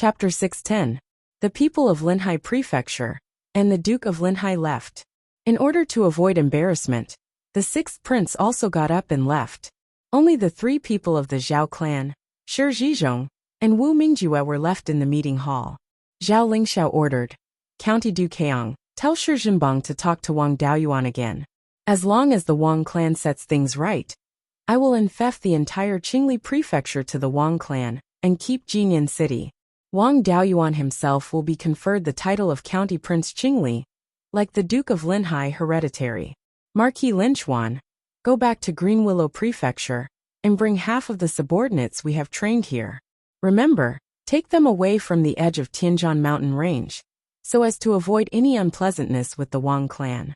Chapter 610. The people of Linhai Prefecture and the Duke of Linhai left. In order to avoid embarrassment, the sixth prince also got up and left. Only the three people of the Zhao clan, Shi Zhizhong and Wu Mingjue, were left in the meeting hall. Zhao Lingxiao ordered, County Duke Heong, tell Shi Jinbang to talk to Wang Daoyuan again. As long as the Wang clan sets things right, I will infect the entire Qingli Prefecture to the Wang clan and keep Jinyan City. Wang Daoyuan himself will be conferred the title of County Prince Qingli, like the Duke of Linhai hereditary. Marquis Linchuan, go back to Green Willow Prefecture and bring half of the subordinates we have trained here. Remember, take them away from the edge of Tianjian mountain range, so as to avoid any unpleasantness with the Wang clan.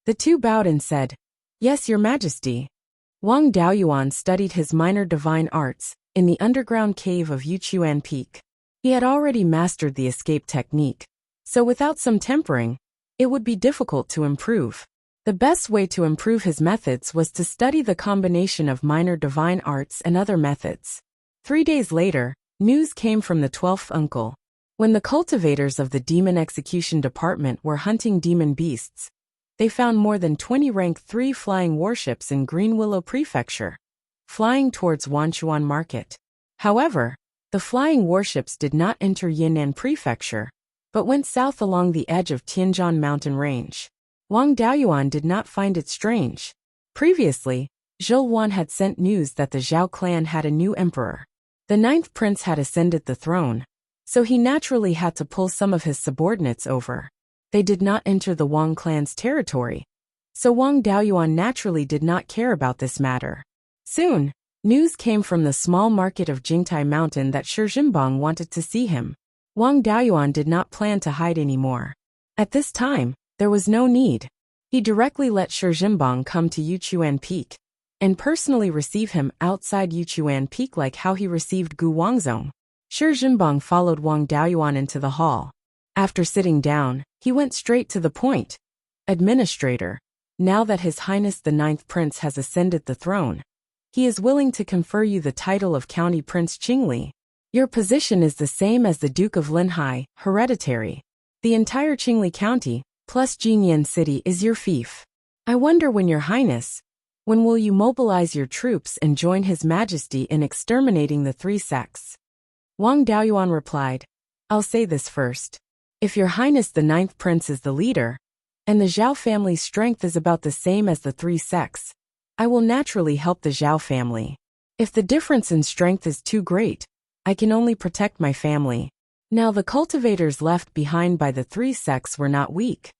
The two bowed and said, Yes, Your Majesty. Wang Daoyuan studied his minor divine arts in the underground cave of Yuchuan Peak. He had already mastered the escape technique, so without some tempering, it would be difficult to improve. The best way to improve his methods was to study the combination of minor divine arts and other methods. 3 days later, news came from the 12th uncle. When the cultivators of the Demon Execution Department were hunting demon beasts, they found more than 20 rank 3 flying warships in Green Willow Prefecture, flying towards Wanchuan Market. However, the flying warships did not enter Yunnan Prefecture, but went south along the edge of Tianjian mountain range. Wang Daoyuan did not find it strange. Previously, Zhou Wan had sent news that the Zhao clan had a new emperor. The 9th prince had ascended the throne, so he naturally had to pull some of his subordinates over. They did not enter the Wang clan's territory, so Wang Daoyuan naturally did not care about this matter. Soon, news came from the small market of Jingtai Mountain that Shi Jinbang wanted to see him. Wang Daoyuan did not plan to hide anymore. At this time, there was no need. He directly let Shi Jinbang come to Yuchuan Peak and personally receive him outside Yuchuan Peak like how he received Gu Wangzong. Shi Jinbang followed Wang Daoyuan into the hall. After sitting down, he went straight to the point. Administrator, now that His Highness the 9th Prince has ascended the throne, he is willing to confer you the title of County Prince Qingli. Your position is the same as the Duke of Linhai, hereditary. The entire Qingli County, plus Jinyan City, is your fief. I wonder when Your Highness, when will you mobilize your troops and join His Majesty in exterminating the 3 sects? Wang Daoyuan replied, I'll say this first. If Your Highness the 9th Prince is the leader, and the Zhao family's strength is about the same as the 3 sects, I will naturally help the Zhao family. If the difference in strength is too great, I can only protect my family. Now the cultivators left behind by the 3 sects were not weak.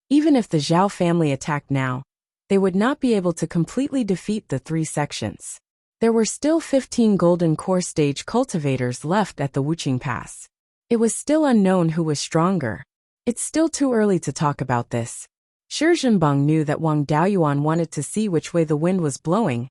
Even if the Zhao family attacked now, they would not be able to completely defeat the 3 sections. There were still 15 golden core stage cultivators left at the Wuqing Pass. It was still unknown who was stronger. It's still too early to talk about this. Shi Jinbang knew that Wang Daoyuan wanted to see which way the wind was blowing,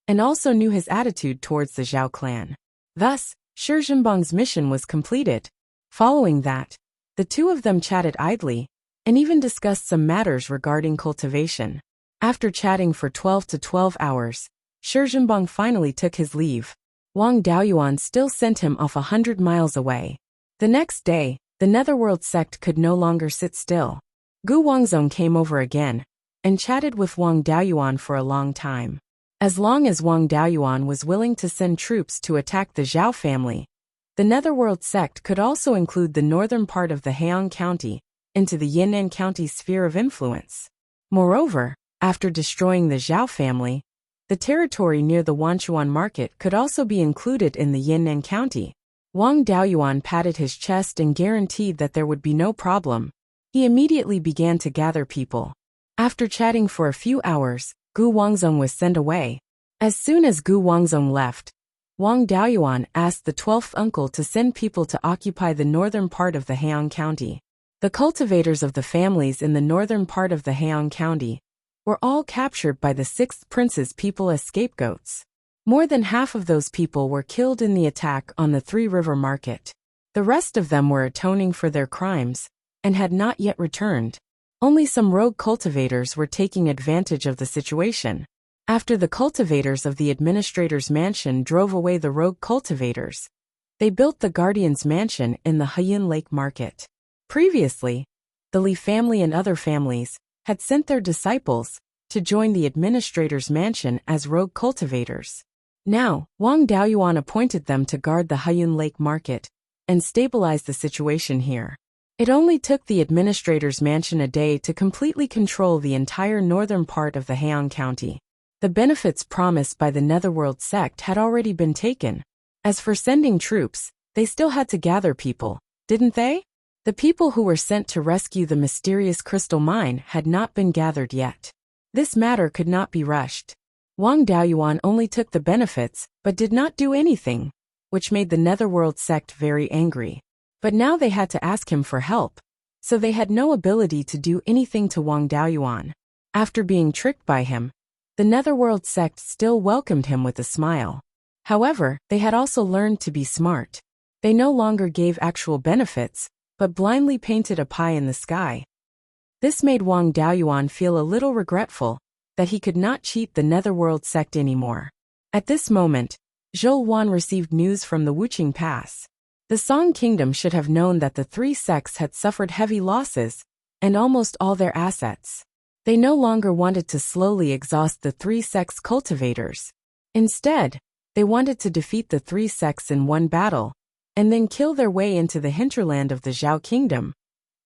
and also knew his attitude towards the Zhao clan. Thus, Shi Jinbang's mission was completed. Following that, the two of them chatted idly, and even discussed some matters regarding cultivation. After chatting for 12 to 12 hours, Shi Jinbang finally took his leave. Wang Daoyuan still sent him off 100 miles away. The next day, the Netherworld sect could no longer sit still. Gu Wangzong came over again, and chatted with Wang Daoyuan for a long time. As long as Wang Daoyuan was willing to send troops to attack the Zhao family, the Netherworld sect could also include the northern part of the Heong County into the Yunnan County sphere of influence. Moreover, after destroying the Zhao family, the territory near the Wanchuan Market could also be included in the Yunnan County. Wang Daoyuan patted his chest and guaranteed that there would be no problem. He immediately began to gather people. After chatting for a few hours, Gu Wangzong was sent away. As soon as Gu Wangzong left, Wang Daoyuan asked the 12th uncle to send people to occupy the northern part of the Heong County. The cultivators of the families in the northern part of the Heong County were all captured by the 6th prince's people as scapegoats. More than half of those people were killed in the attack on the Three River Market. The rest of them were atoning for their crimes and had not yet returned. Only some rogue cultivators were taking advantage of the situation. After the cultivators of the administrator's mansion drove away the rogue cultivators, They built the Guardian's Mansion in the Heyun Lake Market. Previously, the Li family and other families had sent their disciples to join the administrator's mansion as rogue cultivators. Now, Wang Daoyuan appointed them to guard the Heyun Lake Market and stabilize the situation here. It only took the administrator's mansion a day to completely control the entire northern part of the Heian County. The benefits promised by the Netherworld sect had already been taken. As for sending troops, they still had to gather people, didn't they? The people who were sent to rescue the mysterious crystal mine had not been gathered yet. This matter could not be rushed. Wang Daoyuan only took the benefits but did not do anything, which made the Netherworld sect very angry. But now they had to ask him for help, so they had no ability to do anything to Wang Daoyuan. After being tricked by him, the Netherworld sect still welcomed him with a smile. However, they had also learned to be smart. They no longer gave actual benefits, but blindly painted a pie in the sky. This made Wang Daoyuan feel a little regretful that he could not cheat the Netherworld sect anymore. At this moment, Zhou Wan received news from the Wuqing Pass. The Song Kingdom should have known that the three sects had suffered heavy losses and almost all their assets. They no longer wanted to slowly exhaust the three sects' cultivators. Instead, they wanted to defeat the three sects in one battle and then kill their way into the hinterland of the Zhao Kingdom,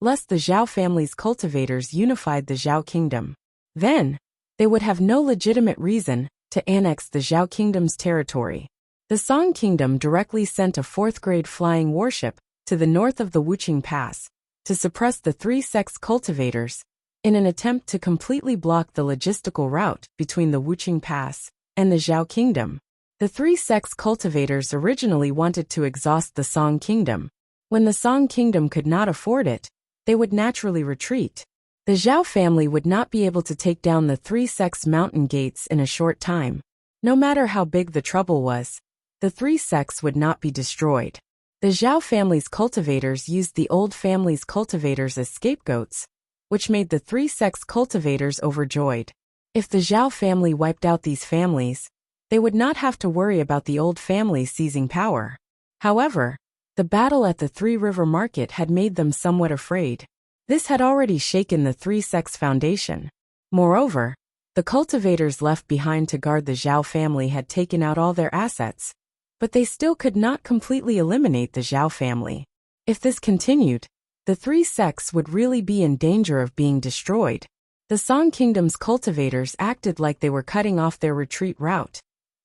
lest the Zhao family's cultivators unified the Zhao Kingdom. Then, they would have no legitimate reason to annex the Zhao Kingdom's territory. The Song Kingdom directly sent a fourth-grade flying warship to the north of the Wuqing Pass to suppress the three sects' cultivators in an attempt to completely block the logistical route between the Wuqing Pass and the Zhao Kingdom. The three sects' cultivators originally wanted to exhaust the Song Kingdom. When the Song Kingdom could not afford it, they would naturally retreat. The Zhao family would not be able to take down the three sects' mountain gates in a short time. No matter how big the trouble was, the three sects would not be destroyed. The Zhao family's cultivators used the old family's cultivators as scapegoats, which made the three sects' cultivators overjoyed. If the Zhao family wiped out these families, they would not have to worry about the old family seizing power. However, the battle at the Three River Market had made them somewhat afraid. This had already shaken the three sects' foundation. Moreover, the cultivators left behind to guard the Zhao family had taken out all their assets, but they still could not completely eliminate the Zhao family. If this continued, the three sects would really be in danger of being destroyed. The Song Kingdom's cultivators acted like they were cutting off their retreat route,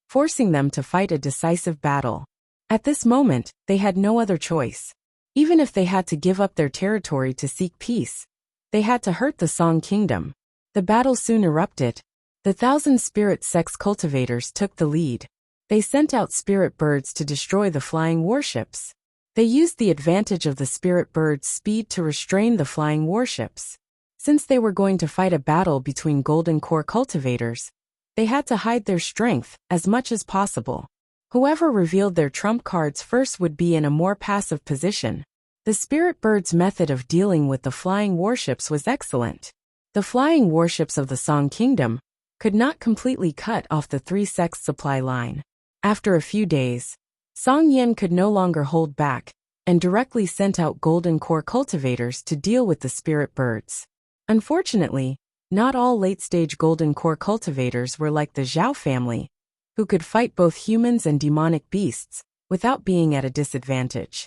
forcing them to fight a decisive battle. At this moment, they had no other choice. Even if they had to give up their territory to seek peace, they had to hurt the Song Kingdom. The battle soon erupted. The Thousand Spirit Sects cultivators took the lead. They sent out spirit birds to destroy the flying warships. They used the advantage of the spirit birds' speed to restrain the flying warships. Since they were going to fight a battle between Golden Core cultivators, they had to hide their strength as much as possible. Whoever revealed their trump cards first would be in a more passive position. The spirit birds' method of dealing with the flying warships was excellent. The flying warships of the Song Kingdom could not completely cut off the three sects' supply line. After a few days, Song Yin could no longer hold back and directly sent out Golden Core cultivators to deal with the spirit birds. Unfortunately, not all late-stage Golden Core cultivators were like the Zhao family, who could fight both humans and demonic beasts without being at a disadvantage.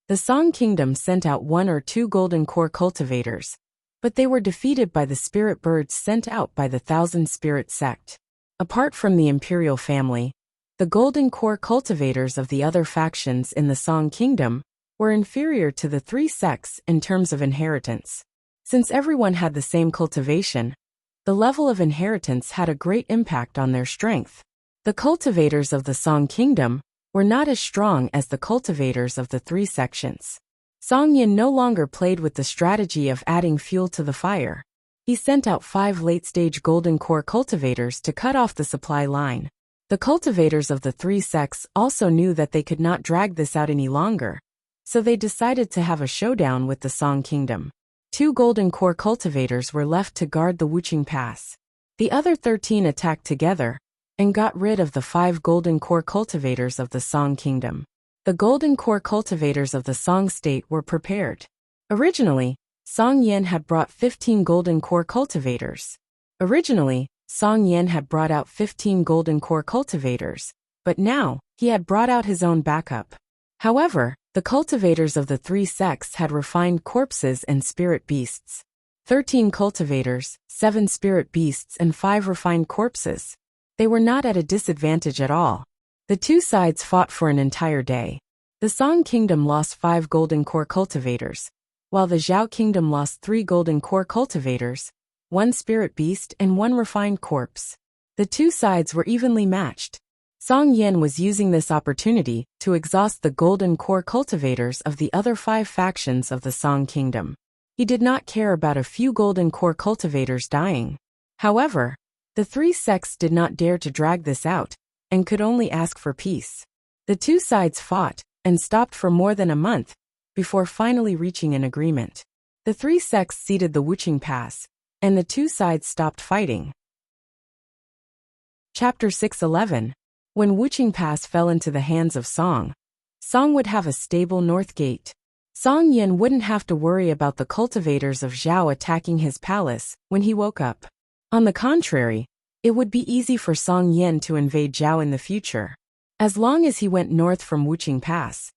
The Song Kingdom sent out 1 or 2 Golden Core cultivators, but they were defeated by the spirit birds sent out by the Thousand Spirit sect. Apart from the Imperial family, the Golden Core cultivators of the other factions in the Song Kingdom were inferior to the three sects in terms of inheritance. Since everyone had the same cultivation, the level of inheritance had a great impact on their strength. The cultivators of the Song Kingdom were not as strong as the cultivators of the three sections. Song Yin no longer played with the strategy of adding fuel to the fire. He sent out 5 late-stage Golden Core cultivators to cut off the supply line. The cultivators of the three sects also knew that they could not drag this out any longer, so they decided to have a showdown with the Song Kingdom. 2 Golden Core cultivators were left to guard the Wuqing Pass. The other 13 attacked together and got rid of the 5 Golden Core cultivators of the Song Kingdom. The golden core cultivators of the Song state were prepared. Originally, Song Yan had brought 15 golden core cultivators. But now, he had brought out his own backup. However, the cultivators of the three sects had refined corpses and spirit beasts. 13 cultivators, 7 spirit beasts and 5 refined corpses. They were not at a disadvantage at all. The two sides fought for an entire day. The Song Kingdom lost 5 golden core cultivators, while the Zhao Kingdom lost 3 golden core cultivators, 1 spirit beast and 1 refined corpse. The two sides were evenly matched. Song Yan was using this opportunity to exhaust the golden core cultivators of the other 5 factions of the Song Kingdom. He did not care about a few golden core cultivators dying. However, the three sects did not dare to drag this out, and could only ask for peace. The two sides fought, and stopped for more than a month, before finally reaching an agreement. The three sects ceded the Wuqing Pass, and the two sides stopped fighting. Chapter 6:11. When Wuqing Pass fell into the hands of Song, Song would have a stable north gate. Song Yan wouldn't have to worry about the cultivators of Zhao attacking his palace when he woke up. On the contrary, it would be easy for Song Yan to invade Zhao in the future. As long as he went north from Wuqing Pass,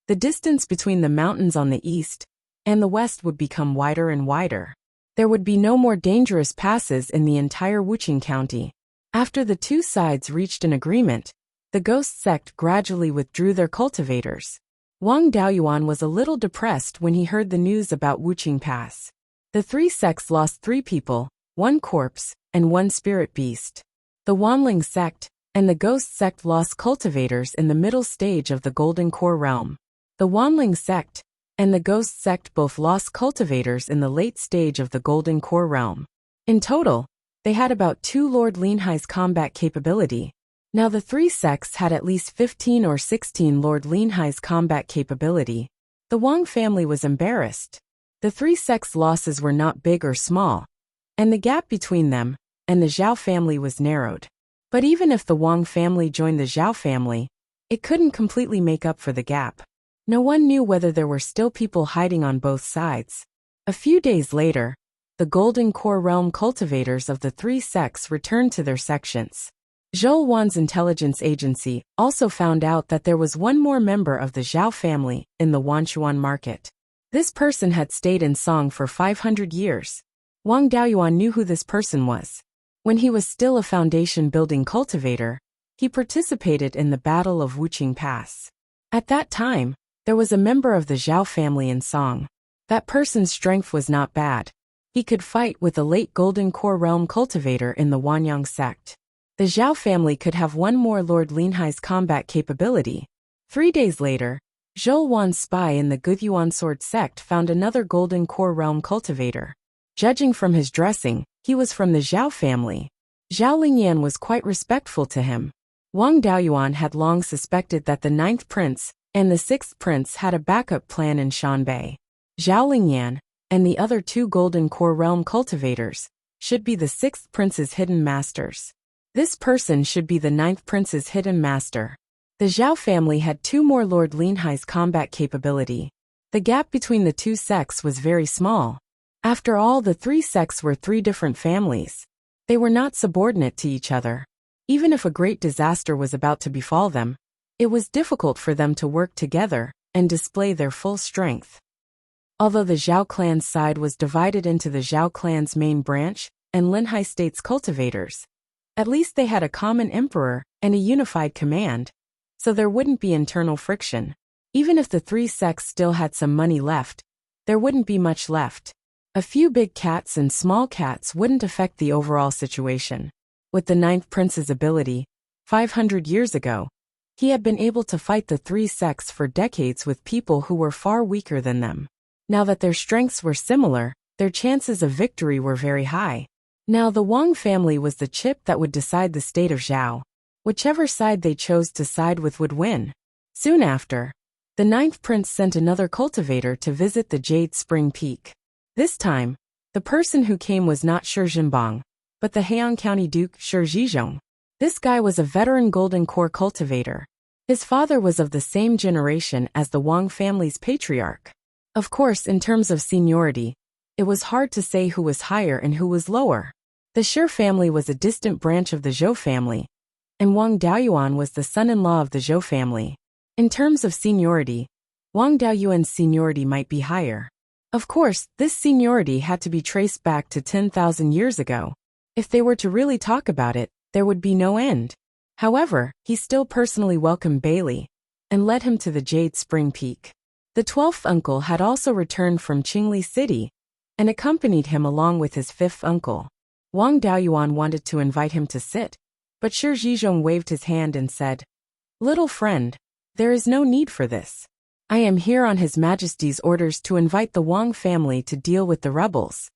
the distance between the mountains on the east and the west would become wider and wider. There would be no more dangerous passes in the entire Wuqing County. After the two sides reached an agreement, the ghost sect gradually withdrew their cultivators. Wang Daoyuan was a little depressed when he heard the news about Wuqing Pass. The three sects lost 3 people, 1 corpse, and 1 spirit beast. The Wanling sect and the ghost sect lost cultivators in the middle stage of the Golden Core realm. The Wanling sect and the ghost sect both lost cultivators in the late stage of the Golden Core realm. In total, they had about 2 Lord Linhai's combat capability. Now the three sects had at least 15 or 16 Lord Linhai's combat capability. The Wang family was embarrassed. The three sects' losses were not big or small, and the gap between them and the Zhao family was narrowed. But even if the Wang family joined the Zhao family, it couldn't completely make up for the gap. No one knew whether there were still people hiding on both sides. A few days later, the Golden Core realm cultivators of the three sects returned to their sections. Zhou Wan's intelligence agency also found out that there was one more member of the Zhao family in the Wanchuan market. This person had stayed in Song for 500 years. Wang Daoyuan knew who this person was. When he was still a foundation-building cultivator, he participated in the Battle of Wuqing Pass. At that time, there was a member of the Zhao family in Song. That person's strength was not bad. He could fight with a late Golden Core realm cultivator in the Wanyang sect. The Zhao family could have one more Lord Linhai's combat capability. 3 days later, Zhou Wan's spy in the Guyuan sword sect found another Golden Core realm cultivator. Judging from his dressing, he was from the Zhao family. Zhao Lingyan was quite respectful to him. Wang Daoyuan had long suspected that the 9th prince and the 6th prince had a backup plan in Shanbei. Zhao Lingyan and the other 2 Golden Core realm cultivators should be the 6th prince's hidden masters. This person should be the 9th prince's hidden master. The Zhao family had 2 more Lord Linhai's combat capability. The gap between the two sects was very small. After all, the three sects were 3 different families. They were not subordinate to each other. Even if a great disaster was about to befall them, it was difficult for them to work together and display their full strength. Although the Zhao clan's side was divided into the Zhao clan's main branch and Linhai state's cultivators, at least they had a common emperor and a unified command, so there wouldn't be internal friction. Even if the three sects still had some money left, there wouldn't be much left. A few big cats and small cats wouldn't affect the overall situation. With the 9th prince's ability, 500 years ago, he had been able to fight the three sects for decades with people who were far weaker than them. Now that their strengths were similar, their chances of victory were very high. Now the Wang family was the chip that would decide the state of Zhao. Whichever side they chose to side with would win. Soon after, the 9th prince sent another cultivator to visit the Jade Spring Peak. This time, the person who came was not Shi Jinbang, but the Heian County Duke Shi Zhizhong. This guy was a veteran Golden Core cultivator. His father was of the same generation as the Wang family's patriarch. Of course, in terms of seniority, it was hard to say who was higher and who was lower. The Shi family was a distant branch of the Zhou family, and Wang Daoyuan was the son-in-law of the Zhou family. In terms of seniority, Wang Daoyuan's seniority might be higher. Of course, this seniority had to be traced back to 10,000 years ago. If they were to really talk about it, there would be no end. However, he still personally welcomed Bailey and led him to the Jade Spring Peak. The 12th uncle had also returned from Qingli City and accompanied him along with his 5th uncle. Wang Daoyuan wanted to invite him to sit, but Shi Zhizhong waved his hand and said, "Little friend, there is no need for this. I am here on His Majesty's orders to invite the Wang family to deal with the rebels."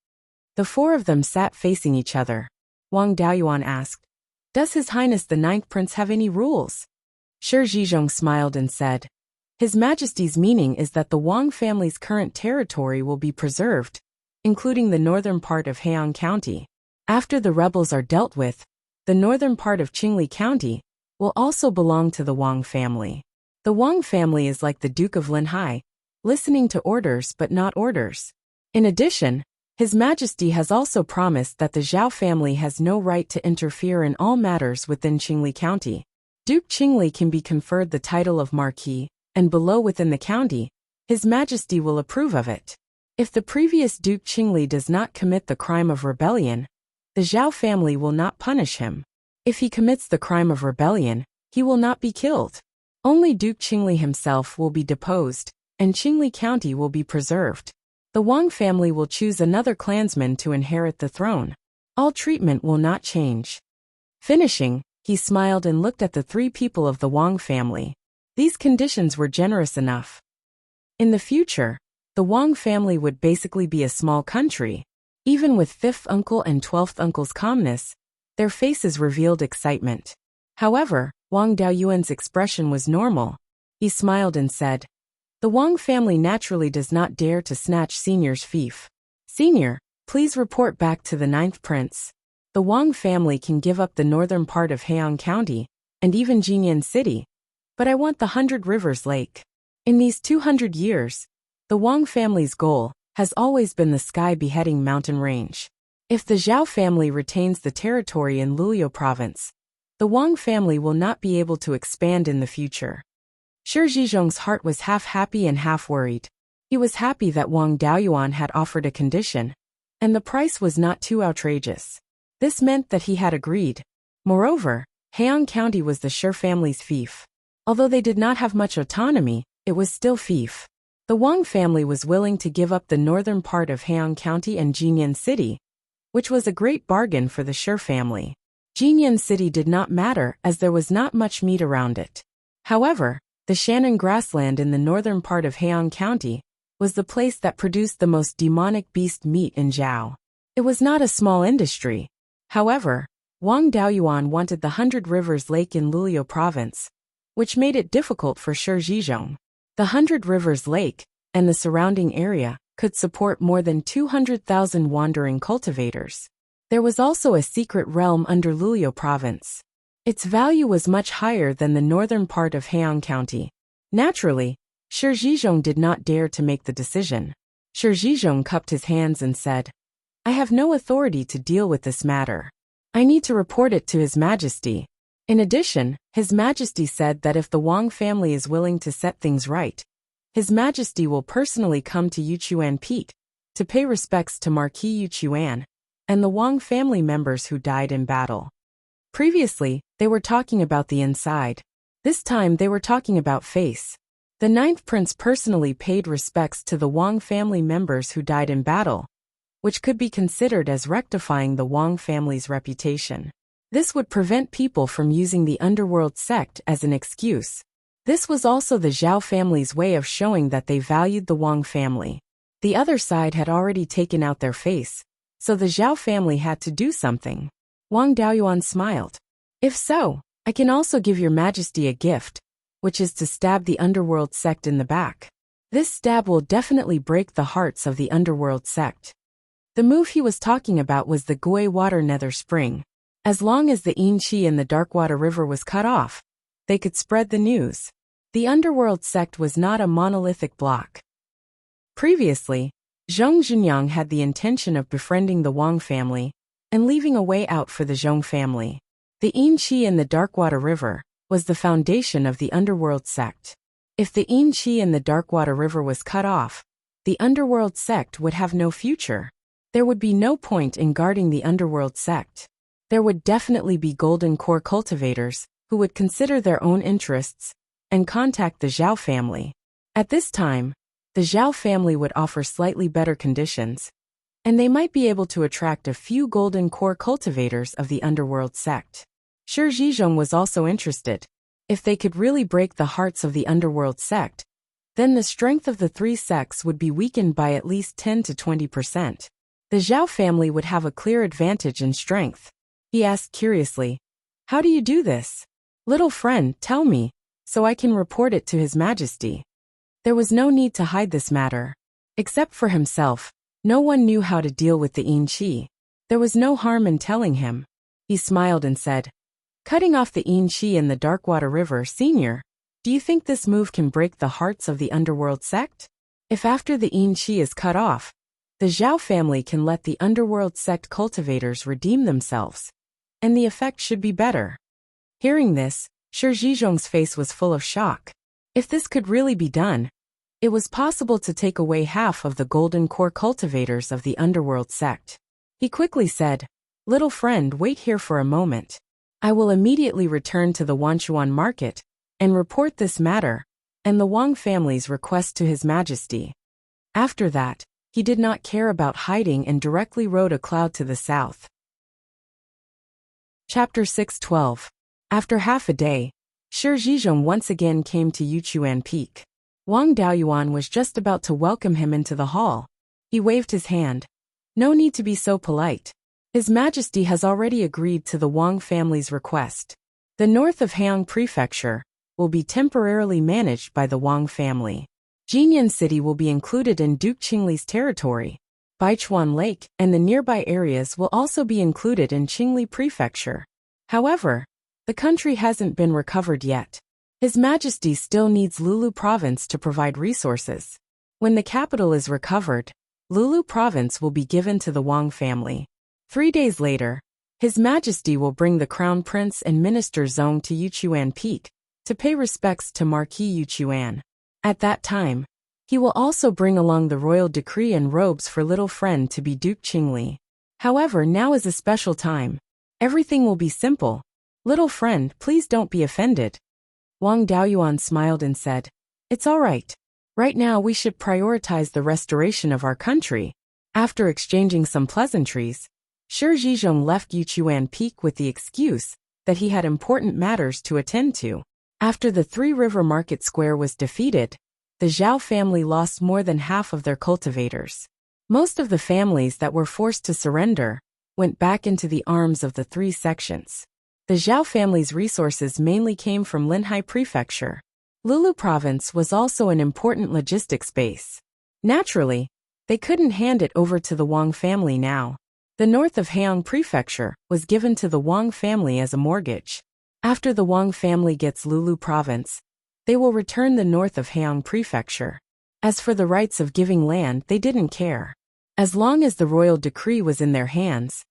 The 4 of them sat facing each other. Wang Daoyuan asked, "Does His Highness the 9th Prince have any rules?" Shi Zhizhong smiled and said, "His Majesty's meaning is that the Wang family's current territory will be preserved, including the northern part of Heian County. After the rebels are dealt with, the northern part of Qingli County will also belong to the Wang family. The Wang family is like the Duke of Linhai, listening to orders but not orders. In addition, His Majesty has also promised that the Zhao family has no right to interfere in all matters within Qingli County. Duke Qingli can be conferred the title of Marquis, and below within the county, His Majesty will approve of it. If the previous Duke Qingli does not commit the crime of rebellion, the Zhao family will not punish him. If he commits the crime of rebellion, he will not be killed. Only Duke Qingli himself will be deposed, and Qingli County will be preserved. The Wang family will choose another clansman to inherit the throne. All treatment will not change." Finishing, he smiled and looked at the 3 people of the Wang family. These conditions were generous enough. In the future, the Wang family would basically be a small country. Even with 5th uncle and 12th uncle's calmness, their faces revealed excitement. However, Wang Daoyuan's expression was normal. He smiled and said, "The Wang family naturally does not dare to snatch Senior's fief. Senior, please report back to the 9th Prince. The Wang family can give up the northern part of Heian County, and even Jinyan City, but I want the 100 Rivers Lake. In these 200 years, the Wang family's goal has always been the sky-beheading mountain range. If the Zhao family retains the territory in Luliu province, the Wang family will not be able to expand in the future." Shi Zhizhong's heart was half happy and half worried. He was happy that Wang Daoyuan had offered a condition, and the price was not too outrageous. This meant that he had agreed. Moreover, Heian County was the Shi family's fief. Although they did not have much autonomy, it was still fief. The Wang family was willing to give up the northern part of Heian County and Jinyan City, which was a great bargain for the Shi family. Jinyan City did not matter as there was not much meat around it. However, the Shannon grassland in the northern part of Heian County was the place that produced the most demonic beast meat in Zhao. It was not a small industry. However, Wang Daoyuan wanted the 100 Rivers Lake in Luliu province, which made it difficult for Shi Zhizhong. The 100 Rivers Lake and the surrounding area could support more than 200,000 wandering cultivators. There was also a secret realm under Luliu province. Its value was much higher than the northern part of Heian County. Naturally, Shi Zhizhong did not dare to make the decision. Shi Zhizhong cupped his hands and said, "I have no authority to deal with this matter. I need to report it to His Majesty." In addition, His Majesty said that if the Wang family is willing to set things right, His Majesty will personally come to Yuchuan Peak to pay respects to Marquis Yuchuan and the Wang family members who died in battle. Previously, they were talking about the inside. This time they were talking about face. The 9th Prince personally paid respects to the Wang family members who died in battle, which could be considered as rectifying the Wang family's reputation. This would prevent people from using the underworld sect as an excuse. This was also the Zhao family's way of showing that they valued the Wang family. The other side had already taken out their face, so the Zhao family had to do something. Wang Daoyuan smiled. "If so, I can also give Your Majesty a gift, which is to stab the underworld sect in the back. This stab will definitely break the hearts of the underworld sect." The move he was talking about was the Gui Water Nether Spring. As long as the Yin Qi in the Darkwater River was cut off, they could spread the news. The underworld sect was not a monolithic block. Previously, Zhong Zhenyang had the intention of befriending the Wang family and leaving a way out for the Zhong family. The Yin Qi in the Darkwater River was the foundation of the underworld sect. If the Yin Qi in the Darkwater River was cut off, the underworld sect would have no future. There would be no point in guarding the underworld sect. There would definitely be golden core cultivators who would consider their own interests and contact the Zhao family. At this time, the Zhao family would offer slightly better conditions, and they might be able to attract a few golden core cultivators of the underworld sect. Shi Zhizhong was also interested. If they could really break the hearts of the underworld sect, then the strength of the three sects would be weakened by at least 10 to 20%. The Zhao family would have a clear advantage in strength. He asked curiously, "How do you do this? Little friend, tell me, so I can report it to His Majesty." There was no need to hide this matter. Except for himself, no one knew how to deal with the Yin Qi. There was no harm in telling him. He smiled and said, "Cutting off the Yin Qi in the Darkwater River, Senior, do you think this move can break the hearts of the underworld sect? If after the Yin Qi is cut off, the Zhao family can let the underworld sect cultivators redeem themselves, and the effect should be better." Hearing this, Shi Zhizhong's face was full of shock. If this could really be done, it was possible to take away half of the golden core cultivators of the underworld sect. He quickly said, "Little friend, wait here for a moment. I will immediately return to the Wanchuan market and report this matter and the Wang family's request to His Majesty." After that, he did not care about hiding and directly rode a cloud to the south. Chapter 6:12. After half a day, Shi Zhizhong once again came to Yuchuan Peak. Wang Daoyuan was just about to welcome him into the hall. He waved his hand. "No need to be so polite. His Majesty has already agreed to the Wang family's request. The north of Heian Prefecture will be temporarily managed by the Wang family. Jinyan City will be included in Duke Qingli's territory. Baichuan Lake and the nearby areas will also be included in Qingli Prefecture. However, the country hasn't been recovered yet. His Majesty still needs Lulu Province to provide resources. When the capital is recovered, Lulu Province will be given to the Wang family. 3 days later, His Majesty will bring the Crown Prince and Minister Zong to Yuchuan Peak to pay respects to Marquis Yuchuan. At that time, he will also bring along the royal decree and robes for little friend to be Duke Qingli. However, now is a special time. Everything will be simple. Little friend, please don't be offended." Wang Daoyuan smiled and said, "It's all right. Right now we should prioritize the restoration of our country." After exchanging some pleasantries, Shi Zhizhong left Yuchuan Peak with the excuse that he had important matters to attend to. After the Three River Market Square was defeated, the Zhao family lost more than half of their cultivators. Most of the families that were forced to surrender went back into the arms of the three sections. The Zhao family's resources mainly came from Linhai Prefecture. Lulu Province was also an important logistics base. Naturally, they couldn't hand it over to the Wang family now. The north of Heian Prefecture was given to the Wang family as a mortgage. After the Wang family gets Lulu Province, they will return the north of Heian Prefecture. As for the rights of giving land, they didn't care. As long as the royal decree was in their hands,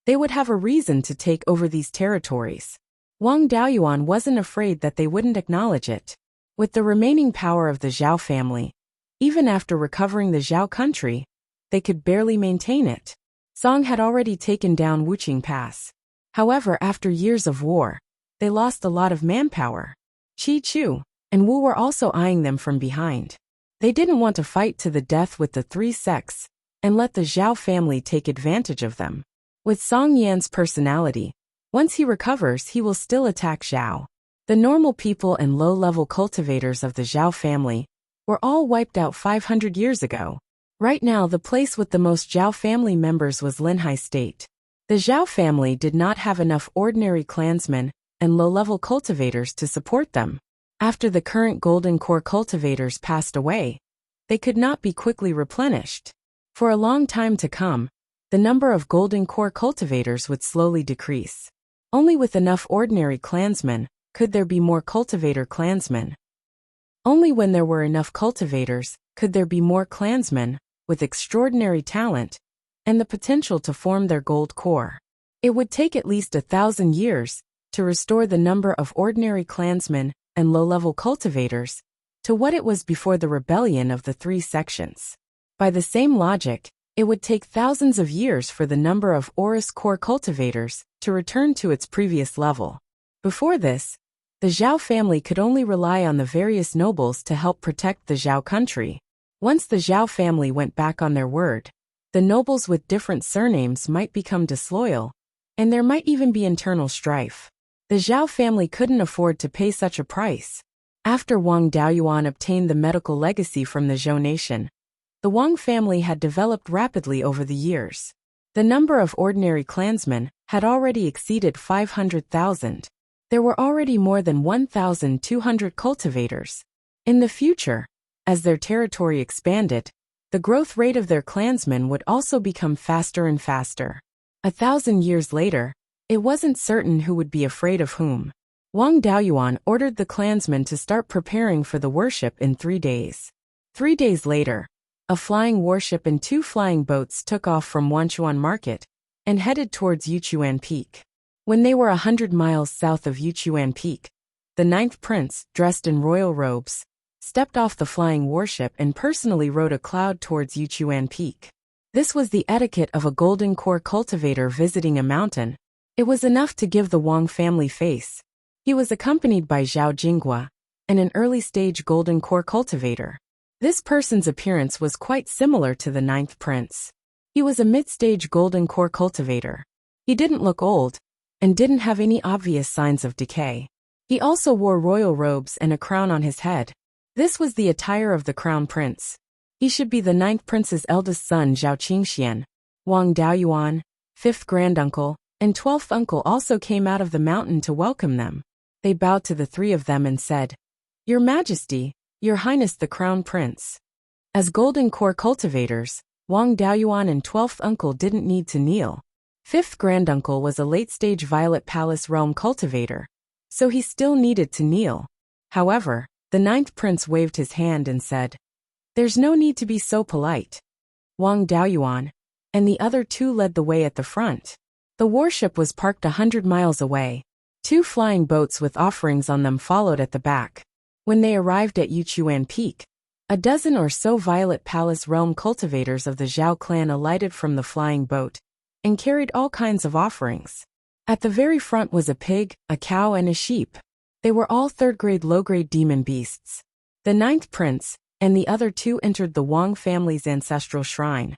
they would have a reason to take over these territories. Wang Daoyuan wasn't afraid that they wouldn't acknowledge it. With the remaining power of the Zhao family, even after recovering the Zhao country, they could barely maintain it. Song had already taken down Wuqing Pass. However, after years of war, they lost a lot of manpower. Qi Chu and Wu were also eyeing them from behind. They didn't want to fight to the death with the three sects and let the Zhao family take advantage of them. With Song Yan's personality, once he recovers he will still attack Zhao. The normal people and low-level cultivators of the Zhao family were all wiped out 500 years ago. Right now the place with the most Zhao family members was Linhai State. The Zhao family did not have enough ordinary clansmen and low-level cultivators to support them. After the current golden core cultivators passed away, they could not be quickly replenished. For a long time to come, the number of golden core cultivators would slowly decrease. Only with enough ordinary clansmen could there be more cultivator clansmen. Only when there were enough cultivators could there be more clansmen with extraordinary talent and the potential to form their gold core. It would take at least 1,000 years to restore the number of ordinary clansmen and low-level cultivators to what it was before the rebellion of the three sections. By the same logic, it would take thousands of years for the number of Aurus core cultivators to return to its previous level. Before this, the Zhao family could only rely on the various nobles to help protect the Zhao country. Once the Zhao family went back on their word, the nobles with different surnames might become disloyal, and there might even be internal strife. The Zhao family couldn't afford to pay such a price. After Wang Daoyuan obtained the medical legacy from the Zhou nation, the Wang family had developed rapidly over the years. The number of ordinary clansmen had already exceeded 500,000. There were already more than 1,200 cultivators. In the future, as their territory expanded, the growth rate of their clansmen would also become faster and faster. 1,000 years later, it wasn't certain who would be afraid of whom. Wang Daoyuan ordered the clansmen to start preparing for the worship in 3 days. 3 days later, a flying warship and 2 flying boats took off from Wanchuan Market and headed towards Yichuan Peak. When they were 100 miles south of Yichuan Peak, the 9th prince, dressed in royal robes, stepped off the flying warship and personally rode a cloud towards Yichuan Peak. This was the etiquette of a golden core cultivator visiting a mountain. It was enough to give the Wang family face. He was accompanied by Zhao Jinghua, and an early-stage golden core cultivator. This person's appearance was quite similar to the 9th prince. He was a mid-stage golden core cultivator. He didn't look old, and didn't have any obvious signs of decay. He also wore royal robes and a crown on his head. This was the attire of the crown prince. He should be the 9th prince's eldest son Zhao Qingxian. Wang Daoyuan, 5th granduncle, and 12th uncle also came out of the mountain to welcome them. They bowed to the 3 of them and said, "Your Majesty, Your Highness the Crown Prince." As golden core cultivators, Wang Daoyuan and 12th uncle didn't need to kneel. 5th granduncle was a late-stage Violet Palace realm cultivator, so he still needed to kneel. However, the 9th prince waved his hand and said, "There's no need to be so polite." Wang Daoyuan and the other 2 led the way at the front. The warship was parked 100 miles away. 2 flying boats with offerings on them followed at the back. When they arrived at Yichuan Peak, a dozen or so Violet Palace realm cultivators of the Zhao clan alighted from the flying boat and carried all kinds of offerings. At the very front was a pig, a cow, and a sheep. They were all 3rd-grade low-grade demon beasts. The 9th prince and the other 2 entered the Wang family's ancestral shrine.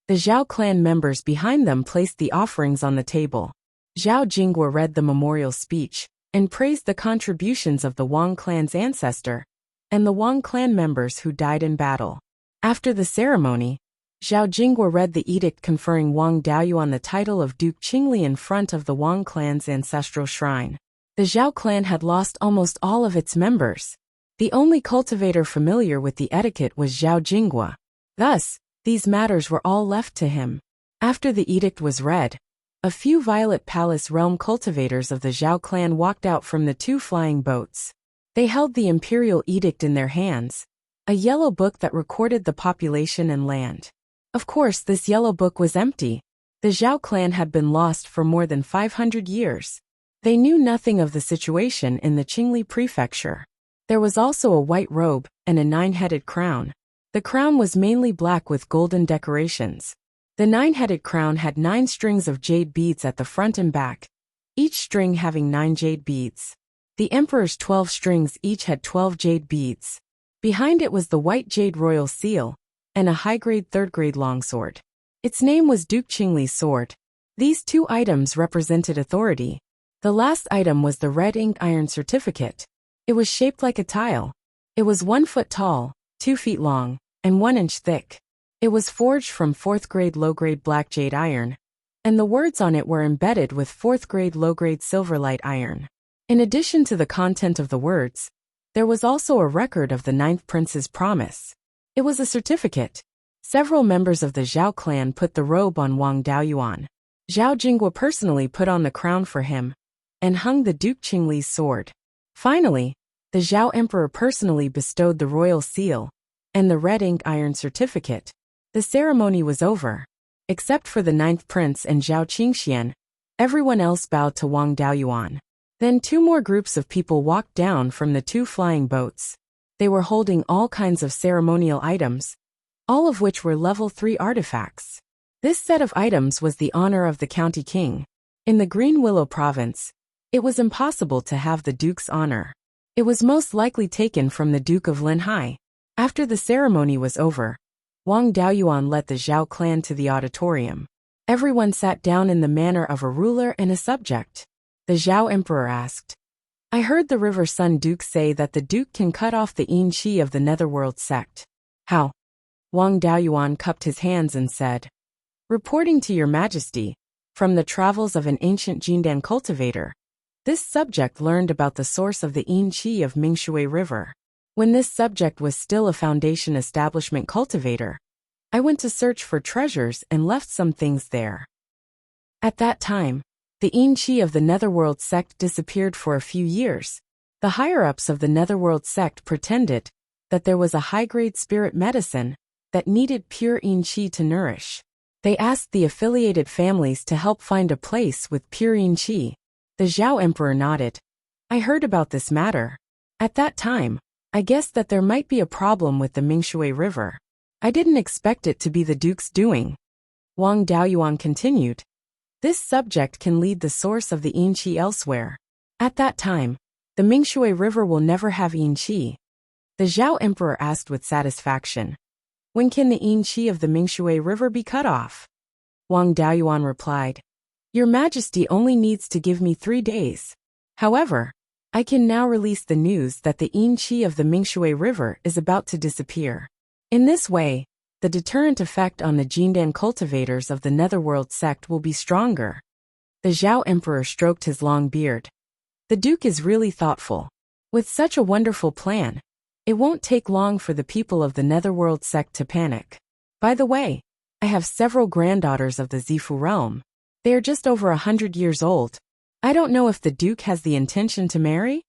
The Zhao clan members behind them placed the offerings on the table. Zhao Jinghua read the memorial speech and praised the contributions of the Wang clan's ancestor and the Wang clan members who died in battle. After the ceremony, Zhao Jinghua read the edict conferring Wang Daoyuan the title of Duke Qingli in front of the Wang clan's ancestral shrine. The Zhao clan had lost almost all of its members. The only cultivator familiar with the etiquette was Zhao Jinghua. Thus, these matters were all left to him. After the edict was read, a few Violet Palace realm cultivators of the Zhao clan walked out from the 2 flying boats. They held the imperial edict in their hands, a yellow book that recorded the population and land. Of course, this yellow book was empty. The Zhao clan had been lost for more than 500 years. They knew nothing of the situation in the Qingli prefecture. There was also a white robe and a 9-headed crown. The crown was mainly black with golden decorations. The 9-headed crown had 9 strings of jade beads at the front and back, each string having 9 jade beads. The emperor's 12 strings each had 12 jade beads. Behind it was the white jade royal seal and a high-grade 3rd-grade longsword. Its name was Duke Qingli's sword. These 2 items represented authority. The last item was the red ink iron certificate. It was shaped like a tile. It was 1 foot tall, 2 feet long, and 1 inch thick. It was forged from 4th-grade low-grade black jade iron, and the words on it were embedded with 4th-grade low-grade silverlight iron. In addition to the content of the words, there was also a record of the 9th prince's promise. It was a certificate. Several members of the Zhao clan put the robe on Wang Daoyuan. Zhao Jinghua personally put on the crown for him, and hung the Duke Qingli's sword. Finally, the Zhao Emperor personally bestowed the royal seal and the red ink iron certificate. The ceremony was over. Except for the 9th prince and Zhao Qingxian, everyone else bowed to Wang Daoyuan. Then 2 more groups of people walked down from the 2 flying boats. They were holding all kinds of ceremonial items, all of which were level 3 artifacts. This set of items was the honor of the county king. In the Green Willow province, it was impossible to have the duke's honor. It was most likely taken from the Duke of Linhai. After the ceremony was over, Wang Daoyuan led the Zhao clan to the auditorium. Everyone sat down in the manner of a ruler and a subject. The Zhao emperor asked, "I heard the River Sun Duke say that the Duke can cut off the Yin Qi of the Netherworld sect. How?" Wang Daoyuan cupped his hands and said, "Reporting to your majesty, from the travels of an ancient Jindan cultivator, this subject learned about the source of the Yin Qi of Mingshui River. When this subject was still a foundation establishment cultivator, I went to search for treasures and left some things there. At that time, the Yin Qi of the Netherworld sect disappeared for a few years. The higher-ups of the Netherworld sect pretended that there was a high-grade spirit medicine that needed pure Yin Qi to nourish. They asked the affiliated families to help find a place with pure Yin Qi." The Zhao emperor nodded. "I heard about this matter. At that time, I guessed that there might be a problem with the Mingshui River. I didn't expect it to be the Duke's doing." Wang Daoyuan continued, "This subject can lead the source of the Yin Qi elsewhere. At that time, the Mingshui River will never have Yin Qi." The Zhao emperor asked with satisfaction, "When can the Yin Qi of the Mingshui River be cut off?" Wang Daoyuan replied, "Your Majesty only needs to give me 3 days. However, I can now release the news that the Yin Qi of the Mingshui River is about to disappear. In this way, the deterrent effect on the Jindan cultivators of the Netherworld sect will be stronger." The Zhao emperor stroked his long beard. "The Duke is really thoughtful. With such a wonderful plan, it won't take long for the people of the Netherworld sect to panic. By the way, I have several granddaughters of the Zifu realm. They are just over 100 years old. I don't know if the Duke has the intention to marry."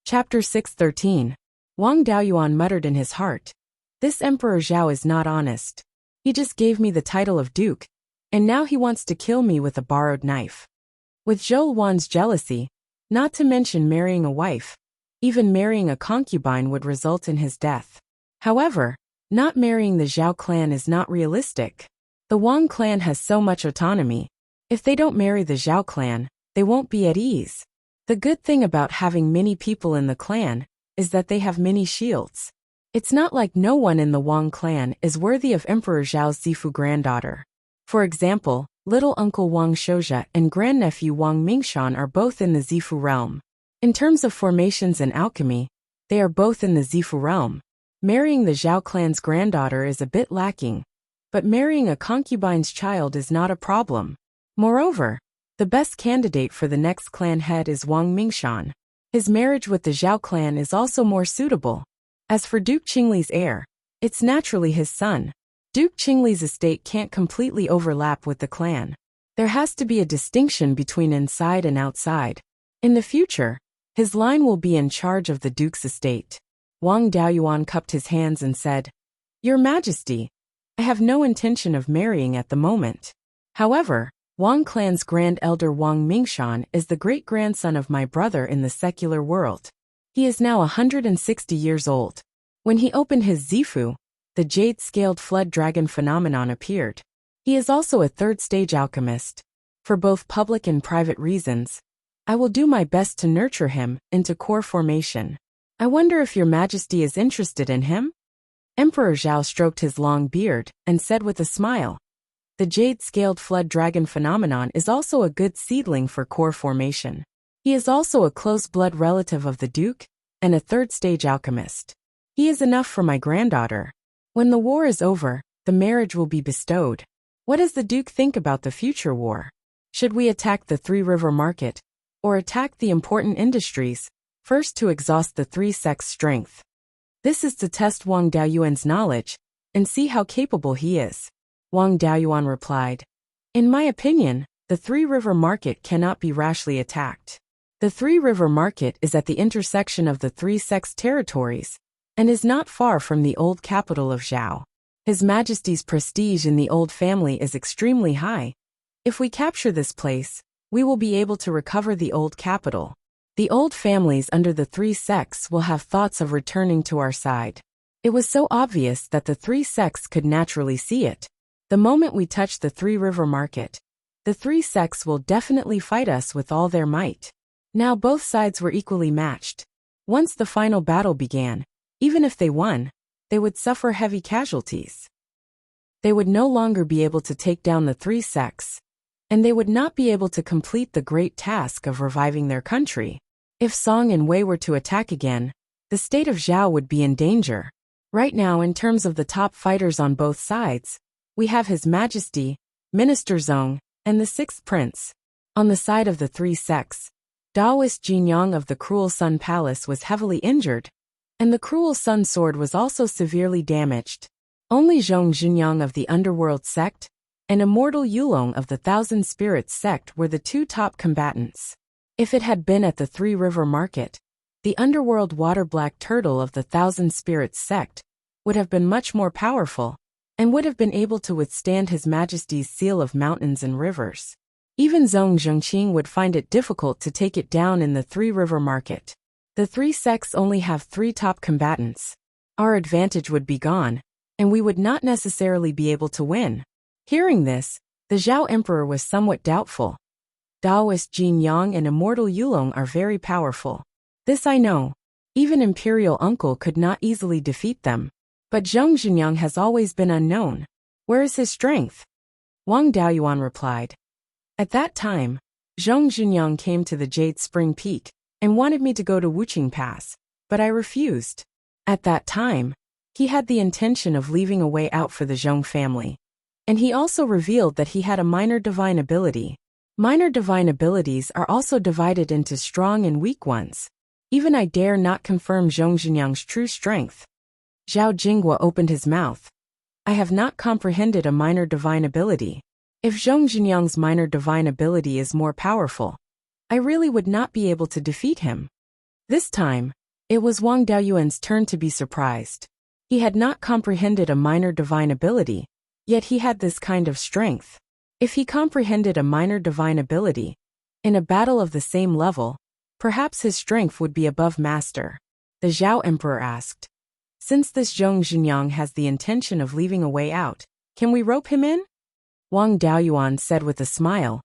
Chapter 613. Wang Daoyuan muttered in his heart, "This Emperor Zhao is not honest. He just gave me the title of Duke, and now he wants to kill me with a borrowed knife." With Zhou Wan's jealousy, not to mention marrying a wife, even marrying a concubine would result in his death. However, not marrying the Zhao clan is not realistic. The Wang clan has so much autonomy. If they don't marry the Zhao clan, they won't be at ease. The good thing about having many people in the clan is that they have many shields. It's not like no one in the Wang clan is worthy of Emperor Zhao's Zifu granddaughter. For example, little uncle Wang Shouzhe and grandnephew Wang Mingshan are both in the Zifu realm. In terms of formations and alchemy, they are both in the Zifu realm. Marrying the Zhao clan's granddaughter is a bit lacking, but marrying a concubine's child is not a problem. Moreover, the best candidate for the next clan head is Wang Mingshan. His marriage with the Zhao clan is also more suitable. As for Duke Qingli's heir, it's naturally his son. Duke Qingli's estate can't completely overlap with the clan. There has to be a distinction between inside and outside. In the future, his line will be in charge of the Duke's estate." Wang Daoyuan cupped his hands and said, "Your Majesty, I have no intention of marrying at the moment. However, Wang clan's grand elder Wang Mingshan is the great-grandson of my brother in the secular world. He is now 160 years old. When he opened his Zifu, the jade-scaled flood dragon phenomenon appeared. He is also a third-stage alchemist. For both public and private reasons, I will do my best to nurture him into core formation. I wonder if your Majesty is interested in him?" Emperor Zhao stroked his long beard and said with a smile, "The jade-scaled flood dragon phenomenon is also a good seedling for core formation. He is also a close blood relative of the Duke and a third-stage alchemist. He is enough for my granddaughter. When the war is over, the marriage will be bestowed. What does the Duke think about the future war? Should we attack the Three River Market, or attack the important industries, first to exhaust the three sects' strength? This is to test Wang Daoyuan's knowledge and see how capable he is." Wang Daoyuan replied, "In my opinion, the Three-River Market cannot be rashly attacked. The Three-River Market is at the intersection of the three sects' territories, and is not far from the old capital of Zhao. His Majesty's prestige in the old family is extremely high. If we capture this place, we will be able to recover the old capital. The old families under the three sects will have thoughts of returning to our side. It was so obvious that the three sects could naturally see it. The moment we touch the Three-River Market, the three sects will definitely fight us with all their might. Now both sides were equally matched. Once the final battle began, even if they won, they would suffer heavy casualties. They would no longer be able to take down the three sects, and they would not be able to complete the great task of reviving their country. If Song and Wei were to attack again, the state of Zhao would be in danger. Right now, in terms of the top fighters on both sides, we have His Majesty, Minister Zong, and the Sixth Prince. On the side of the three sects, Daoist Jinyang of the Cruel Sun Palace was heavily injured, and the Cruel Sun Sword was also severely damaged. Only Zhong Jinyang of the Underworld sect and Immortal Yulong of the Thousand Spirits sect were the two top combatants. If it had been at the Three-River Market, the Underworld Water Black Turtle of the Thousand Spirits sect would have been much more powerful, and would have been able to withstand His Majesty's seal of mountains and rivers. Even Zhong Zhengqing would find it difficult to take it down in the Three-River Market. The three sects only have three top combatants. Our advantage would be gone, and we would not necessarily be able to win. Hearing this, the Zhao Emperor was somewhat doubtful. Daoist Jin Yang and Immortal Yulong are very powerful. This I know. Even Imperial Uncle could not easily defeat them. But Zhong Jinyang has always been unknown. Where is his strength? Wang Daoyuan replied. At that time, Zhong Jinyang came to the Jade Spring Peak and wanted me to go to Wuqing Pass, but I refused. At that time, he had the intention of leaving a way out for the Zhong family. And he also revealed that he had a minor divine ability. Minor divine abilities are also divided into strong and weak ones. Even I dare not confirm Zhong Jinyang's true strength. Zhao Jinghua opened his mouth. I have not comprehended a minor divine ability. If Zhong Jinyang's minor divine ability is more powerful, I really would not be able to defeat him. This time, it was Wang Daoyuan's turn to be surprised. He had not comprehended a minor divine ability, yet he had this kind of strength. If he comprehended a minor divine ability, in a battle of the same level, perhaps his strength would be above master. The Zhao Emperor asked. Since this Zhong Jinyang has the intention of leaving a way out, can we rope him in? Wang Daoyuan said with a smile.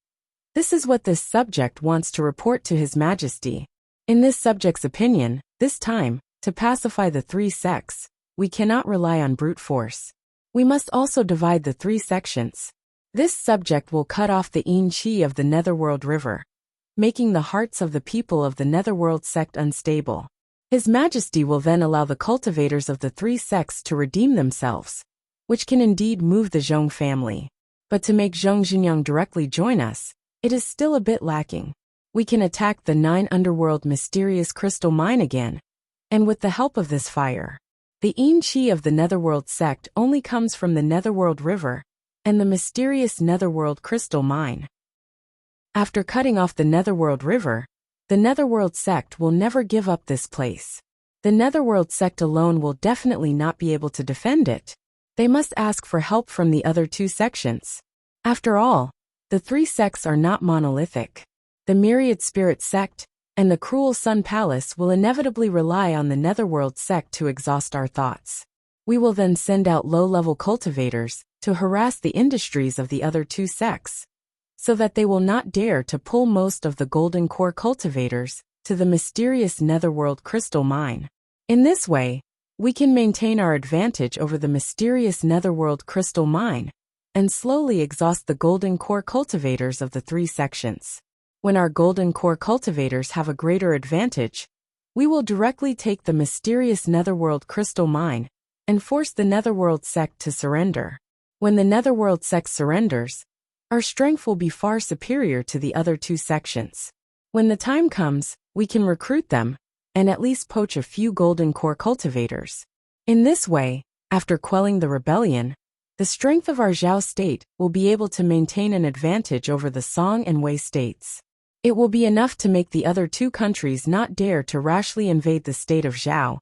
This is what this subject wants to report to His Majesty. In this subject's opinion, this time, to pacify the three sects, we cannot rely on brute force. We must also divide the three sections. This subject will cut off the Yin Qi of the Netherworld River, making the hearts of the people of the Netherworld sect unstable. His Majesty will then allow the cultivators of the three sects to redeem themselves, which can indeed move the Zhong family. But to make Zhong Jinyang directly join us, it is still a bit lacking. We can attack the 9 Underworld Mysterious Crystal Mine again, and with the help of this fire. The Yin Qi of the Netherworld sect only comes from the Netherworld River and the mysterious Netherworld Crystal Mine. After cutting off the Netherworld River, the Netherworld sect will never give up this place. The Netherworld sect alone will definitely not be able to defend it. They must ask for help from the other two sections. After all, the three sects are not monolithic. The Myriad Spirit sect and the Cruel Sun Palace will inevitably rely on the Netherworld sect to exhaust our thoughts. We will then send out low-level cultivators to harass the industries of the other two sects, so that they will not dare to pull most of the Golden Core cultivators to the mysterious Netherworld Crystal Mine. In this way, we can maintain our advantage over the mysterious Netherworld Crystal Mine and slowly exhaust the Golden Core cultivators of the three sections. When our Golden Core cultivators have a greater advantage, we will directly take the mysterious Netherworld Crystal Mine and force the Netherworld sect to surrender. When the Netherworld sect surrenders, our strength will be far superior to the other two sections. When the time comes, we can recruit them and at least poach a few Golden Core cultivators. In this way, after quelling the rebellion, The strength of our Zhao state will be able to maintain an advantage over the Song and Wei states. It will be enough to make the other two countries not dare to rashly invade the state of Zhao,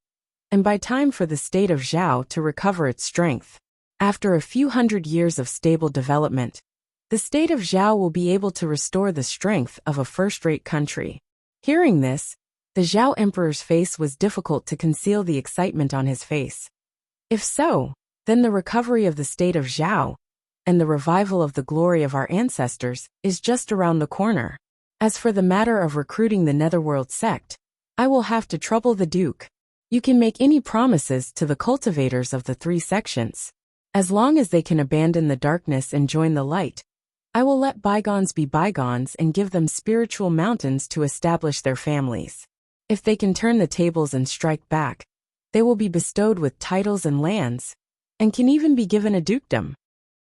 and by time for the state of Zhao to recover its strength. After a few hundred years of stable development, the state of Zhao will be able to restore the strength of a first-rate country. Hearing this, the Zhao emperor's face was difficult to conceal the excitement on his face. If so, then the recovery of the state of Zhao, and the revival of the glory of our ancestors, is just around the corner. As for the matter of recruiting the Netherworld sect, I will have to trouble the Duke. You can make any promises to the cultivators of the 3 sections. As long as they can abandon the darkness and join the light, I will let bygones be bygones and give them spiritual mountains to establish their families. If they can turn the tables and strike back, they will be bestowed with titles and lands, and can even be given a dukedom.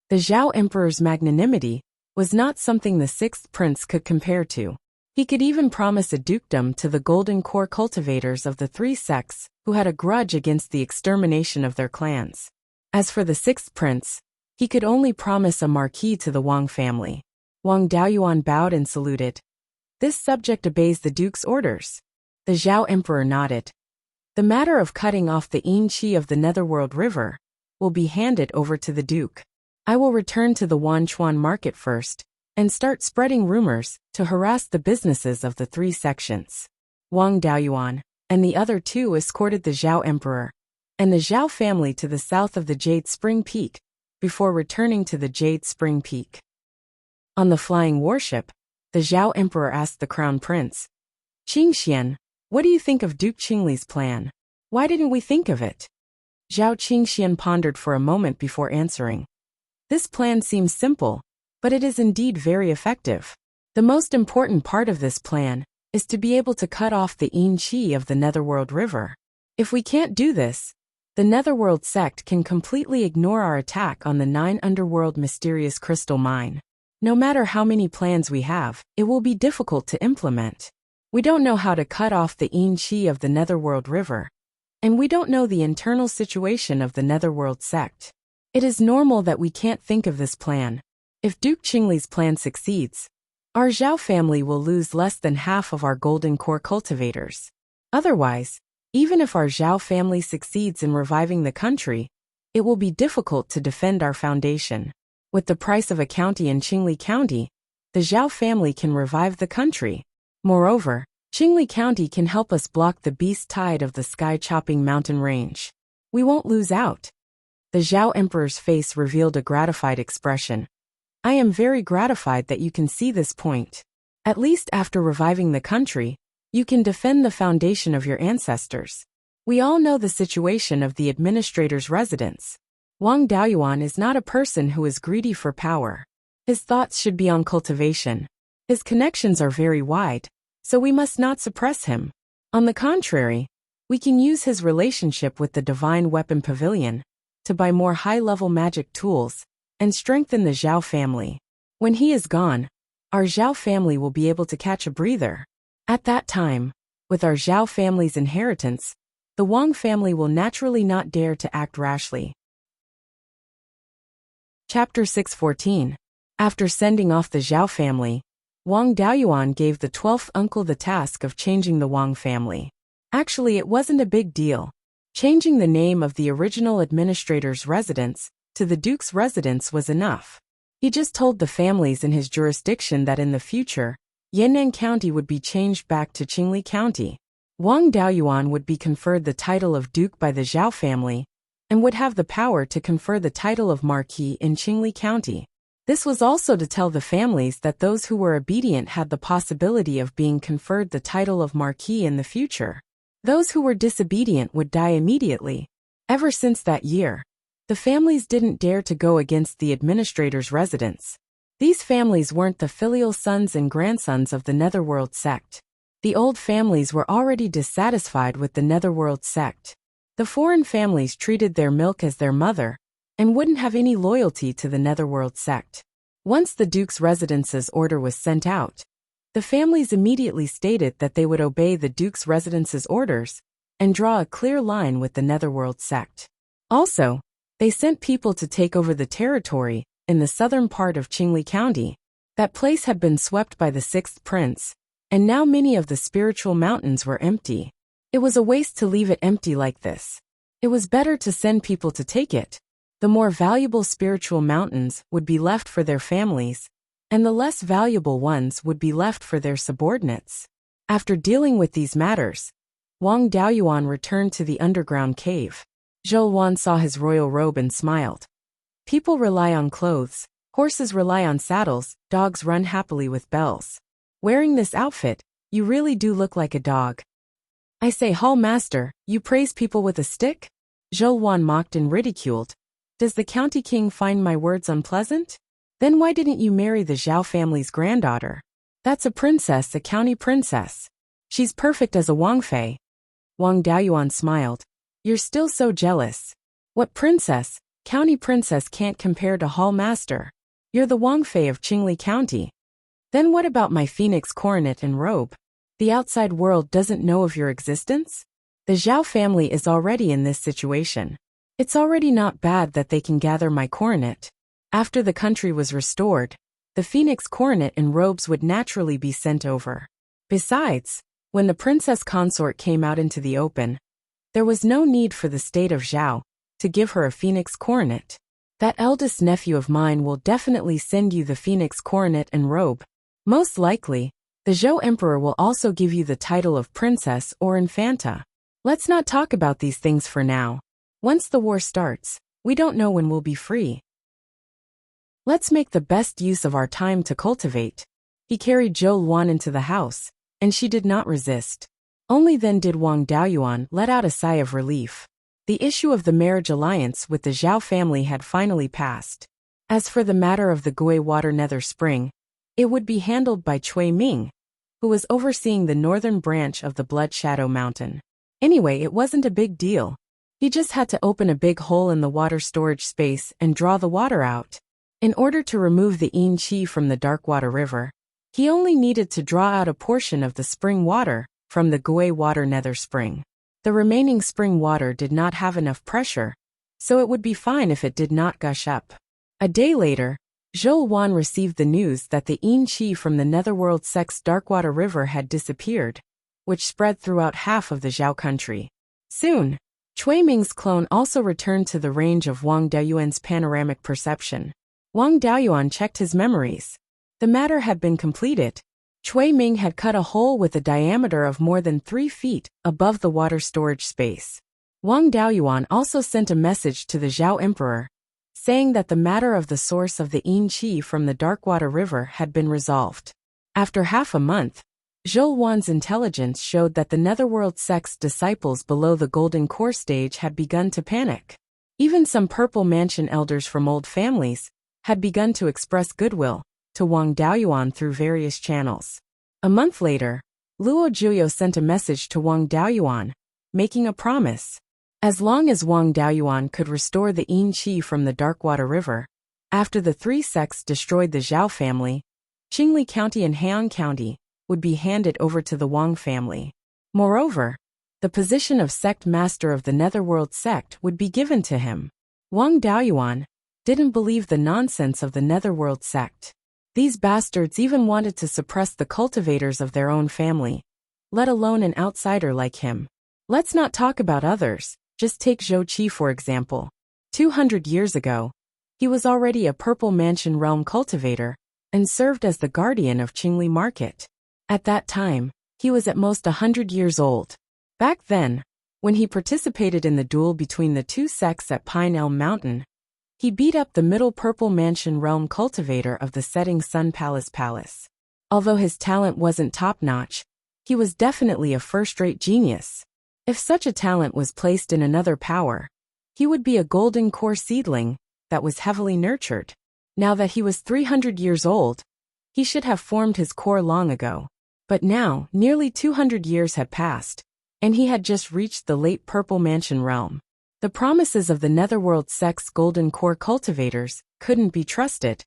The Zhao Emperor's magnanimity was not something the 6th prince could compare to. He could even promise a dukedom to the golden core cultivators of the 3 sects who had a grudge against the extermination of their clans. As for the 6th prince, he could only promise a marquis to the Wang family. Wang Daoyuan bowed and saluted. This subject obeys the duke's orders. The Zhao emperor nodded. The matter of cutting off the Yin Qi of the Netherworld River will be handed over to the duke. I will return to the Wanchuan market first, and start spreading rumors to harass the businesses of the 3 sections. Wang Daoyuan and the other 2 escorted the Zhao emperor and the Zhao family to the south of the Jade Spring Peak, before returning to the Jade Spring Peak. On the flying warship, the Zhao emperor asked the crown prince, Qingxian, what do you think of Duke Qingli's plan? Why didn't we think of it? Zhao Qingxian pondered for a moment before answering. This plan seems simple, but it is indeed very effective. The most important part of this plan is to be able to cut off the Yin Qi of the Netherworld River. If we can't do this, the Netherworld sect can completely ignore our attack on the 9 underworld mysterious crystal mine. No matter how many plans we have, it will be difficult to implement. We don't know how to cut off the Yin Qi of the Netherworld River, and we don't know the internal situation of the Netherworld sect. It is normal that we can't think of this plan. If Duke Qingli's plan succeeds, our Zhao family will lose less than half of our golden core cultivators. Otherwise, even if our Zhao family succeeds in reviving the country, it will be difficult to defend our foundation. With the price of a county in Qingli County, the Zhao family can revive the country. Moreover, Qingli County can help us block the beast tide of the sky-chopping mountain range. We won't lose out. The Zhao emperor's face revealed a gratified expression. I am very gratified that you can see this point. At least after reviving the country, you can defend the foundation of your ancestors. We all know the situation of the administrator's residence. Wang Daoyuan is not a person who is greedy for power. His thoughts should be on cultivation. His connections are very wide, so we must not suppress him. On the contrary, we can use his relationship with the Divine Weapon Pavilion to buy more high-level magic tools and strengthen the Zhao family. When he is gone, our Zhao family will be able to catch a breather. At that time, with our Zhao family's inheritance, the Wang family will naturally not dare to act rashly. Chapter 614. After sending off the Zhao family, Wang Daoyuan gave the 12th uncle the task of changing the Wang family. Actually, it wasn't a big deal. Changing the name of the original administrator's residence to the Duke's residence was enough. He just told the families in his jurisdiction that in the future, Yan'an County would be changed back to Qingli County. Wang Daoyuan would be conferred the title of Duke by the Zhao family, and would have the power to confer the title of Marquis in Qingli County. This was also to tell the families that those who were obedient had the possibility of being conferred the title of Marquis in the future. Those who were disobedient would die immediately. Ever since that year, the families didn't dare to go against the administrator's residence. These families weren't the filial sons and grandsons of the Netherworld sect. The old families were already dissatisfied with the Netherworld sect. The foreign families treated their milk as their mother, and wouldn't have any loyalty to the Netherworld sect. Once the Duke's residence's order was sent out, the families immediately stated that they would obey the Duke's residence's orders, and draw a clear line with the Netherworld sect. Also, They sent people to take over the territory in the southern part of Qingli County. That place had been swept by the sixth prince, and now many of the spiritual mountains were empty. It was a waste to leave it empty like this. It was better to send people to take it. The more valuable spiritual mountains would be left for their families, and the less valuable ones would be left for their subordinates. After dealing with these matters, Wang Daoyuan returned to the underground cave. Zhou Wan saw his royal robe and smiled. People rely on clothes, horses rely on saddles, dogs run happily with bells. Wearing this outfit, you really do look like a dog. I say, Hall Master, you praise people with a stick? Zhou Wan mocked and ridiculed. Does the county king find my words unpleasant? Then why didn't you marry the Zhao family's granddaughter? That's a princess, a county princess. She's perfect as a Wangfei. Wang Daoyuan smiled. You're still so jealous. What princess, county princess can't compare to Hall Master? You're the Wangfei of Qingli County. Then what about my phoenix coronet and robe? The outside world doesn't know of your existence? The Zhao family is already in this situation. It's already not bad that they can gather my coronet. After the country was restored, the phoenix coronet and robes would naturally be sent over. Besides, when the princess consort came out into the open, there was no need for the state of Zhao to give her a phoenix coronet. That eldest nephew of mine will definitely send you the phoenix coronet and robe. Most likely, the Zhou emperor will also give you the title of princess or infanta. Let's not talk about these things for now. Once the war starts, we don't know when we'll be free. Let's make the best use of our time to cultivate. He carried Zhou Luan into the house, and she did not resist. Only then did Wang Daoyuan let out a sigh of relief. The issue of the marriage alliance with the Zhao family had finally passed. As for the matter of the Gui Water Nether Spring, it would be handled by Cui Ming, who was overseeing the northern branch of the Blood Shadow Mountain. Anyway, it wasn't a big deal. He just had to open a big hole in the water storage space and draw the water out. In order to remove the Yin Qi from the Darkwater River, he only needed to draw out a portion of the spring water from the Gui Water Nether Spring. The remaining spring water did not have enough pressure, so it would be fine if it did not gush up. A day later, Zhou Wan received the news that the Yin Qi from the Netherworld Sect's Darkwater River had disappeared, which spread throughout half of the Zhao country. Soon, Cui Ming's clone also returned to the range of Wang Daoyuan's panoramic perception. Wang Daoyuan checked his memories. The matter had been completed. Cui Ming had cut a hole with a diameter of more than 3 feet above the water storage space. Wang Daoyuan also sent a message to the Zhao emperor, saying that the matter of the source of the Yin Qi from the Darkwater River had been resolved. After half a month, Zhou Wan's intelligence showed that the Netherworld Sect's disciples below the Golden Core stage had begun to panic. Even some Purple Mansion elders from old families had begun to express goodwill to Wang Daoyuan through various channels. A month later, Luo Juyo sent a message to Wang Daoyuan, making a promise. As long as Wang Daoyuan could restore the Yin Qi from the Darkwater River, after the 3 sects destroyed the Zhao family, Qingli County and Heian County would be handed over to the Wang family. Moreover, the position of sect master of the Netherworld sect would be given to him. Wang Daoyuan didn't believe the nonsense of the Netherworld sect. These bastards even wanted to suppress the cultivators of their own family, let alone an outsider like him. Let's not talk about others, just take Zhou Qi for example. 200 years ago, he was already a Purple Mansion realm cultivator and served as the guardian of Qingli Market. At that time, he was at most 100 years old. Back then, when he participated in the duel between the 2 sects at Pine Elm Mountain, he beat up the middle Purple Mansion realm cultivator of the Setting Sun Palace. Although his talent wasn't top-notch, he was definitely a first-rate genius. If such a talent was placed in another power, he would be a Golden Core seedling that was heavily nurtured. Now that he was 300 years old, he should have formed his core long ago. But now, nearly 200 years had passed, and he had just reached the late Purple Mansion realm. The promises of the Netherworld Sect's Golden Core cultivators couldn't be trusted.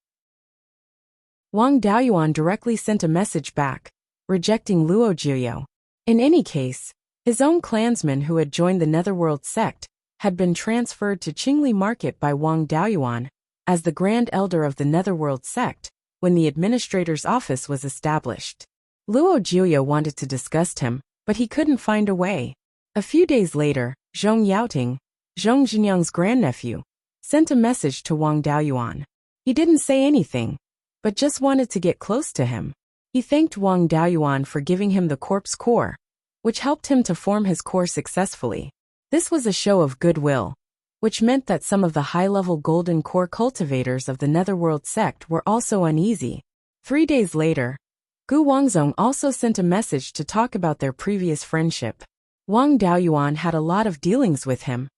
Wang Daoyuan directly sent a message back, rejecting Luo Juyo. In any case, his own clansmen who had joined the Netherworld sect had been transferred to Qingli Market by Wang Daoyuan as the Grand Elder of the Netherworld sect when the administrator's office was established. Luo Jia wanted to disgust him, but he couldn't find a way. A few days later, Zhong Yaoting, Zhong Zhenyang's grandnephew, sent a message to Wang Daoyuan. He didn't say anything, but just wanted to get close to him. He thanked Wang Daoyuan for giving him the corpse core, which helped him to form his core successfully. This was a show of goodwill, which meant that some of the high-level golden core cultivators of the Netherworld sect were also uneasy. 3 days later, Gu Wangzong also sent a message to talk about their previous friendship. Wang Daoyuan had a lot of dealings with him,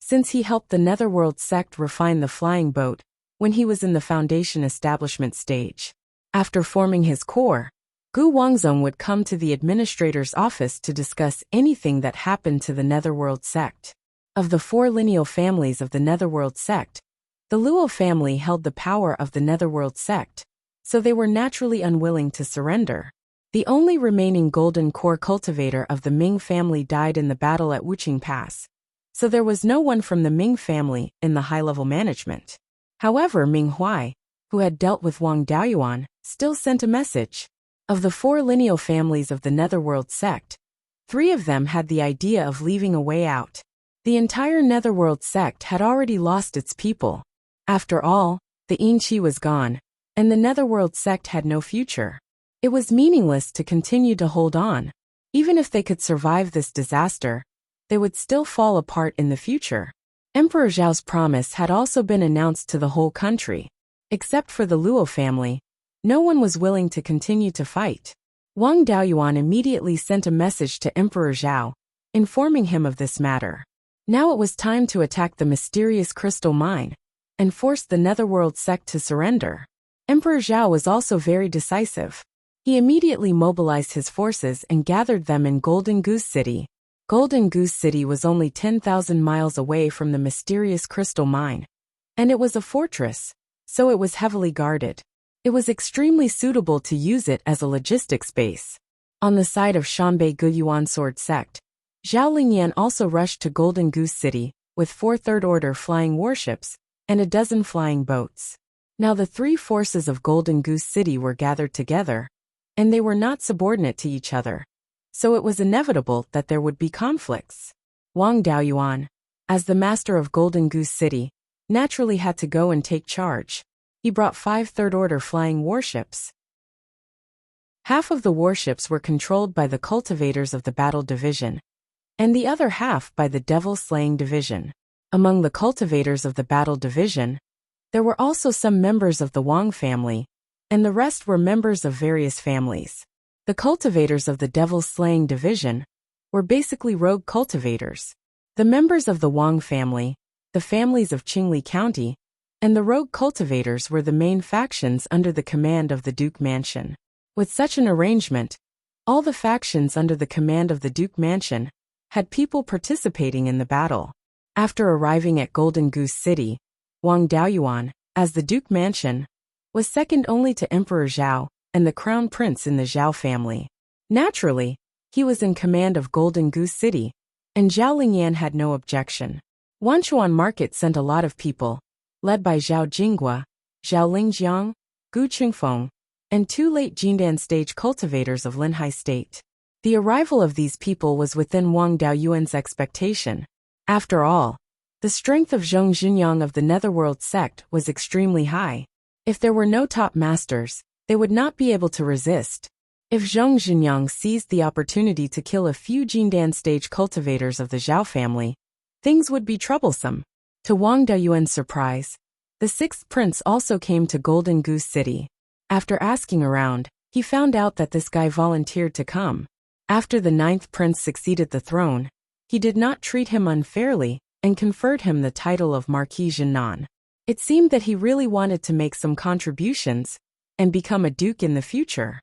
since he helped the Netherworld sect refine the flying boat when he was in the foundation establishment stage. After forming his core, Gu Wangzong would come to the administrator's office to discuss anything that happened to the Netherworld sect. Of the 4 lineal families of the Netherworld sect, the Luo family held the power of the Netherworld sect, so they were naturally unwilling to surrender. The only remaining golden core cultivator of the Ming family died in the battle at Wuqing Pass, so there was no one from the Ming family in the high-level management. However, Ming Huai, who had dealt with Wang Daoyuan, still sent a message. Of the 4 lineal families of the Netherworld sect, 3 of them had the idea of leaving a way out. The entire Netherworld sect had already lost its people. After all, the Yingqi was gone, and the Netherworld sect had no future. It was meaningless to continue to hold on. Even if they could survive this disaster, they would still fall apart in the future. Emperor Zhao's promise had also been announced to the whole country. Except for the Luo family, no one was willing to continue to fight. Wang Daoyuan immediately sent a message to Emperor Zhao, informing him of this matter. Now it was time to attack the mysterious crystal mine and force the Netherworld sect to surrender. Emperor Zhao was also very decisive. He immediately mobilized his forces and gathered them in Golden Goose City. Golden Goose City was only 10,000 miles away from the mysterious crystal mine, and it was a fortress, so it was heavily guarded. It was extremely suitable to use it as a logistics base. On the side of Shanbei Guyuan Sword Sect, Zhao Lingyan also rushed to Golden Goose City with 4 third-order flying warships and a dozen flying boats. Now the 3 forces of Golden Goose City were gathered together, and they were not subordinate to each other, so it was inevitable that there would be conflicts. Wang Daoyuan, as the master of Golden Goose City, naturally had to go and take charge. He brought 5 third-order flying warships. Half of the warships were controlled by the cultivators of the Battle Division, and the other half by the Devil-Slaying Division. Among the cultivators of the Battle Division, there were also some members of the Wang family, and the rest were members of various families. The cultivators of the Devil-Slaying Division were basically rogue cultivators. The members of the Wang family, the families of Qingli County, and the rogue cultivators were the main factions under the command of the Duke Mansion. With such an arrangement, all the factions under the command of the Duke Mansion had people participating in the battle. After arriving at Golden Goose City, Wang Daoyuan, as the Duke Mansion, was second only to Emperor Zhao and the Crown Prince in the Zhao family. Naturally, he was in command of Golden Goose City, and Zhao Lingyan had no objection. Wanchuan Market sent a lot of people, led by Zhao Jinghua, Zhao Lingjiang, Gu Qingfeng, and 2 late Jindan stage cultivators of Linhai State. The arrival of these people was within Wang Daoyuan's expectation. After all, the strength of Zhong Zhenyang of the Netherworld sect was extremely high. If there were no top masters, they would not be able to resist. If Zhong Zhenyang seized the opportunity to kill a few Jindan stage cultivators of the Zhao family, things would be troublesome. To Wang Daoyuan's surprise, the 6th prince also came to Golden Goose City. After asking around, he found out that this guy volunteered to come. After the 9th prince succeeded the throne, he did not treat him unfairly and conferred him the title of Marquis Jinan. It seemed that he really wanted to make some contributions and become a duke in the future.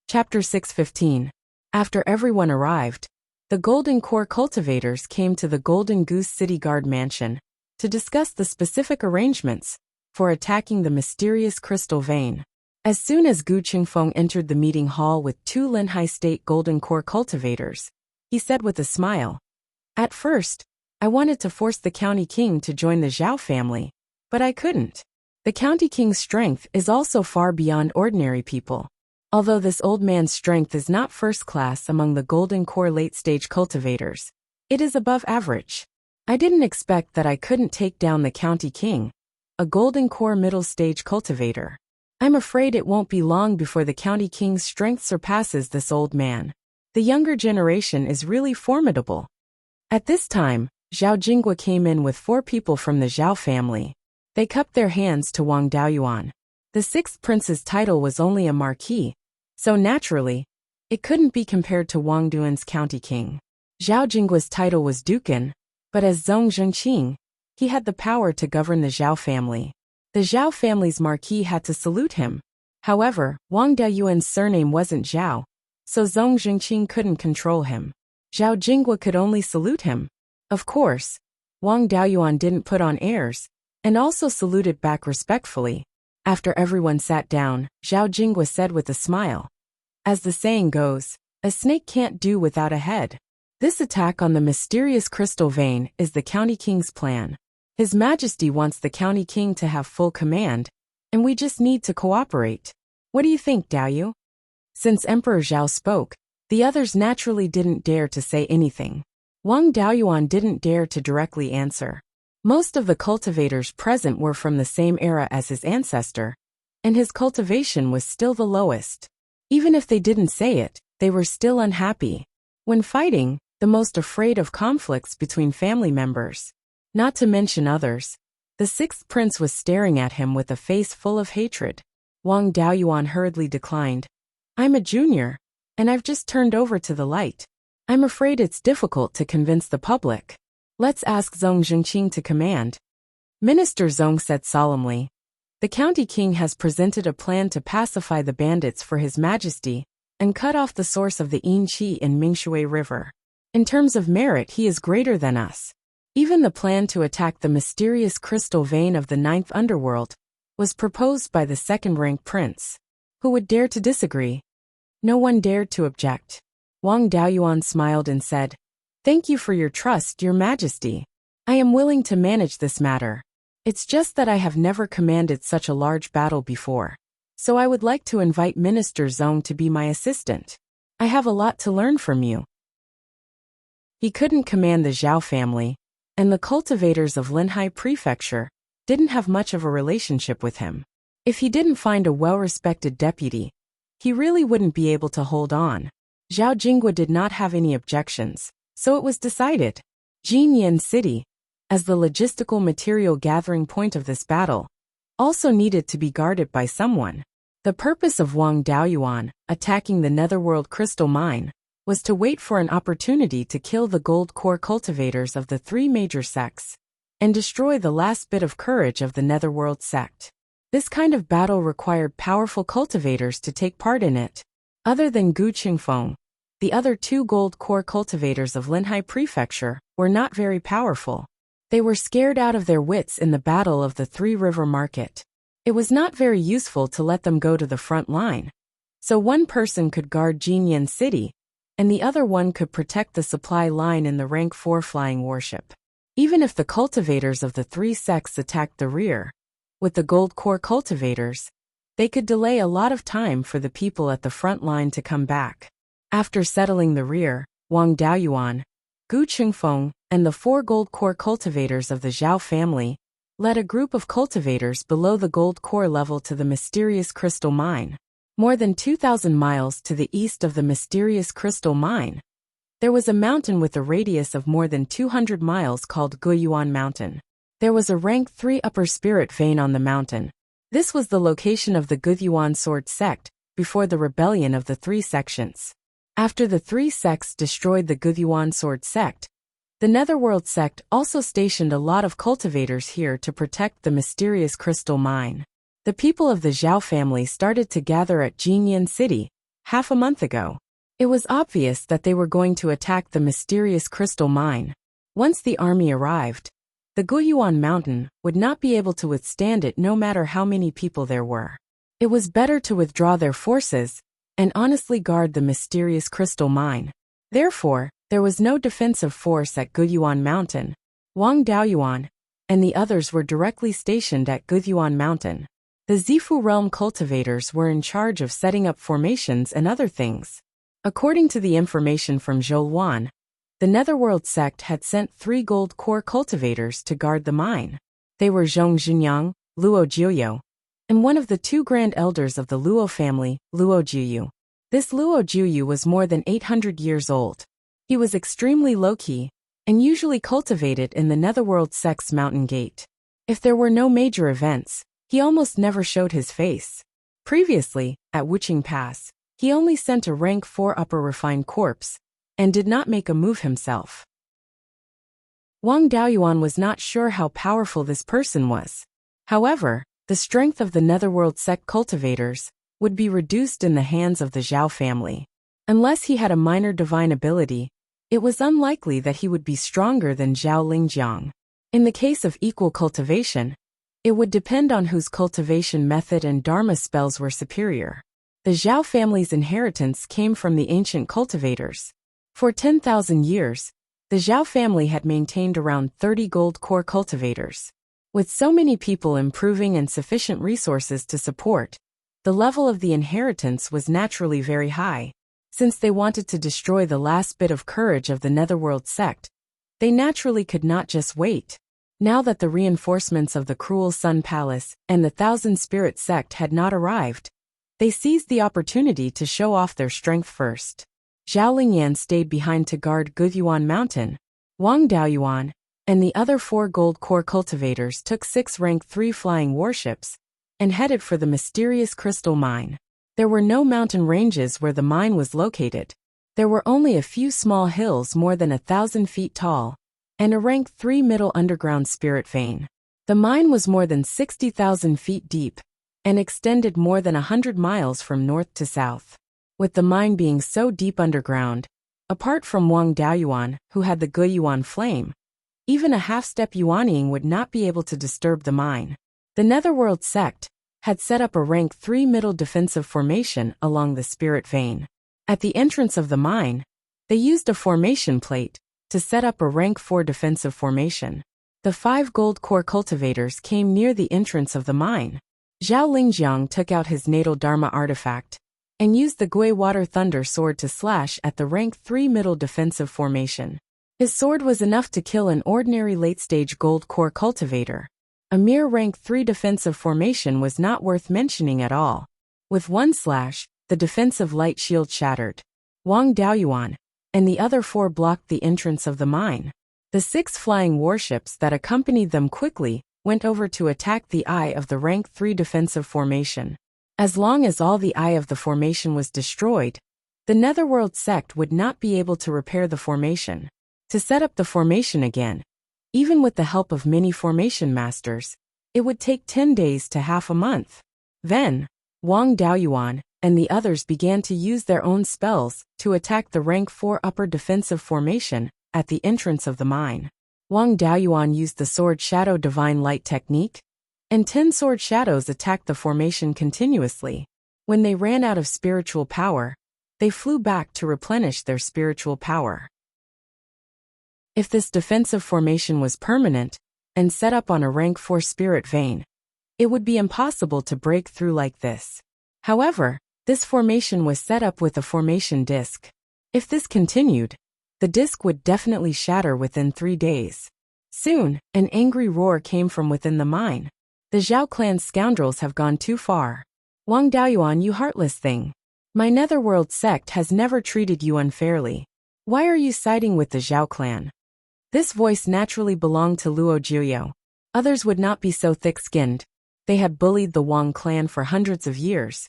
Chapter 615. After everyone arrived, the Golden Core cultivators came to the Golden Goose City Guard Mansion to discuss the specific arrangements for attacking the mysterious crystal vein. As soon as Gu Qingfeng entered the meeting hall with 2 Linhai State Golden Core cultivators, he said with a smile. At first, I wanted to force the county king to join the Zhao family, but I couldn't. The county king's strength is also far beyond ordinary people. Although this old man's strength is not first class among the golden core late-stage cultivators, it is above average. I didn't expect that I couldn't take down the county king, a golden core middle-stage cultivator. I'm afraid it won't be long before the county king's strength surpasses this old man. The younger generation is really formidable. At this time, Zhao Jingwa came in with 4 people from the Zhao family. They cupped their hands to Wang Daoyuan. The 6th prince's title was only a marquis, so naturally, it couldn't be compared to Wang Duan's county king. Zhao Jingwa's title was dukan, but as Zhong Zhengqing, he had the power to govern the Zhao family. The Zhao family's marquis had to salute him. However, Wang Daoyuan's surname wasn't Zhao, so Zhong Zhengqing couldn't control him. Zhao Jingwa could only salute him. Of course, Wang Daoyuan didn't put on airs, and also saluted back respectfully. After everyone sat down, Zhao Jingwa said with a smile. As the saying goes, a snake can't do without a head. This attack on the mysterious crystal vein is the county king's plan. His Majesty wants the county king to have full command, and we just need to cooperate. What do you think, Daoyu? Since Emperor Zhao spoke, the others naturally didn't dare to say anything. Wang Daoyuan didn't dare to directly answer. Most of the cultivators present were from the same era as his ancestor, and his cultivation was still the lowest. Even if they didn't say it, they were still unhappy. When fighting, the most afraid of conflicts between family members. Not to mention others. The 6th prince was staring at him with a face full of hatred. Wang Daoyuan hurriedly declined. I'm a junior, and I've just turned over to the light. I'm afraid it's difficult to convince the public. Let's ask Zhong Zhengqing to command. Minister Zhong said solemnly. The county king has presented a plan to pacify the bandits for his majesty and cut off the source of the Yinqi in Mingshui River. In terms of merit, he is greater than us. Even the plan to attack the mysterious crystal vein of the 9th underworld was proposed by the 2nd-rank prince. Who would dare to disagree? No one dared to object. Wang Daoyuan smiled and said, Thank you for your trust, Your Majesty. I am willing to manage this matter. It's just that I have never commanded such a large battle before. So I would like to invite Minister Zhong to be my assistant. I have a lot to learn from you. He couldn't command the Zhao family, and the cultivators of Linhai Prefecture didn't have much of a relationship with him. If he didn't find a well-respected deputy, he really wouldn't be able to hold on. Zhao Jingwa did not have any objections, so it was decided. Jinyan City, as the logistical material gathering point of this battle, also needed to be guarded by someone. The purpose of Wang Daoyuan attacking the Netherworld crystal mine was to wait for an opportunity to kill the gold core cultivators of the 3 major sects and destroy the last bit of courage of the Netherworld sect. This kind of battle required powerful cultivators to take part in it. Other than Gu Qingfeng, the other 2 gold core cultivators of Linhai Prefecture were not very powerful. They were scared out of their wits in the battle of the 3 River Market. It was not very useful to let them go to the front line. So one person could guard Jinyan City, and the other one could protect the supply line in the rank 4 flying warship. Even if the cultivators of the 3 sects attacked the rear, with the gold core cultivators, they could delay a lot of time for the people at the front line to come back. After settling the rear, Wang Daoyuan, Gu Qingfeng, and the 4 gold core cultivators of the Zhao family led a group of cultivators below the gold core level to the mysterious crystal mine. More than 2,000 miles to the east of the mysterious crystal mine, there was a mountain with a radius of more than 200 miles called Beiyuan Mountain. There was a rank 3 upper spirit vein on the mountain. This was the location of the Beiyuan sword sect, before the rebellion of the 3 sections. After the 3 sects destroyed the Beiyuan sword sect, the Netherworld sect also stationed a lot of cultivators here to protect the mysterious crystal mine. The people of the Zhao family started to gather at Jinyan City half a month ago. It was obvious that they were going to attack the mysterious crystal mine. Once the army arrived, the Beiyuan mountain would not be able to withstand it no matter how many people there were. It was better to withdraw their forces and honestly guard the mysterious crystal mine. Therefore, There was no defensive force at Beiyuan Mountain. Wang Daoyuan and the others were directly stationed at Beiyuan Mountain. The Zifu realm cultivators were in charge of setting up formations and other things. According to the information from Zhouwan, the Netherworld sect had sent 3 gold core cultivators to guard the mine. They were Zhong Xunyang, Luo Jiuyo, and one of the 2 grand elders of the Luo family, Luo Jiuyu. This Luo Jiuyu was more than 800 years old. He was extremely low-key, and usually cultivated in the Netherworld sect's mountain gate. If there were no major events, he almost never showed his face. Previously, at Wuching Pass, he only sent a rank 4 upper refined corpse, and did not make a move himself. Wang Daoyuan was not sure how powerful this person was. However, the strength of the Netherworld sect cultivators would be reduced in the hands of the Zhao family. Unless he had a minor divine ability, it was unlikely that he would be stronger than Zhao Lingjiang. In the case of equal cultivation, it would depend on whose cultivation method and dharma spells were superior. The Zhao family's inheritance came from the ancient cultivators. For 10,000 years, the Zhao family had maintained around 30 gold core cultivators. With so many people improving and sufficient resources to support, the level of the inheritance was naturally very high. Since they wanted to destroy the last bit of courage of the Netherworld sect, they naturally could not just wait. Now that the reinforcements of the Cruel Sun Palace and the Thousand Spirit sect had not arrived, they seized the opportunity to show off their strength first. Zhao Lingyan stayed behind to guard Beiyuan Mountain. Wang Daoyuan and the other 4 gold core cultivators took 6 rank 3 flying warships and headed for the mysterious crystal mine. There were no mountain ranges where the mine was located. There were only a few small hills more than 1,000 feet tall, and a rank 3 middle underground spirit vein. The mine was more than 60,000 feet deep, and extended more than 100 miles from north to south. With the mine being so deep underground, apart from Wang Daoyuan, who had the Beiyuan flame, even a half-step Yuanying would not be able to disturb the mine. The Netherworld sect had set up a rank 3 middle defensive formation along the spirit vein. At the entrance of the mine, they used a formation plate to set up a rank 4 defensive formation. The 5 gold core cultivators came near the entrance of the mine. Zhao Lingjiang took out his natal dharma artifact and used the Gui Water Thunder sword to slash at the rank 3 middle defensive formation. His sword was enough to kill an ordinary late-stage gold core cultivator. A mere rank 3 defensive formation was not worth mentioning at all. With one slash, the defensive light shield shattered. Wang Daoyuan and the other 4 blocked the entrance of the mine. The 6 flying warships that accompanied them quickly went over to attack the eye of the rank 3 defensive formation. As long as all the eye of the formation was destroyed, the Netherworld sect would not be able to repair the formation. To set up the formation again, even with the help of many formation masters, it would take 10 days to half a month. Then, Wang Daoyuan and the others began to use their own spells to attack the rank 4 upper defensive formation at the entrance of the mine. Wang Daoyuan used the sword shadow divine light technique, and 10 sword shadows attacked the formation continuously. When they ran out of spiritual power, they flew back to replenish their spiritual power. If this defensive formation was permanent and set up on a rank 4 spirit vein, it would be impossible to break through like this. However, this formation was set up with a formation disc. If this continued, the disc would definitely shatter within 3 days. Soon, an angry roar came from within the mine. The Zhao clan's scoundrels have gone too far. Wang Daoyuan, you heartless thing. My Netherworld sect has never treated you unfairly. Why are you siding with the Zhao clan? This voice naturally belonged to Luo Jiuyo. Others would not be so thick-skinned. They had bullied the Wang clan for hundreds of years,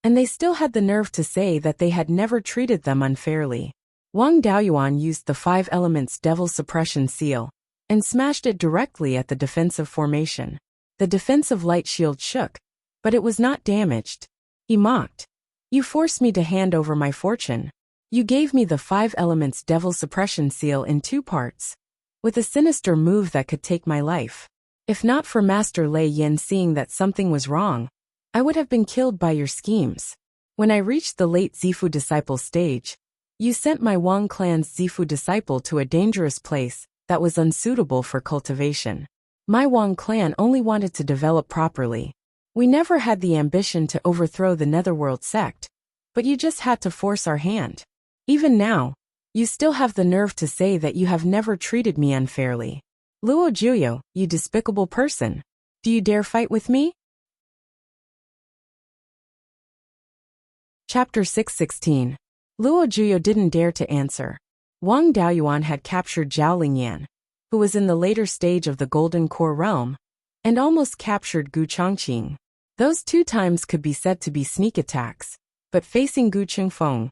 and they still had the nerve to say that they had never treated them unfairly. Wang Daoyuan used the 5 elements devil suppression seal and smashed it directly at the defensive formation. The defensive light shield shook, but it was not damaged. He mocked. You forced me to hand over my fortune. You gave me the 5 elements devil suppression seal in 2 parts, with a sinister move that could take my life. If not for Master Lei Yin seeing that something was wrong, I would have been killed by your schemes. When I reached the late Zifu disciple stage, You sent my Wang clan's Zifu disciple to a dangerous place that was unsuitable for cultivation. My Wang clan only wanted to develop properly. We never had the ambition to overthrow the Netherworld sect, but you just had to force our hand. Even now, you still have the nerve to say that you have never treated me unfairly. Luo Juyo, you despicable person. Do you dare fight with me? Chapter 616. Luo Juyo didn't dare to answer. Wang Daoyuan had captured Zhao Lingyan, who was in the later stage of the Golden Core realm, and almost captured Gu Chongqing. Those 2 times could be said to be sneak attacks, but facing Gu Qingfeng,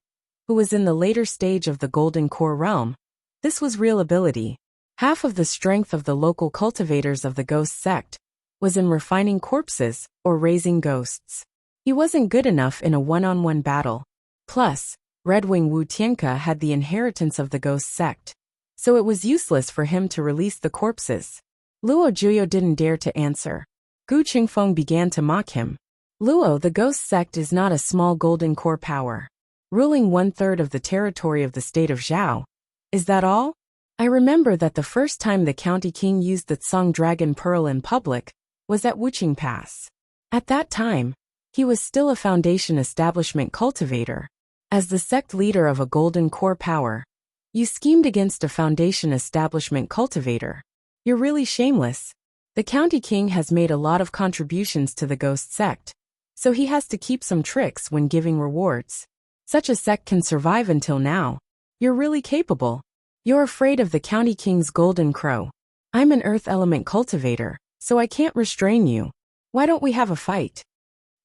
who was in the later stage of the Golden Core realm, this was real ability. Half of the strength of the local cultivators of the ghost sect was in refining corpses or raising ghosts. He wasn't good enough in a one-on-one battle. Plus, Red Wing Wu Tianke had the inheritance of the ghost sect, so it was useless for him to release the corpses. Luo Juyo didn't dare to answer. Gu Qingfeng began to mock him. Luo, the ghost sect is not a small golden core power, ruling 1/3 of the territory of the state of Zhao. Is that all? I remember that the first time the county king used the Tsang Dragon Pearl in public was at Wuqing Pass. At that time, he was still a foundation establishment cultivator. As the sect leader of a golden core power, you schemed against a foundation establishment cultivator. You're really shameless. The county king has made a lot of contributions to the ghost sect, so he has to keep some tricks when giving rewards. Such a sect can survive until now. You're really capable. You're afraid of the county king's golden crow. I'm an earth element cultivator, so I can't restrain you. Why don't we have a fight?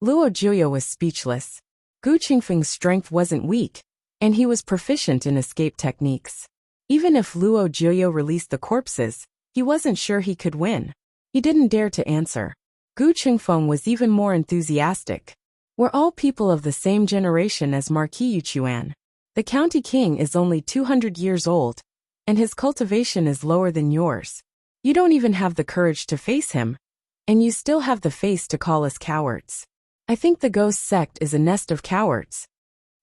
Luo Juyo was speechless. Gu Qingfeng's strength wasn't weak, and he was proficient in escape techniques. Even if Luo Juyo released the corpses, he wasn't sure he could win. He didn't dare to answer. Gu Qingfeng was even more enthusiastic. We're all people of the same generation as Marquis Yuchuan. The county king is only 200 years old, and his cultivation is lower than yours. You don't even have the courage to face him, and you still have the face to call us cowards. I think the ghost sect is a nest of cowards.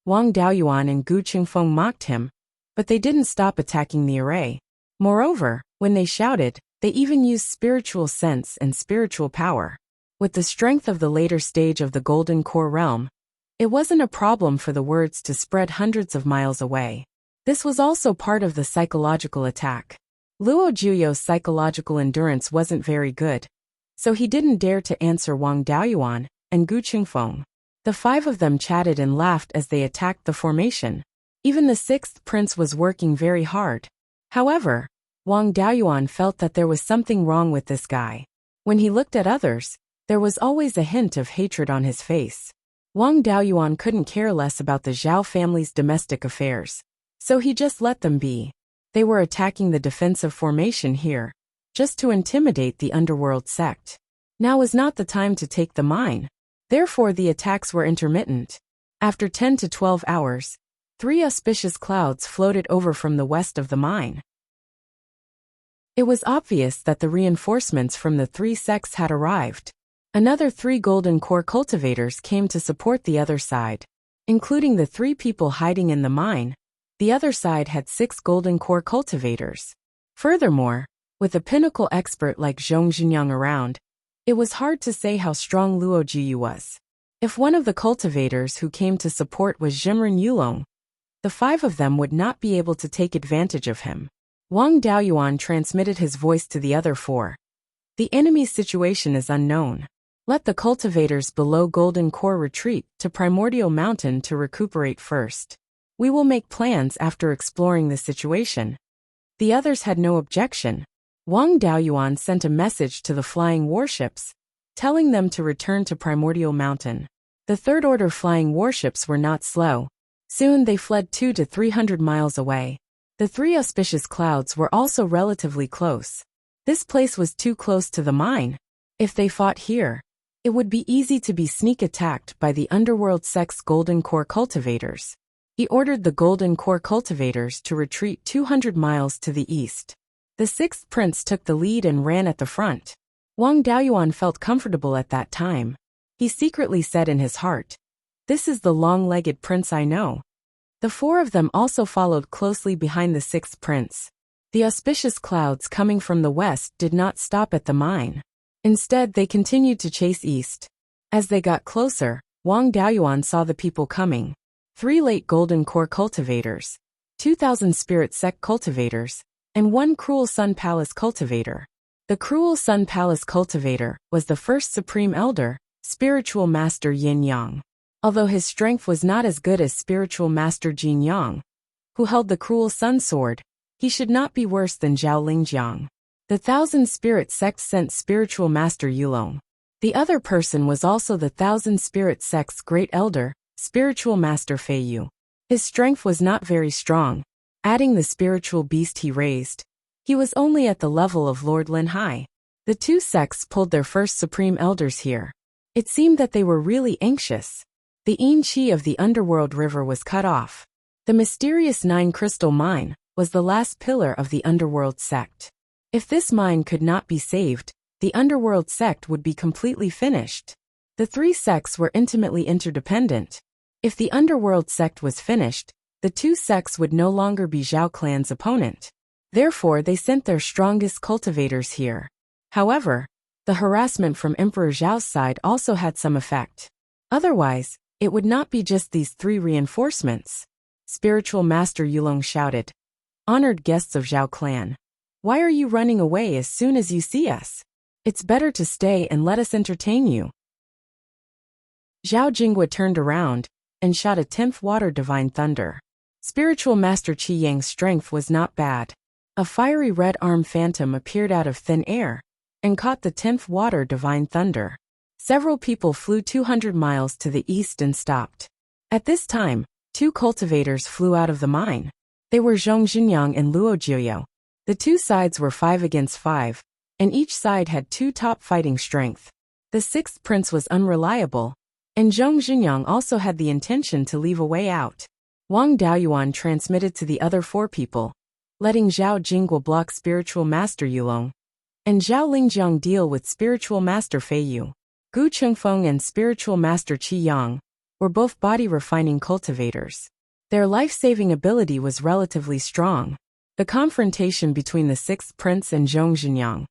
Wang Daoyuan and Gu Qingfeng mocked him, but they didn't stop attacking the array. Moreover, when they shouted, they even used spiritual sense and spiritual power. With the strength of the later stage of the Golden Core realm, it wasn't a problem for the words to spread hundreds of miles away. This was also part of the psychological attack. Luo Juyo's psychological endurance wasn't very good, so he didn't dare to answer Wang Daoyuan and Gu Qingfeng. The 5 of them chatted and laughed as they attacked the formation. Even the 6th prince was working very hard. However, Wang Daoyuan felt that there was something wrong with this guy. When he looked at others, there was always a hint of hatred on his face. Wang Daoyuan couldn't care less about the Zhao family's domestic affairs, so he just let them be. They were attacking the defensive formation here, just to intimidate the underworld sect. Now was not the time to take the mine. Therefore the attacks were intermittent. After 10 to 12 hours, 3 auspicious clouds floated over from the west of the mine. It was obvious that the reinforcements from the 3 sects had arrived. Another 3 golden core cultivators came to support the other side. Including the 3 people hiding in the mine, the other side had 6 golden core cultivators. Furthermore, with a pinnacle expert like Zhong Zhenyang around, it was hard to say how strong Luo Jiyu was. If one of the cultivators who came to support was Zhimren Yulong, the 5 of them would not be able to take advantage of him. Wang Daoyuan transmitted his voice to the other 4. The enemy's situation is unknown. Let the cultivators below Golden Core retreat to Primordial Mountain to recuperate first. We will make plans after exploring the situation. The others had no objection. Wang Daoyuan sent a message to the flying warships, telling them to return to Primordial Mountain. The Third Order flying warships were not slow. Soon they fled 200 to 300 miles away. The 3 auspicious clouds were also relatively close. This place was too close to the mine. If they fought here, it would be easy to be sneak attacked by the Underworld sect's Golden Core cultivators. He ordered the Golden Core cultivators to retreat 200 miles to the east. The 6th prince took the lead and ran at the front. Wang Daoyuan felt comfortable at that time. He secretly said in his heart, "This is the long-legged prince I know." The four of them also followed closely behind the sixth prince. The auspicious clouds coming from the west did not stop at the mine. Instead, they continued to chase east. As they got closer, Wang Daoyuan saw the people coming. 3 late golden core cultivators, 2,000 spirit sect cultivators, and 1 cruel sun palace cultivator. The cruel sun palace cultivator was the first supreme elder, spiritual master Yin Yang. Although his strength was not as good as spiritual master Jin Yang, who held the cruel sun sword, he should not be worse than Zhao Lingjiang. The 1,000 spirit sect sent spiritual master Yulong. The other person was also the 1,000 spirit sect's great elder, spiritual master Fei Yu. His strength was not very strong. Adding the spiritual beast he raised, he was only at the level of Lord Lin Hai. The 2 sects pulled their first supreme elders here. It seemed that they were really anxious. The Yin Qi of the underworld river was cut off. The mysterious 9 crystal mine was the last pillar of the underworld sect. If this mine could not be saved, the underworld sect would be completely finished. The 3 sects were intimately interdependent. If the underworld sect was finished, the 2 sects would no longer be Zhao clan's opponent. Therefore, they sent their strongest cultivators here. However, the harassment from Emperor Zhao's side also had some effect. Otherwise, it would not be just these 3 reinforcements. Spiritual Master Yulong shouted. Honored guests of Zhao clan. Why are you running away as soon as you see us? It's better to stay and let us entertain you. Zhao Jingwa turned around and shot a 10th water divine thunder. Spiritual Master Qi Yang's strength was not bad. A fiery red arm phantom appeared out of thin air and caught the 10th water divine thunder. Several people flew 200 miles to the east and stopped. At this time, 2 cultivators flew out of the mine. They were Zhong Jinyang and Luo Jiuyo. The 2 sides were 5 against 5, and each side had 2 top fighting strength. The 6th prince was unreliable, and Zhong Jinyang also had the intention to leave a way out. Wang Daoyuan transmitted to the other 4 people, letting Zhao Jingwa block spiritual master Yulong, and Zhao Lingjiang deal with spiritual master Fei Yu. Gu Chengfeng and spiritual master Qi Yang were both body refining cultivators. Their life-saving ability was relatively strong. The confrontation between the 6th prince and Zhong Jinyang,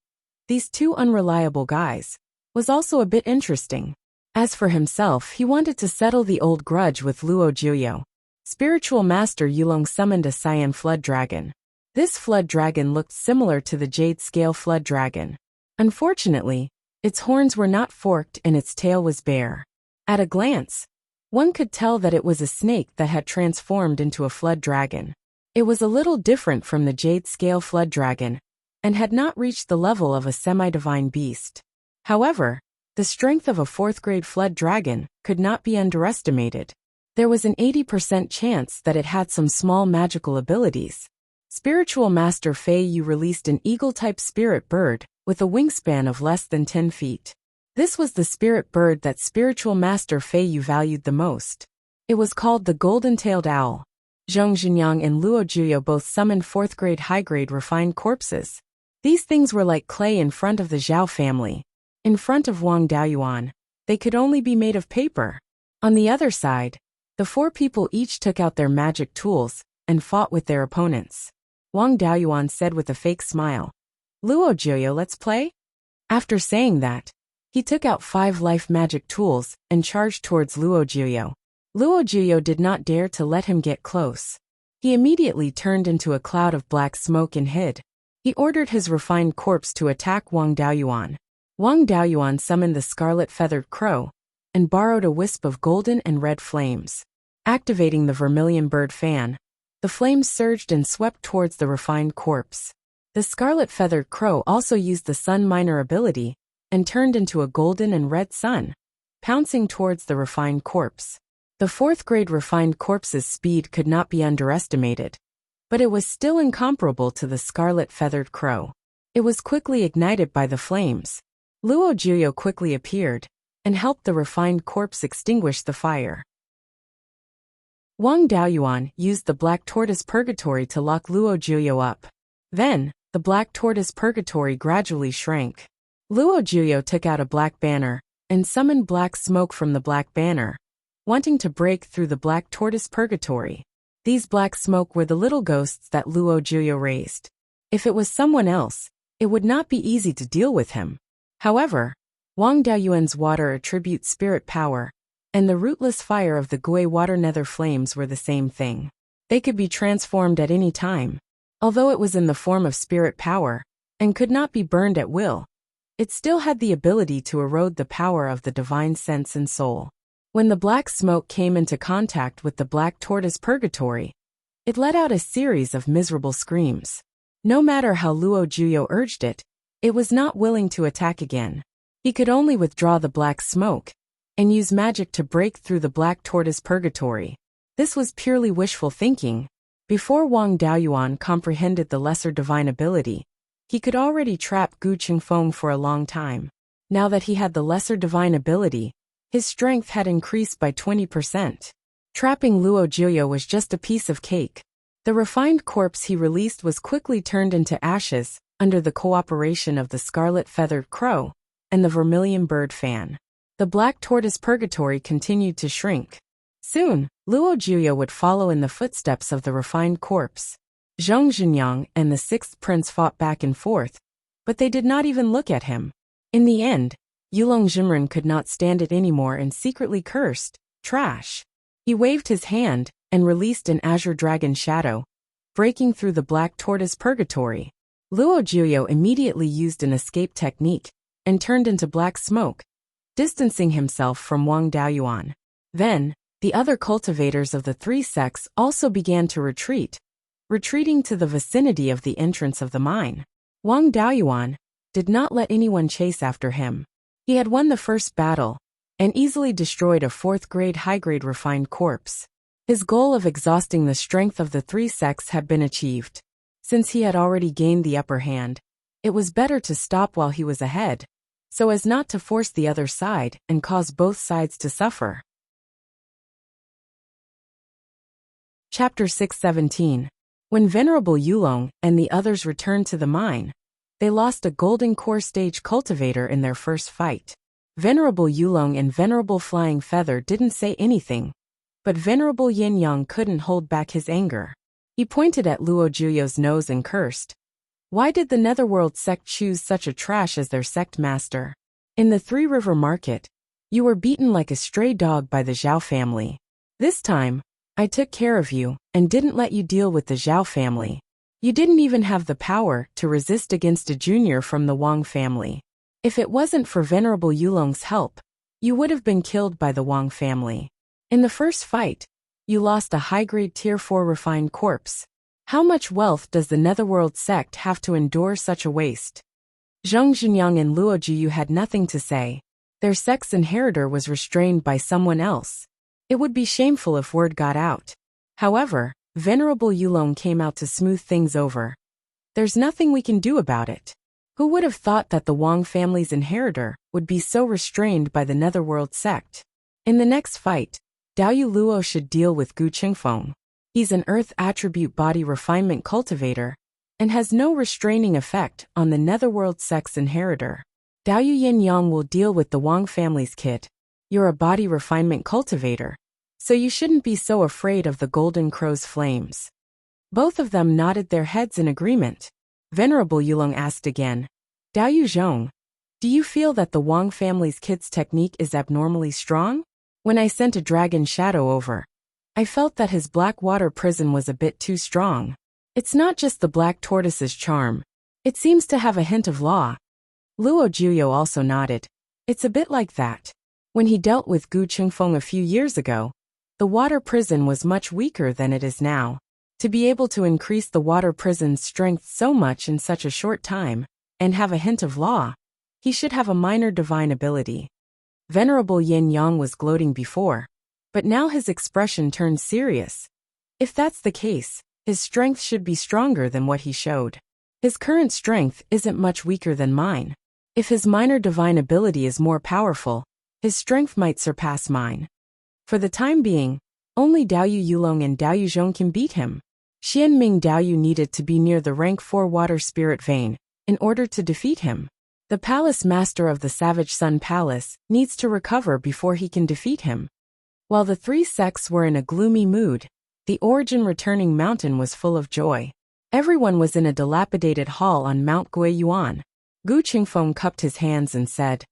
these 2 unreliable guys, was also a bit interesting. As for himself, he wanted to settle the old grudge with Luo Jiuyo. Spiritual master Yulong summoned a cyan flood dragon. This flood dragon looked similar to the jade scale flood dragon. Unfortunately, its horns were not forked and its tail was bare. At a glance, one could tell that it was a snake that had transformed into a flood dragon. It was a little different from the jade scale flood dragon, and had not reached the level of a semi-divine beast. However, the strength of a 4th grade flood dragon could not be underestimated. There was an 80% chance that it had some small magical abilities. Spiritual Master Fei Yu released an eagle-type spirit bird with a wingspan of less than 10 feet. This was the spirit bird that Spiritual Master Fei Yu valued the most. It was called the golden-tailed owl. Zhong Jinyang and Luo Jiuyo both summoned 4th grade high-grade refined corpses. These things were like clay in front of the Zhao family. In front of Wang Daoyuan, they could only be made of paper. On the other side, the 4 people each took out their magic tools and fought with their opponents. Wang Daoyuan said with a fake smile, Luo Jiuyo, let's play? After saying that, he took out 5 life magic tools and charged towards Luo Jiuyo. Luo Jiuyo did not dare to let him get close. He immediately turned into a cloud of black smoke and hid. He ordered his refined corpse to attack Wang Daoyuan. Wang Daoyuan summoned the scarlet feathered crow and borrowed a wisp of golden and red flames. Activating the vermilion bird fan, the flames surged and swept towards the refined corpse. The scarlet feathered crow also used the sun minor ability and turned into a golden and red sun, pouncing towards the refined corpse. The 4th grade refined corpse's speed could not be underestimated, but it was still incomparable to the scarlet feathered crow. It was quickly ignited by the flames. Luo Jiuyo quickly appeared and helped the refined corpse extinguish the fire. Wang Daoyuan used the black tortoise purgatory to lock Luo Jiuyo up. Then, the black tortoise purgatory gradually shrank. Luo Jiuyo took out a black banner and summoned black smoke from the black banner, wanting to break through the black tortoise purgatory. These black smoke were the little ghosts that Luo Juyo raised. If it was someone else, it would not be easy to deal with him. However, Wang Daoyuan's water attributes spirit power, and the rootless fire of the Gui water nether flames were the same thing. They could be transformed at any time. Although it was in the form of spirit power, and could not be burned at will, it still had the ability to erode the power of the divine sense and soul. When the black smoke came into contact with the black tortoise purgatory, it let out a series of miserable screams. No matter how Luo Juyo urged it, it was not willing to attack again. He could only withdraw the black smoke and use magic to break through the black tortoise purgatory. This was purely wishful thinking. Before Wang Daoyuan comprehended the lesser divine ability, he could already trap Gu Qingfeng for a long time. Now that he had the lesser divine ability, his strength had increased by 20%. Trapping Luo Juyo was just a piece of cake. The refined corpse he released was quickly turned into ashes under the cooperation of the scarlet-feathered crow and the vermilion bird fan. The black tortoise purgatory continued to shrink. Soon, Luo Juyo would follow in the footsteps of the refined corpse. Zheng Zhenyang and the sixth prince fought back and forth, but they did not even look at him. In the end, Yulong Jimren could not stand it anymore and secretly cursed, "Trash." He waved his hand and released an azure dragon shadow, breaking through the black tortoise purgatory. Luo Juyo immediately used an escape technique and turned into black smoke, distancing himself from Wang Daoyuan. Then, the other cultivators of the three sects also began to retreating to the vicinity of the entrance of the mine. Wang Daoyuan did not let anyone chase after him. He had won the first battle and easily destroyed a fourth-grade high-grade refined corpse. His goal of exhausting the strength of the three sects had been achieved. Since he had already gained the upper hand, it was better to stop while he was ahead, so as not to force the other side and cause both sides to suffer. Chapter 617. When Venerable Yulong and the others returned to the mine, they lost a golden core stage cultivator in their first fight. Venerable Yulong and Venerable Flying Feather didn't say anything, but Venerable Yin Yang couldn't hold back his anger. He pointed at Luo Juyo's nose and cursed. Why did the Netherworld sect choose such a trash as their sect master? In the Three River Market, you were beaten like a stray dog by the Zhao family. This time, I took care of you and didn't let you deal with the Zhao family. You didn't even have the power to resist against a junior from the Wang family. If it wasn't for Venerable Yulong's help, you would have been killed by the Wang family. In the first fight, you lost a high-grade Tier 4 refined corpse. How much wealth does the Netherworld sect have to endure such a waste? Zheng Zhenyang and Luo Juyu had nothing to say. Their sect's inheritor was restrained by someone else. It would be shameful if word got out. However, Venerable Yulong came out to smooth things over. There's nothing we can do about it. Who would have thought that the Wang family's inheritor would be so restrained by the Netherworld sect? In the next fight, Daoyu Luo should deal with Gu Qingfeng. He's an earth attribute body refinement cultivator and has no restraining effect on the Netherworld sect's inheritor. Daoyu Yin Yang will deal with the Wang family's kid. You're a body refinement cultivator, so you shouldn't be so afraid of the Golden Crow's flames. Both of them nodded their heads in agreement. Venerable Yulong asked again, Daoyu Zhong, do you feel that the Wang family's kid's technique is abnormally strong? When I sent a dragon shadow over, I felt that his black water prison was a bit too strong. It's not just the black tortoise's charm. It seems to have a hint of law. Luo Juyo also nodded. It's a bit like that. When he dealt with Gu Qingfeng a few years ago, the water prison was much weaker than it is now. To be able to increase the water prison's strength so much in such a short time, and have a hint of law, he should have a minor divine ability. Venerable Yin Yang was gloating before, but now his expression turned serious. If that's the case, his strength should be stronger than what he showed. His current strength isn't much weaker than mine. If his minor divine ability is more powerful, his strength might surpass mine. For the time being, only Daoyu Yulong and Daoyu Zhong can beat him. Xianming Daoyu needed to be near the rank 4 water spirit vein in order to defeat him. The palace master of the Savage Sun Palace needs to recover before he can defeat him. While the three sects were in a gloomy mood, The origin returning mountain was full of joy. Everyone was in a dilapidated hall on Mount Beiyuan. Gu Qingfeng cupped his hands and said,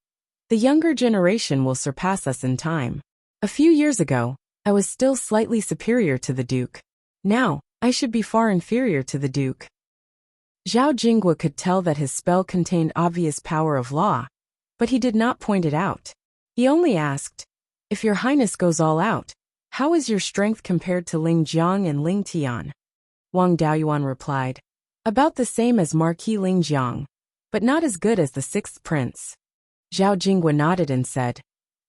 "The younger generation will surpass us in time. A few years ago, I was still slightly superior to the Duke. Now, I should be far inferior to the Duke." Zhao Jingwa could tell that his spell contained obvious power of law, but he did not point it out. He only asked, "If your highness goes all out, how is your strength compared to Ling Jiang and Ling Tian?" Wang Daoyuan replied, "About the same as Marquis Ling Jiang, but not as good as the sixth prince." Zhao Jingwa nodded and said,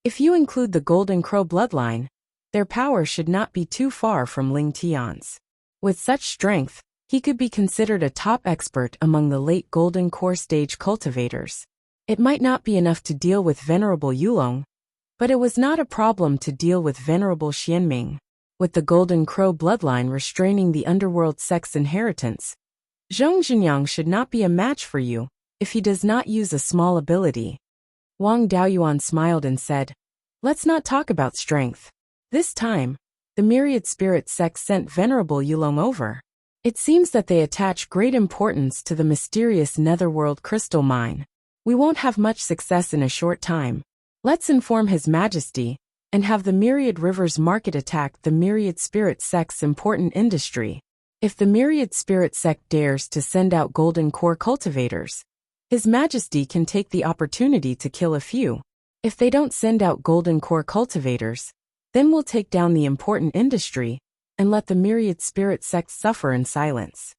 "If you include the Golden Crow bloodline, their power should not be too far from Ling Tian's. With such strength, he could be considered a top expert among the late Golden Core stage cultivators. It might not be enough to deal with Venerable Yulong, but it was not a problem to deal with Venerable Xianming. With the Golden Crow bloodline restraining the underworld sect's inheritance, Zhong Zhenyang should not be a match for you if he does not use a small ability." Wang Daoyuan smiled and said, "Let's not talk about strength. This time, the myriad spirit sect sent Venerable Yulong over. It seems that they attach great importance to the mysterious netherworld crystal mine. We won't have much success in a short time. Let's inform His Majesty and have the Myriad Rivers Market attack the Myriad Spirit Sect's important industry. If the Myriad Spirit Sect dares to send out Golden Core cultivators, His Majesty can take the opportunity to kill a few. If they don't send out Golden Core cultivators, then we'll take down the important industry and let the Myriad Spirit Sect suffer in silence."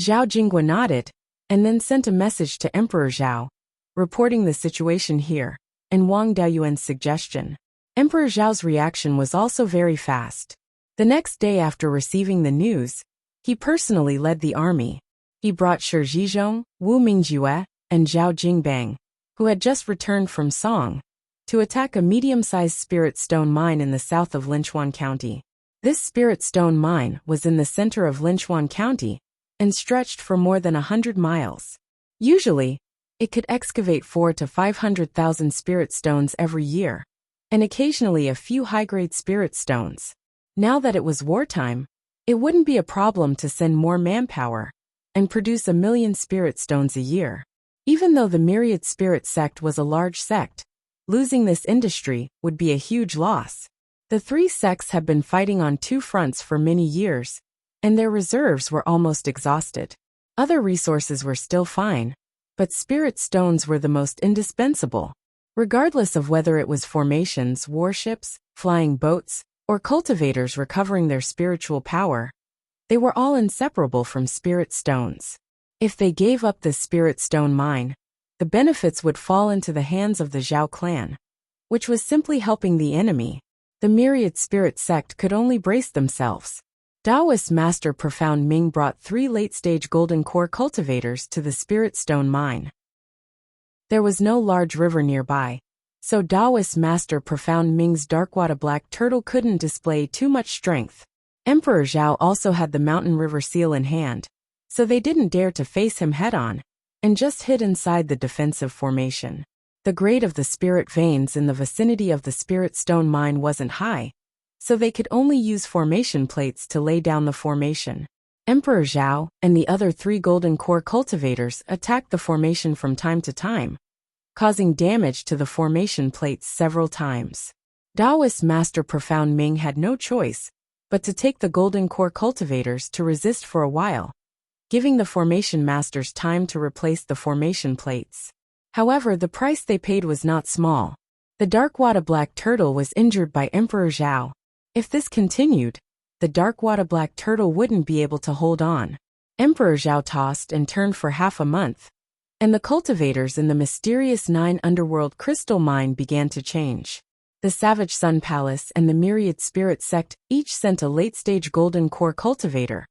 Zhao Jingwa nodded and then sent a message to Emperor Zhao, reporting the situation here and Wang Daoyuan's suggestion. Emperor Zhao's reaction was also very fast. The next day after receiving the news, he personally led the army. He brought Shi Zhizhong, Wu Mingjue, and Zhao Jingbang, who had just returned from Song, to attack a medium-sized spirit stone mine in the south of Linchuan County. This spirit stone mine was in the center of Linchuan County and stretched for more than 100 miles. Usually, it could excavate 400,000 to 500,000 spirit stones every year, and occasionally a few high-grade spirit stones. Now that it was wartime, it wouldn't be a problem to send more manpower and produce 1 million spirit stones a year. Even though the Myriad Spirit Sect was a large sect, losing this industry would be a huge loss. The three sects had been fighting on two fronts for many years, and their reserves were almost exhausted. Other resources were still fine, but spirit stones were the most indispensable. Regardless of whether it was formations, warships, flying boats, or cultivators recovering their spiritual power, they were all inseparable from spirit stones. If they gave up the spirit stone mine, the benefits would fall into the hands of the Zhao clan, which was simply helping the enemy. The Myriad Spirit Sect could only brace themselves. Taoist Master Profound Ming brought 3 late-stage Golden Core cultivators to the Spirit Stone mine. There was no large river nearby, so Taoist Master Profound Ming's Darkwater Black Turtle couldn't display too much strength. Emperor Zhao also had the Mountain River Seal in hand, so they didn't dare to face him head-on, and just hid inside the defensive formation. The grade of the spirit veins in the vicinity of the Spirit Stone mine wasn't high, so they could only use formation plates to lay down the formation. Emperor Zhao and the other 3 Golden Core cultivators attacked the formation from time to time, causing damage to the formation plates several times. Taoist Master Profound Ming had no choice but to take the Golden Core cultivators to resist for a while, giving the formation masters time to replace the formation plates. However, the price they paid was not small. The Darkwater Black Turtle was injured by Emperor Zhao. If this continued, the Darkwater Black Turtle wouldn't be able to hold on. Emperor Zhao tossed and turned for half a month, and the cultivators in the mysterious 9 underworld crystal mine began to change. The Savage Sun Palace and the Myriad Spirit Sect each sent a late-stage Golden Core cultivator,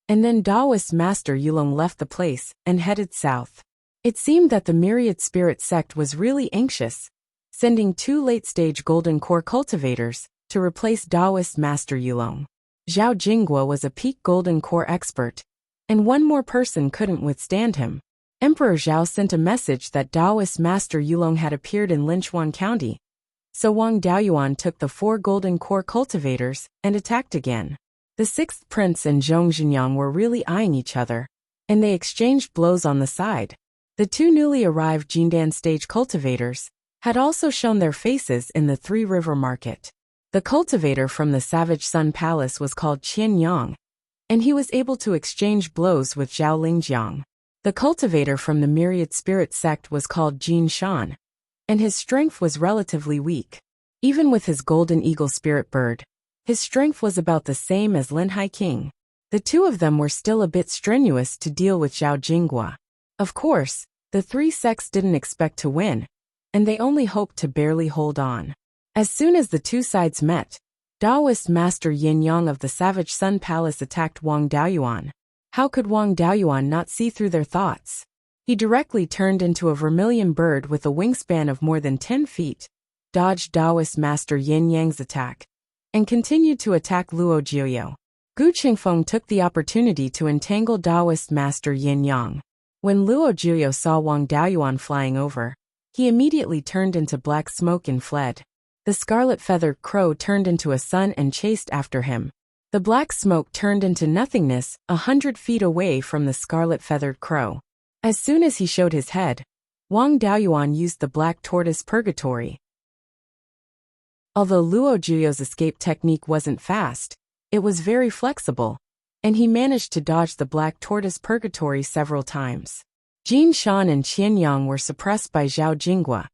and then Taoist Master Yulong left the place and headed south. It seemed that the Myriad Spirit Sect was really anxious, sending 2 late-stage Golden Core cultivators to replace Taoist Master Yulong. Zhao Jingwa was a peak Golden Core expert, and one more person couldn't withstand him. Emperor Zhao sent a message that Taoist Master Yulong had appeared in Linchuan County, so Wang Daoyuan took the 4 Golden Core cultivators and attacked again. The sixth prince and Zhong Zhenyang were really eyeing each other, and they exchanged blows on the side. The two newly arrived Jindan stage cultivators had also shown their faces in the Three River Market. The cultivator from the Savage Sun Palace was called Qian Yang, and he was able to exchange blows with Zhao Lingjiang. The cultivator from the Myriad Spirit sect was called Jin Shan, and his strength was relatively weak. Even with his golden eagle spirit bird, his strength was about the same as Linhai King. The two of them were still a bit strenuous to deal with Zhao Jinghua. Of course, the three sects didn't expect to win, and they only hoped to barely hold on. As soon as the two sides met, Taoist Master Yin Yang of the Savage Sun Palace attacked Wang Daoyuan. How could Wang Daoyuan not see through their thoughts? He directly turned into a vermilion bird with a wingspan of more than 10 feet, dodged Taoist Master Yin Yang's attack, and continued to attack Luo Jiuyo. Gu Qingfeng took the opportunity to entangle Taoist Master Yin Yang. When Luo Jiuyo saw Wang Daoyuan flying over, he immediately turned into black smoke and fled. The scarlet-feathered crow turned into a sun and chased after him. The black smoke turned into nothingness 100 feet away from the scarlet-feathered crow. As soon as he showed his head, Wang Daoyuan used the black tortoise purgatory. Although Luo Jiuyo's escape technique wasn't fast, it was very flexible, and he managed to dodge the black tortoise purgatory several times. Jin Shan and Qian Yang were suppressed by Zhao Jinghua,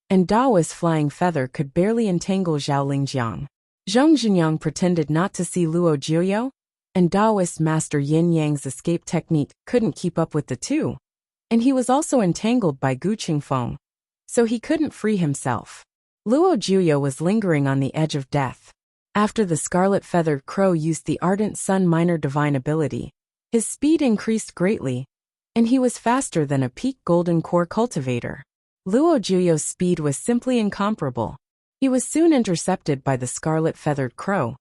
and Daoist flying feather could barely entangle Zhao Lingjiang. Zhong Zhenyang pretended not to see Luo Jiuyo, and Taoist Master Yin Yang's escape technique couldn't keep up with the two, and he was also entangled by Gu Qingfeng, so he couldn't free himself. Luo Jiuyo was lingering on the edge of death. After the scarlet-feathered crow used the Ardent Sun Minor Divine ability, his speed increased greatly, and he was faster than a peak golden core cultivator. Luo Jiuyo's speed was simply incomparable. He was soon intercepted by the scarlet-feathered crow,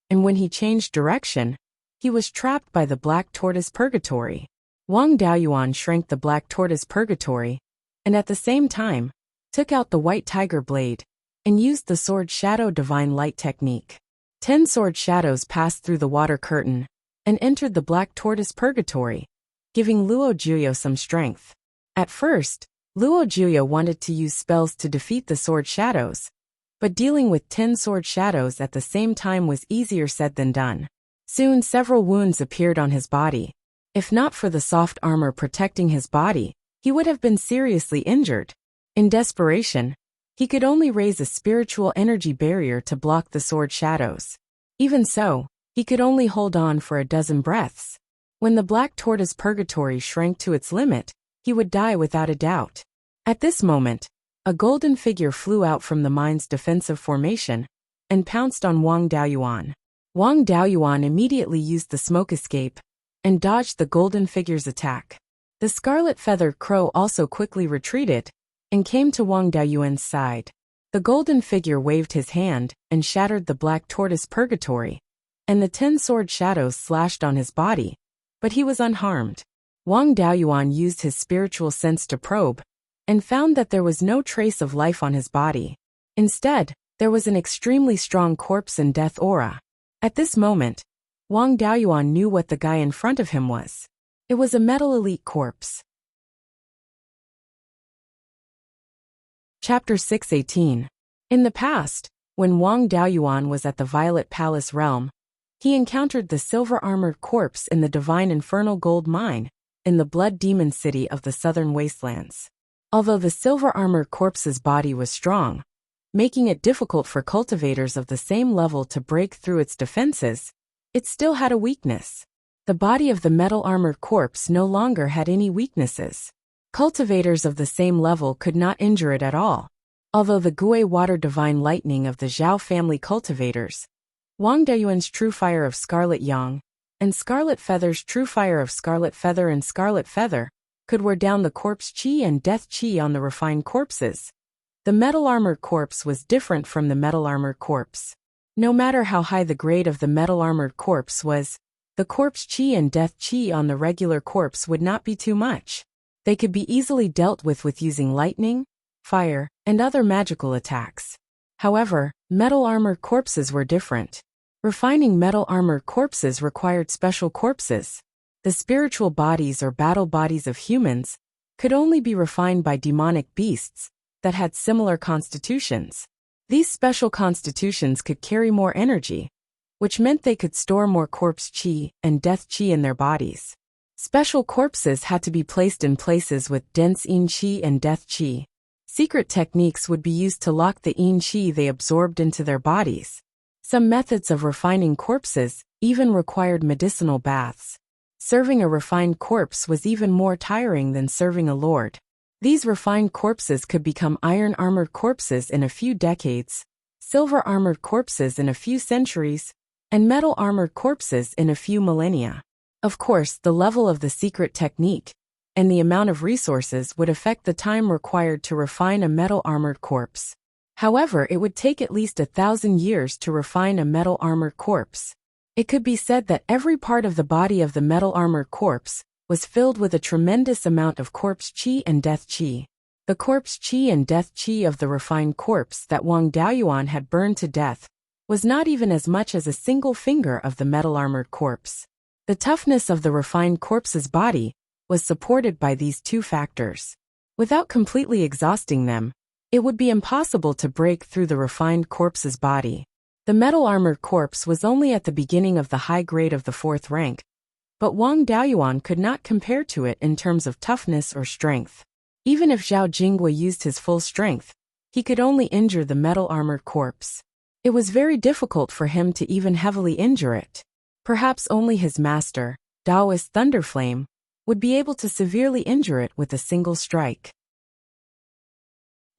and when he changed direction, he was trapped by the black tortoise purgatory. Wang Daoyuan shrank the black tortoise purgatory, and at the same time, took out the white tiger blade, and used the sword shadow divine light technique. 10 sword shadows passed through the water curtain, and entered the black tortoise purgatory, giving Luo Jiuyo some strength. At first, Luo Jiuyo wanted to use spells to defeat the sword shadows, but dealing with 10 sword shadows at the same time was easier said than done. Soon several wounds appeared on his body. If not for the soft armor protecting his body, he would have been seriously injured. In desperation, he could only raise a spiritual energy barrier to block the sword shadows. Even so, he could only hold on for a dozen breaths. When the black tortoise purgatory shrank to its limit, he would die without a doubt. At this moment, a golden figure flew out from the mine's defensive formation and pounced on Wang Daoyuan. Wang Daoyuan immediately used the smoke escape and dodged the golden figure's attack. The scarlet-feathered crow also quickly retreated and came to Wang Daoyuan's side. The golden figure waved his hand and shattered the black tortoise purgatory, and the 10 sword shadows slashed on his body, but he was unharmed. Wang Daoyuan used his spiritual sense to probe, and found that there was no trace of life on his body. Instead, there was an extremely strong corpse and death aura. At this moment, Wang Daoyuan knew what the guy in front of him was. It was a metal elite corpse. Chapter 618. In the past, when Wang Daoyuan was at the Violet Palace realm, he encountered the silver-armored corpse in the Divine Infernal Gold Mine, in the Blood Demon City of the Southern Wastelands. Although the silver-armored corpse's body was strong, making it difficult for cultivators of the same level to break through its defenses, it still had a weakness. The body of the metal-armored corpse no longer had any weaknesses. Cultivators of the same level could not injure it at all. Although the Gui Water Divine Lightning of the Zhao family cultivators, Wang Daoyuan's True Fire of Scarlet Yang, and Scarlet Feather's True Fire of Scarlet Feather and Scarlet Feather could wear down the corpse chi and death chi on the refined corpses. The metal-armored corpse was different from the metal-armored corpse. No matter how high the grade of the metal-armored corpse was, the corpse chi and death chi on the regular corpse would not be too much. They could be easily dealt with using lightning, fire, and other magical attacks. However, metal-armored corpses were different. Refining metal armored corpses required special corpses. The spiritual bodies or battle bodies of humans could only be refined by demonic beasts that had similar constitutions. These special constitutions could carry more energy, which meant they could store more corpse chi and death chi in their bodies. Special corpses had to be placed in places with dense yin chi and death chi. Secret techniques would be used to lock the yin chi they absorbed into their bodies. Some methods of refining corpses even required medicinal baths. Serving a refined corpse was even more tiring than serving a lord. These refined corpses could become iron-armored corpses in a few decades, silver-armored corpses in a few centuries, and metal-armored corpses in a few millennia. Of course, the level of the secret technique and the amount of resources would affect the time required to refine a metal-armored corpse. However, it would take at least 1,000 years to refine a metal-armored corpse. It could be said that every part of the body of the metal-armored corpse was filled with a tremendous amount of corpse chi and death chi. The corpse chi and death chi of the refined corpse that Wang Daoyuan had burned to death was not even as much as a single finger of the metal-armored corpse. The toughness of the refined corpse's body was supported by these two factors. Without completely exhausting them, it would be impossible to break through the refined corpse's body. The metal-armored corpse was only at the beginning of the high grade of the 4th rank, but Wang Daoyuan could not compare to it in terms of toughness or strength. Even if Zhao Jinggui used his full strength, he could only injure the metal-armored corpse. It was very difficult for him to even heavily injure it. Perhaps only his master, Taoist Thunderflame, would be able to severely injure it with a single strike.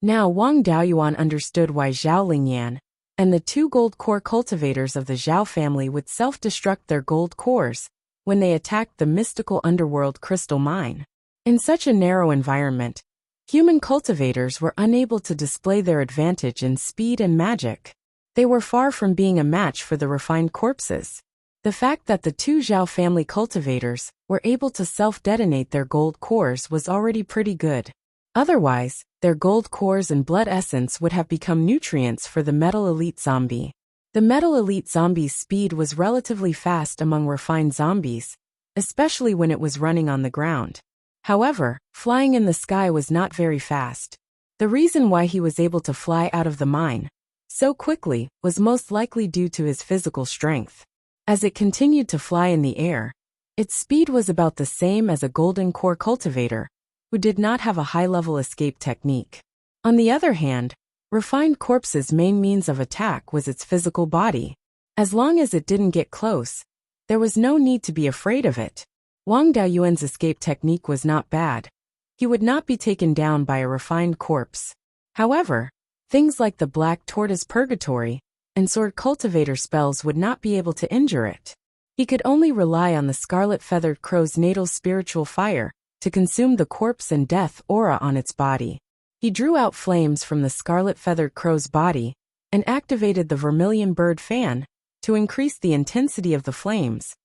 Now Wang Daoyuan understood why Zhao Lingyan and the 2 gold core cultivators of the Zhao family would self-destruct their gold cores when they attacked the mystical underworld crystal mine. In such a narrow environment, human cultivators were unable to display their advantage in speed and magic. They were far from being a match for the refined corpses. The fact that the 2 Zhao family cultivators were able to self-detonate their gold cores was already pretty good. Otherwise, their gold cores and blood essence would have become nutrients for the metal elite zombie. The metal elite zombie's speed was relatively fast among refined zombies, especially when it was running on the ground. However, flying in the sky was not very fast. The reason why he was able to fly out of the mine so quickly was most likely due to his physical strength. As it continued to fly in the air, its speed was about the same as a golden core cultivator, who did not have a high-level escape technique. On the other hand, refined corpse's main means of attack was its physical body. As long as it didn't get close, there was no need to be afraid of it. Wang Daoyuan's escape technique was not bad. He would not be taken down by a refined corpse. However, things like the Black Tortoise Purgatory and Sword Cultivator spells would not be able to injure it. He could only rely on the Scarlet Feathered Crow's natal spiritual fire to consume the corpse and death aura on its body. He drew out flames from the Scarlet Feathered Crow's body and activated the Vermilion Bird Fan to increase the intensity of the flames,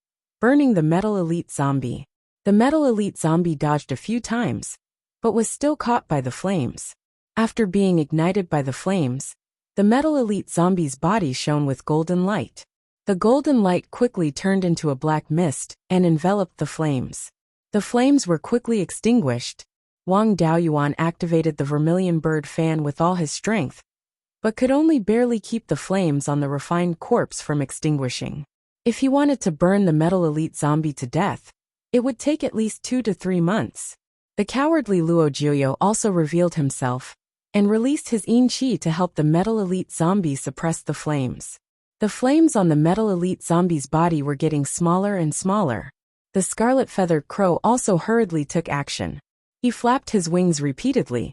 burning the Metal Elite Zombie. The Metal Elite Zombie dodged a few times, but was still caught by the flames. After being ignited by the flames, the Metal Elite Zombie's body shone with golden light. The golden light quickly turned into a black mist and enveloped the flames. The flames were quickly extinguished. Wang Daoyuan activated the Vermilion Bird Fan with all his strength, but could only barely keep the flames on the refined corpse from extinguishing. If he wanted to burn the Metal Elite Zombie to death, it would take at least 2 to 3 months. The cowardly Luo Jiuyo also revealed himself and released his yin chi to help the Metal Elite Zombie suppress the flames. The flames on the Metal Elite Zombie's body were getting smaller and smaller. The Scarlet Feathered Crow also hurriedly took action. He flapped his wings repeatedly,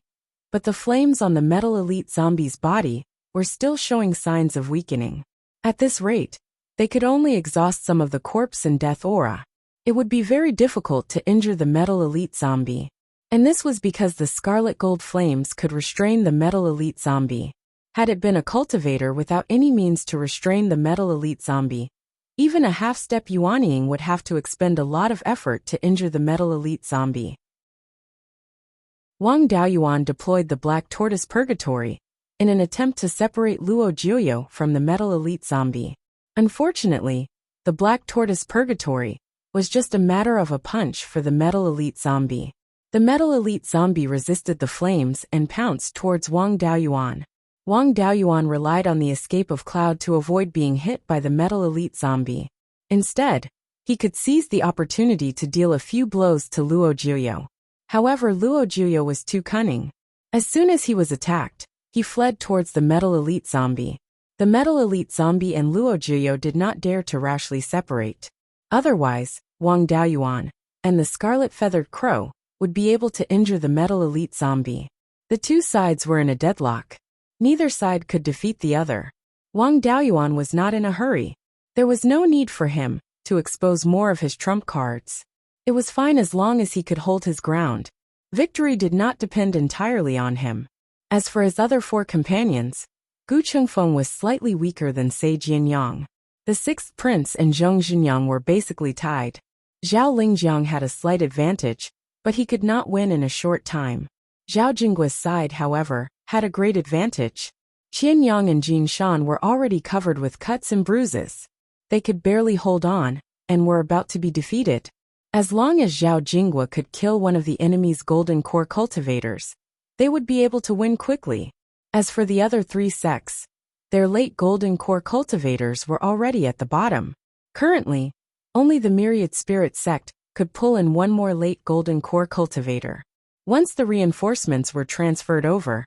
but the flames on the Metal Elite Zombie's body were still showing signs of weakening. At this rate, they could only exhaust some of the corpse and death aura. It would be very difficult to injure the Metal Elite Zombie. And this was because the Scarlet Gold Flames could restrain the Metal Elite Zombie. Had it been a cultivator without any means to restrain the Metal Elite Zombie, even a half-step Yuanying would have to expend a lot of effort to injure the Metal Elite Zombie. Wang Daoyuan deployed the Black Tortoise Purgatory in an attempt to separate Luo Jiuyo from the Metal Elite Zombie. Unfortunately, the Black Tortoise Purgatory was just a matter of a punch for the Metal Elite Zombie. The Metal Elite Zombie resisted the flames and pounced towards Wang Daoyuan. Wang Daoyuan relied on the escape of Cloud to avoid being hit by the Metal Elite Zombie. Instead, he could seize the opportunity to deal a few blows to Luo Jiuyo. However, Luo Jiuyo was too cunning. As soon as he was attacked, he fled towards the Metal Elite Zombie. The Metal Elite Zombie and Luo Jiuyo did not dare to rashly separate. Otherwise, Wang Daoyuan and the Scarlet Feathered Crow would be able to injure the Metal Elite Zombie. The two sides were in a deadlock. Neither side could defeat the other. Wang Daoyuan was not in a hurry. There was no need for him to expose more of his trump cards. It was fine as long as he could hold his ground. Victory did not depend entirely on him. As for his other four companions, Gu Chengfeng was slightly weaker than Sei Jianyang. The sixth prince and Zheng Zhenyang were basically tied. Zhao Lingjiang had a slight advantage, but he could not win in a short time. Zhao Jinggua's side, however, had a great advantage. Qian Yang and Jin Shan were already covered with cuts and bruises. They could barely hold on, and were about to be defeated. As long as Zhao Jinggua could kill one of the enemy's golden core cultivators, they would be able to win quickly. As for the other three sects, their late golden core cultivators were already at the bottom. Currently, only the Myriad Spirit sect could pull in one more late golden core cultivator. Once the reinforcements were transferred over,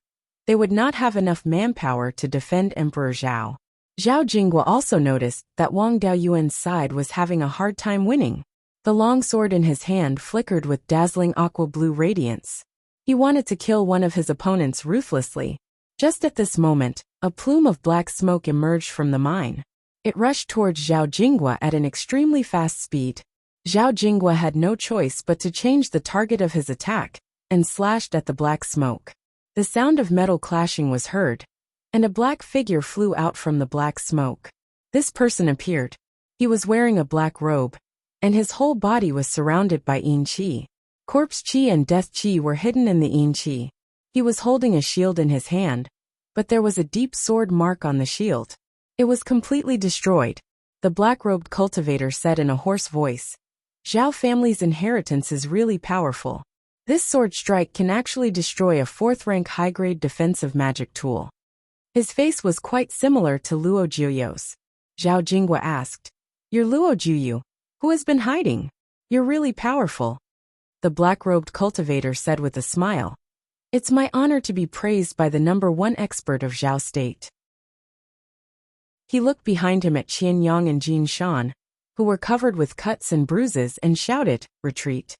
they would not have enough manpower to defend Emperor Zhao. Zhao Jinggua also noticed that Wang Daoyuan's side was having a hard time winning. The long sword in his hand flickered with dazzling aqua-blue radiance. He wanted to kill one of his opponents ruthlessly. Just at this moment, a plume of black smoke emerged from the mine. It rushed towards Zhao Jinggua at an extremely fast speed. Zhao Jinggua had no choice but to change the target of his attack, and slashed at the black smoke. The sound of metal clashing was heard, and a black figure flew out from the black smoke. This person appeared. He was wearing a black robe, and his whole body was surrounded by Yin Qi. Corpse Qi and Death Qi were hidden in the Yin Qi. He was holding a shield in his hand, but there was a deep sword mark on the shield. It was completely destroyed. The black-robed cultivator said in a hoarse voice, "Zhao family's inheritance is really powerful. This sword strike can actually destroy a 4th-rank high-grade defensive magic tool." His face was quite similar to Luo Jiuyo's. Zhao Jinggua asked, "You're Luo Jiuyu? Who has been hiding? You're really powerful." The black-robed cultivator said with a smile, "It's my honor to be praised by the #1 expert of Zhao State." He looked behind him at Qian Yang and Jin Shan, who were covered with cuts and bruises, and shouted, "Retreat."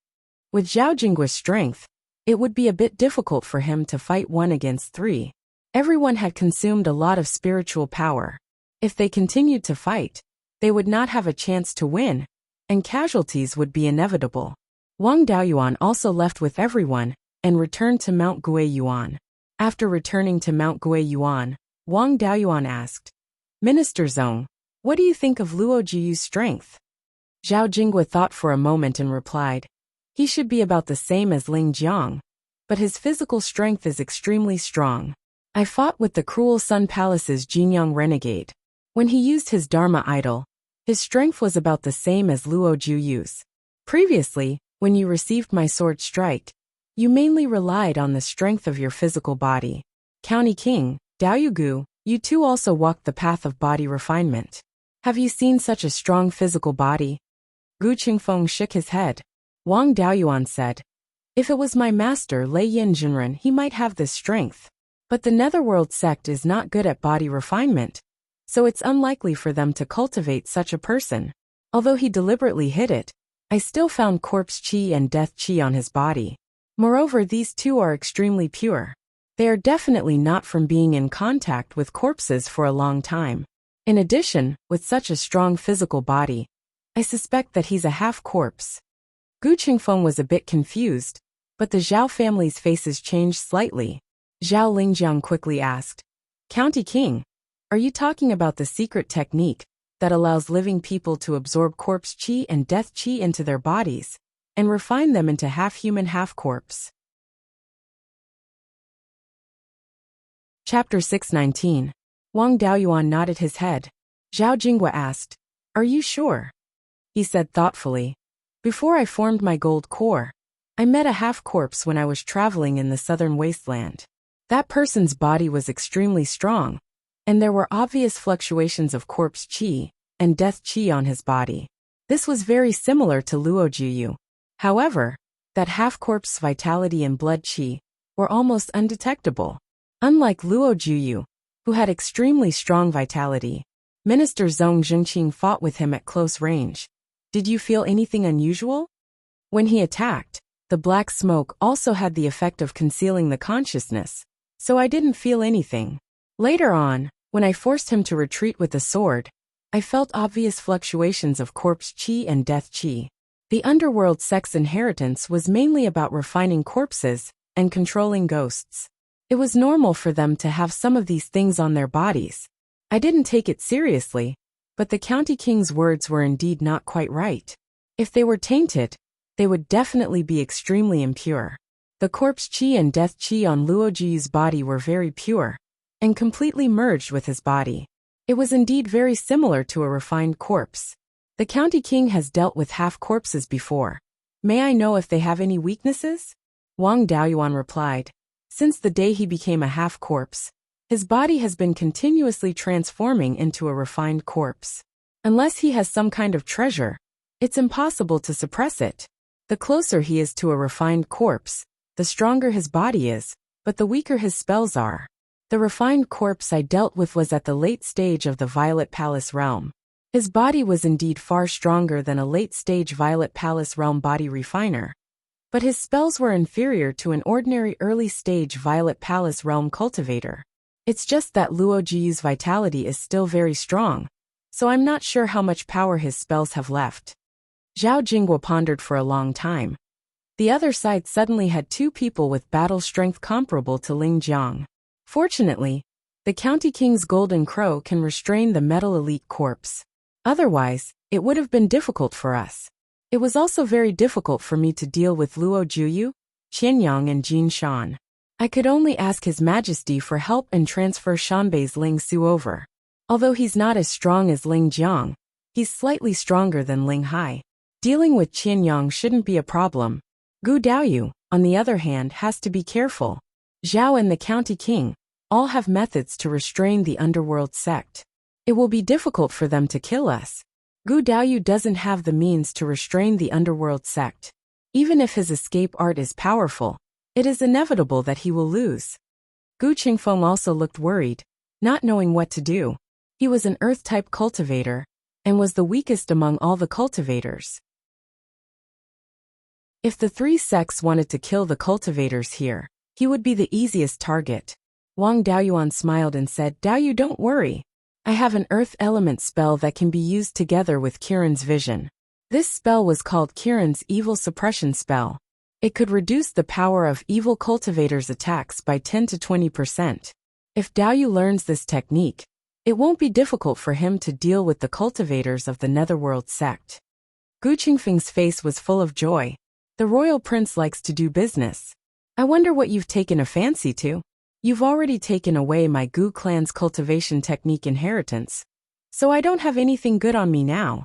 With Zhao Jinggua's strength, it would be a bit difficult for him to fight 1 against 3. Everyone had consumed a lot of spiritual power. If they continued to fight, they would not have a chance to win, and casualties would be inevitable. Wang Daoyuan also left with everyone and returned to Mount Guiyuan. After returning to Mount Guiyuan, Wang Daoyuan asked, "Minister Zong, what do you think of Luo Jiyu's strength?" Zhao Jinggua thought for a moment and replied, "He should be about the same as Ling Jiang, but his physical strength is extremely strong. I fought with the Cruel Sun Palace's Jinyang Renegade. When he used his Dharma idol, his strength was about the same as Luo Jiyu's. Previously, when you received my sword strike, you mainly relied on the strength of your physical body. County King, Daoyugu, you too also walked the path of body refinement. Have you seen such a strong physical body?" Gu Qingfeng shook his head. Wang Daoyuan said, "If it was my master Lei Yin Jinren, he might have this strength. But the Netherworld sect is not good at body refinement, so it's unlikely for them to cultivate such a person. Although he deliberately hid it, I still found Corpse Qi and Death Qi on his body. Moreover, these two are extremely pure. They are definitely not from being in contact with corpses for a long time. In addition, with such a strong physical body, I suspect that he's a half-corpse." Gu Qingfeng was a bit confused, but the Zhao family's faces changed slightly. Zhao Lingjiang quickly asked, "County King, are you talking about the secret technique that allows living people to absorb corpse qi and death qi into their bodies, and refine them into half-human half-corpse?" Chapter 619. Wang Daoyuan nodded his head. Zhao Jingwa asked. Are you sure? He said thoughtfully. Before I formed my gold core, I met a half-corpse when I was traveling in the southern wasteland. That person's body was extremely strong, and there were obvious fluctuations of corpse qi and death qi on his body. This was very similar to Luo Juyu. However, that half-corpse vitality and blood qi were almost undetectable. Unlike Luo Juyu, who had extremely strong vitality, Minister Zhong Zhengqing fought with him at close range. Did you feel anything unusual? When he attacked, the black smoke also had the effect of concealing the consciousness, so I didn't feel anything. Later on, when I forced him to retreat with the sword, I felt obvious fluctuations of corpse qi and death qi. The underworld sect's inheritance was mainly about refining corpses and controlling ghosts. It was normal for them to have some of these things on their bodies. I didn't take it seriously, but the county king's words were indeed not quite right. If they were tainted, they would definitely be extremely impure. The corpse qi and death qi on Luo Jiyu's body were very pure, and completely merged with his body. It was indeed very similar to a refined corpse. The county king has dealt with half-corpses before. May I know if they have any weaknesses? Wang Daoyuan replied. Since the day he became a half-corpse, his body has been continuously transforming into a refined corpse. Unless he has some kind of treasure, it's impossible to suppress it. The closer he is to a refined corpse, the stronger his body is, but the weaker his spells are. The refined corpse I dealt with was at the late stage of the Violet Palace realm. His body was indeed far stronger than a late-stage Violet Palace realm body refiner, but his spells were inferior to an ordinary early-stage Violet Palace realm cultivator. It's just that Luo Jiyu's vitality is still very strong, so I'm not sure how much power his spells have left. Zhao Jingwa pondered for a long time. The other side suddenly had two people with battle strength comparable to Ling Jiang. Fortunately, the county king's golden crow can restrain the metal elite corpse. Otherwise, it would have been difficult for us. It was also very difficult for me to deal with Luo Juyu, Qianyang and Jin Shan. I could only ask His Majesty for help and transfer Shanbei's Ling Su over. Although he's not as strong as Ling Jiang, he's slightly stronger than Ling Hai. Dealing with Qianyang shouldn't be a problem. Gu Daoyu, on the other hand, has to be careful. Zhao and the county king all have methods to restrain the underworld sect. It will be difficult for them to kill us. Gu Daoyu doesn't have the means to restrain the underworld sect. Even if his escape art is powerful, it is inevitable that he will lose. Gu Qingfeng also looked worried, not knowing what to do. He was an earth-type cultivator, and was the weakest among all the cultivators. If the three sects wanted to kill the cultivators here, he would be the easiest target. Wang Daoyuan smiled and said, Daoyu, don't worry. I have an earth element spell that can be used together with Kiran's vision. This spell was called Kiran's evil suppression spell. It could reduce the power of evil cultivators' attacks by 10 to 20%. If Daoyu learns this technique, it won't be difficult for him to deal with the cultivators of the Netherworld sect. Gu Qingfeng's face was full of joy. The royal prince likes to do business. I wonder what you've taken a fancy to. You've already taken away my Gu clan's cultivation technique inheritance, so I don't have anything good on me now.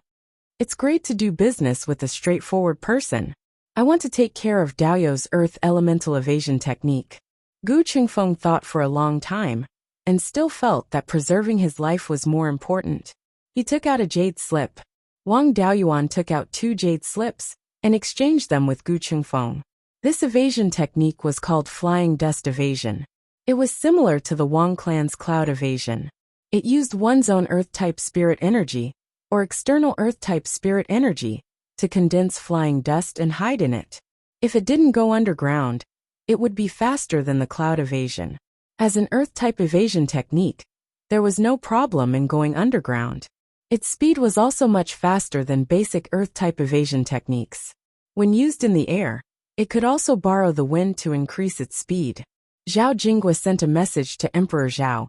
It's great to do business with a straightforward person. I want to take care of Daoyu's earth elemental evasion technique. Gu Qingfeng thought for a long time, and still felt that preserving his life was more important. He took out a jade slip. Wang Daoyuan took out 2 jade slips, and exchanged them with Gu Qingfeng. This evasion technique was called flying dust evasion. It was similar to the Wang clan's cloud evasion. It used one's own earth-type spirit energy, or external earth-type spirit energy, to condense flying dust and hide in it. If it didn't go underground, it would be faster than the cloud evasion. As an earth-type evasion technique, there was no problem in going underground. Its speed was also much faster than basic earth-type evasion techniques. When used in the air, it could also borrow the wind to increase its speed. Zhao Jingwa sent a message to Emperor Zhao,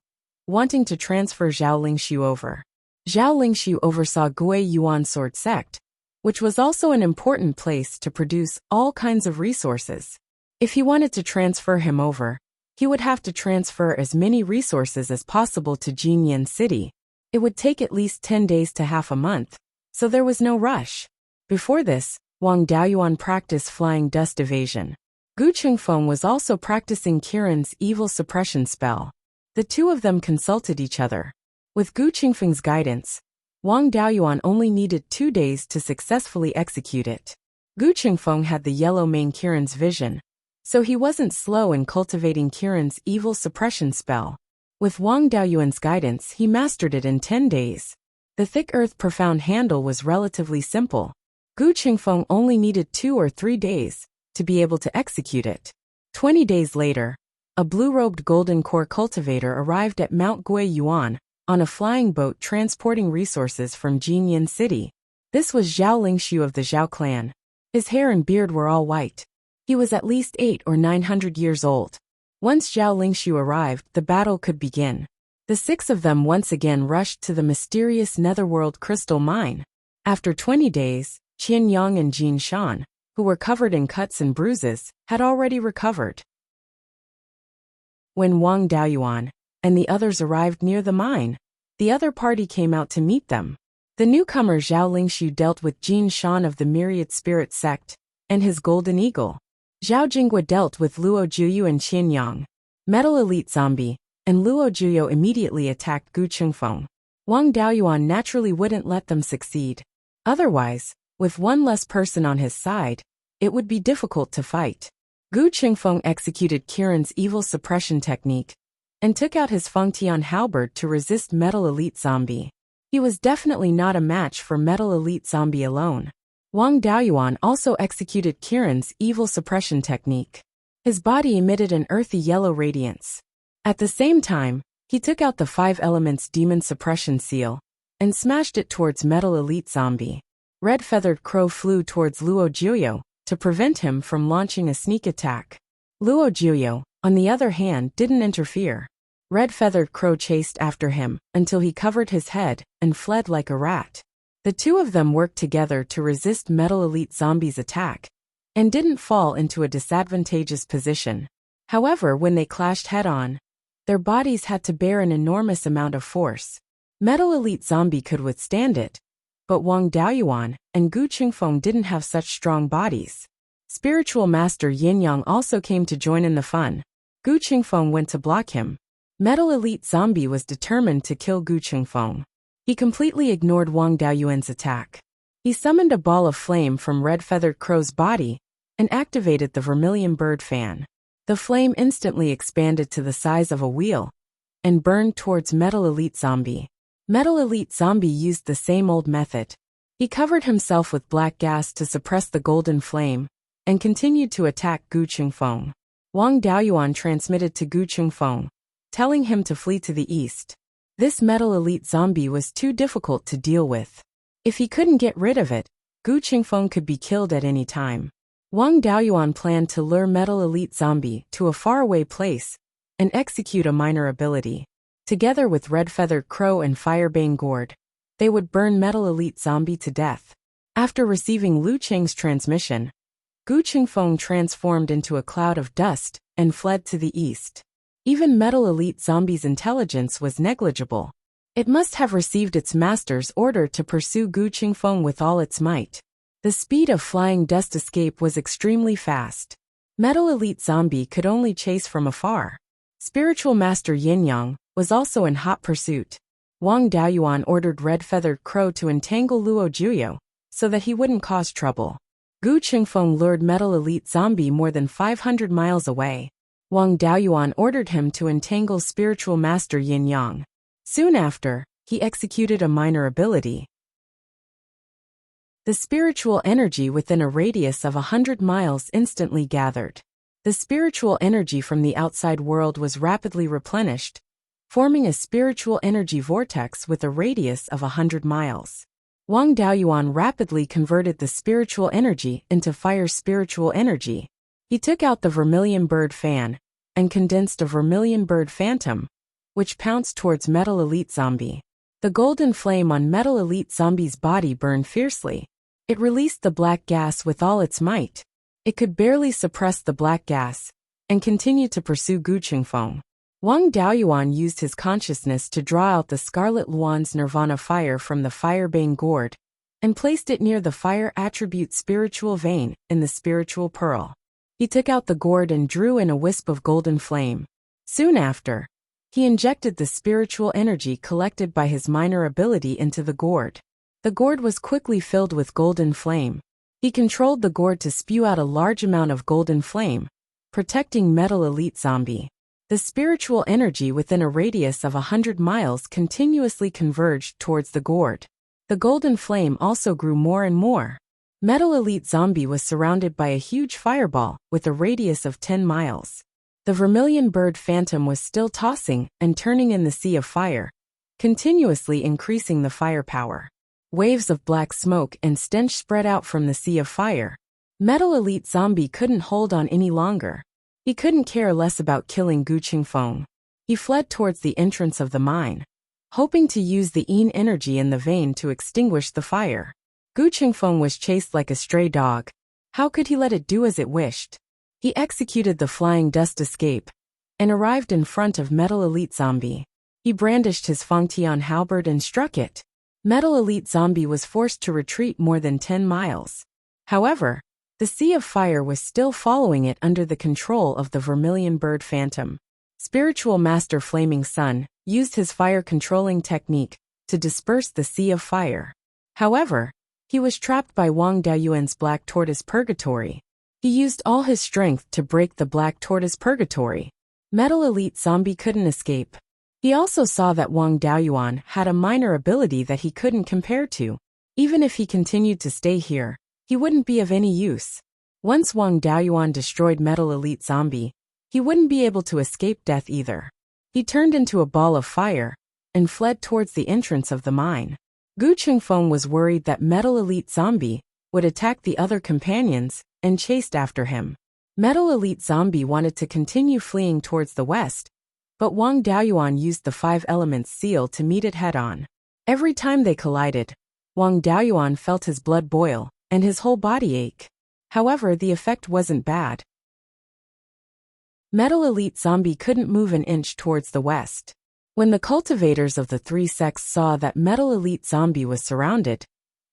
wanting to transfer Zhao Lingshu over. Zhao Lingshu oversaw Gui Yuan Sword Sect, which was also an important place to produce all kinds of resources. If he wanted to transfer him over, he would have to transfer as many resources as possible to Jinyan City, It would take at least 10 days to half a month, so there was no rush. Before this, Wang Daoyuan practiced flying dust evasion. Gu Qingfeng was also practicing Qiren's evil suppression spell. The two of them consulted each other. With Gu Qingfeng's guidance, Wang Daoyuan only needed 2 days to successfully execute it. Gu Qingfeng had the yellow mane Qiren's vision, so he wasn't slow in cultivating Qiren's evil suppression spell. With Wang Daoyuan's guidance, he mastered it in 10 days. The thick earth profound handle was relatively simple. Gu Qingfeng only needed 2 or 3 days to be able to execute it. 20 days later, a blue-robed golden core cultivator arrived at Mount Beiyuan on a flying boat transporting resources from Jinyan City. This was Zhao Lingxiu of the Zhao clan. His hair and beard were all white. He was at least 800 or 900 years old. Once Zhao Lingxiu arrived, the battle could begin. The 6 of them once again rushed to the mysterious netherworld crystal mine. After 20 days, Qian Yang and Jin Shan, who were covered in cuts and bruises, had already recovered. When Wang Daoyuan and the others arrived near the mine, the other party came out to meet them. The newcomer Zhao Lingxiu dealt with Jin Shan of the Myriad Spirit Sect and his Golden Eagle. Zhao Jinghua dealt with Luo Juyu and Qian Yang. Metal Elite Zombie and Luo Juyo immediately attacked Gu Qingfeng. Wang Daoyuan naturally wouldn't let them succeed. Otherwise, with one less person on his side, it would be difficult to fight. Gu Qingfeng executed Qiren's evil suppression technique and took out his Fengtian halberd to resist Metal Elite Zombie. He was definitely not a match for Metal Elite Zombie alone. Wang Daoyuan also executed Qiren's evil suppression technique. His body emitted an earthy yellow radiance. At the same time, he took out the 5 Elements Demon Suppression Seal and smashed it towards Metal Elite Zombie. Red Feathered Crow flew towards Luo Juyo to prevent him from launching a sneak attack. Luo Juyo, on the other hand, didn't interfere. Red Feathered Crow chased after him until he covered his head and fled like a rat. The two of them worked together to resist Metal Elite Zombie's attack and didn't fall into a disadvantageous position. However, when they clashed head-on, their bodies had to bear an enormous amount of force. Metal Elite Zombie could withstand it, but Wang Daoyuan and Gu Qingfeng didn't have such strong bodies. Spiritual Master Yin Yang also came to join in the fun. Gu Qingfeng went to block him. Metal Elite Zombie was determined to kill Gu Qingfeng. He completely ignored Wang Daoyuan's attack. He summoned a ball of flame from Red Feathered Crow's body and activated the Vermilion Bird Fan. The flame instantly expanded to the size of a wheel and burned towards Metal Elite Zombie. Metal Elite Zombie used the same old method. He covered himself with black gas to suppress the golden flame and continued to attack Gu Qingfeng. Wang Daoyuan transmitted to Gu Qingfeng, telling him to flee to the east. This Metal Elite Zombie was too difficult to deal with. If he couldn't get rid of it, Gu Qingfeng could be killed at any time. Wang Daoyuan planned to lure Metal Elite Zombie to a faraway place and execute a minor ability. Together with Red Feathered Crow and Firebane Gourd, they would burn Metal Elite Zombie to death. After receiving Lu Cheng's transmission, Gu Qingfeng transformed into a cloud of dust and fled to the east. Even Metal Elite Zombie's intelligence was negligible. It must have received its master's order to pursue Gu Qingfeng with all its might. The speed of flying dust escape was extremely fast. Metal Elite Zombie could only chase from afar. Spiritual Master Yin Yang was also in hot pursuit. Wang Daoyuan ordered Red Feathered Crow to entangle Luo Juyo so that he wouldn't cause trouble. Gu Qingfeng lured Metal Elite Zombie more than 500 miles away. Wang Daoyuan ordered him to entangle Spiritual Master Yin Yang. Soon after, he executed a minor ability. The spiritual energy within a radius of 100 miles instantly gathered. The spiritual energy from the outside world was rapidly replenished, forming a spiritual energy vortex with a radius of 100 miles. Wang Daoyuan rapidly converted the spiritual energy into fire spiritual energy. He took out the Vermilion Bird Fan and condensed a Vermilion Bird Phantom, which pounced towards Metal Elite Zombie. The golden flame on Metal Elite Zombie's body burned fiercely. It released the black gas with all its might. It could barely suppress the black gas and continued to pursue Gu Qingfeng. Wang Daoyuan used his consciousness to draw out the Scarlet Luan's Nirvana fire from the Firebane gourd, and placed it near the fire attribute spiritual vein in the spiritual pearl. He took out the gourd and drew in a wisp of golden flame. Soon after, he injected the spiritual energy collected by his minor ability into the gourd. The gourd was quickly filled with golden flame. He controlled the gourd to spew out a large amount of golden flame, protecting Metal Elite Zombie. The spiritual energy within a radius of 100 miles continuously converged towards the gourd. The golden flame also grew more and more. Metal Elite Zombie was surrounded by a huge fireball with a radius of 10 miles. The vermilion bird phantom was still tossing and turning in the sea of fire, continuously increasing the firepower. Waves of black smoke and stench spread out from the sea of fire. Metal Elite Zombie couldn't hold on any longer. He couldn't care less about killing Gu Qingfeng. He fled towards the entrance of the mine, hoping to use the yin energy in the vein to extinguish the fire. Gu Qingfeng was chased like a stray dog. How could he let it do as it wished? He executed the flying dust escape and arrived in front of Metal Elite Zombie. He brandished his Fangtian halberd and struck it. Metal Elite Zombie was forced to retreat more than 10 miles. However, the sea of fire was still following it under the control of the vermilion bird phantom. Spiritual Master Flaming Sun used his fire-controlling technique to disperse the sea of fire. However, he was trapped by Wang Daoyuan's Black Tortoise Purgatory. He used all his strength to break the Black Tortoise Purgatory. Metal Elite Zombie couldn't escape. He also saw that Wang Daoyuan had a minor ability that he couldn't compare to. Even if he continued to stay here, he wouldn't be of any use. Once Wang Daoyuan destroyed Metal Elite Zombie, he wouldn't be able to escape death either. He turned into a ball of fire and fled towards the entrance of the mine. Gu Qingfeng was worried that Metal Elite Zombie would attack the other companions and chased after him. Metal Elite Zombie wanted to continue fleeing towards the west, but Wang Daoyuan used the 5 elements seal to meet it head-on. Every time they collided, Wang Daoyuan felt his blood boil and his whole body ache. However, the effect wasn't bad. Metal Elite Zombie couldn't move an inch towards the west. When the cultivators of the 3 sects saw that Metal Elite Zombie was surrounded,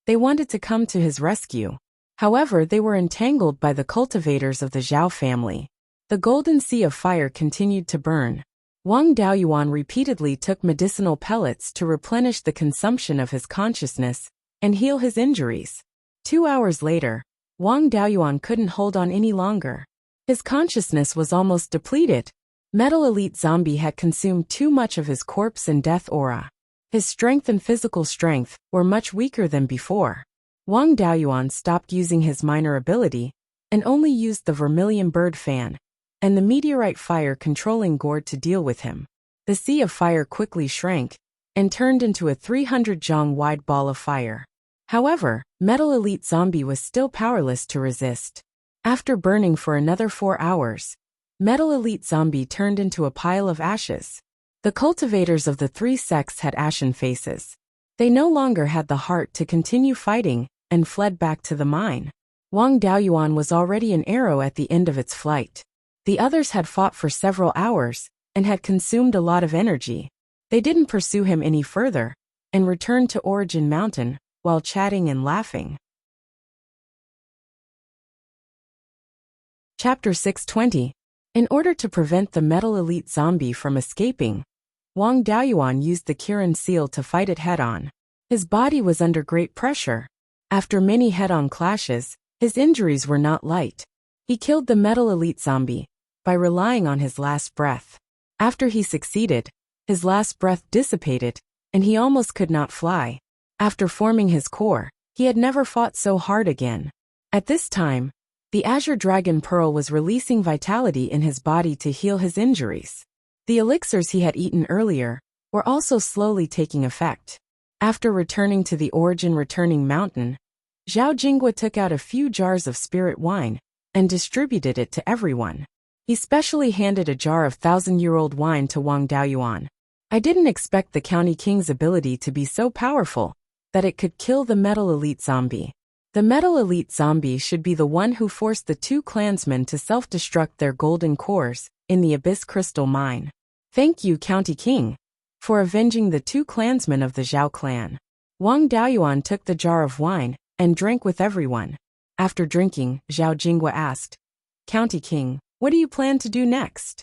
they wanted to come to his rescue. However, they were entangled by the cultivators of the Zhao family. The golden sea of fire continued to burn. Wang Daoyuan repeatedly took medicinal pellets to replenish the consumption of his consciousness and heal his injuries. 2 hours later, Wang Daoyuan couldn't hold on any longer. His consciousness was almost depleted. Metal Elite Zombie had consumed too much of his corpse and death aura. His strength and physical strength were much weaker than before. Wang Daoyuan stopped using his minor ability and only used the vermilion bird fan and the meteorite fire controlling gourd to deal with him. The sea of fire quickly shrank and turned into a 300 zhang wide ball of fire. However, Metal Elite Zombie was still powerless to resist. After burning for another 4 hours, Metal Elite Zombie turned into a pile of ashes. The cultivators of the 3 sects had ashen faces. They no longer had the heart to continue fighting and fled back to the mine. Wang Daoyuan was already an arrow at the end of its flight. The others had fought for several hours and had consumed a lot of energy. They didn't pursue him any further and returned to Origin Mountain while chatting and laughing. Chapter 620. In order to prevent the Metal Elite Zombie from escaping, Wang Daoyuan used the Kirin seal to fight it head-on. His body was under great pressure. After many head-on clashes, his injuries were not light. He killed the Metal Elite Zombie by relying on his last breath. After he succeeded, his last breath dissipated, and he almost could not fly. After forming his core, he had never fought so hard again. At this time, the Azure Dragon Pearl was releasing vitality in his body to heal his injuries. The elixirs he had eaten earlier were also slowly taking effect. After returning to the Returning Mountain, Zhao Jingwa took out a few jars of spirit wine and distributed it to everyone. He specially handed a jar of 1,000-year-old wine to Wang Daoyuan. I didn't expect the County King's ability to be so powerful that it could kill the Metal Elite Zombie. The Metal Elite Zombie should be the one who forced the 2 clansmen to self-destruct their golden cores in the Abyss Crystal Mine. Thank you, County King, for avenging the 2 clansmen of the Zhao clan. Wang Daoyuan took the jar of wine and drank with everyone. After drinking, Zhao Jingwa asked, County King, what do you plan to do next?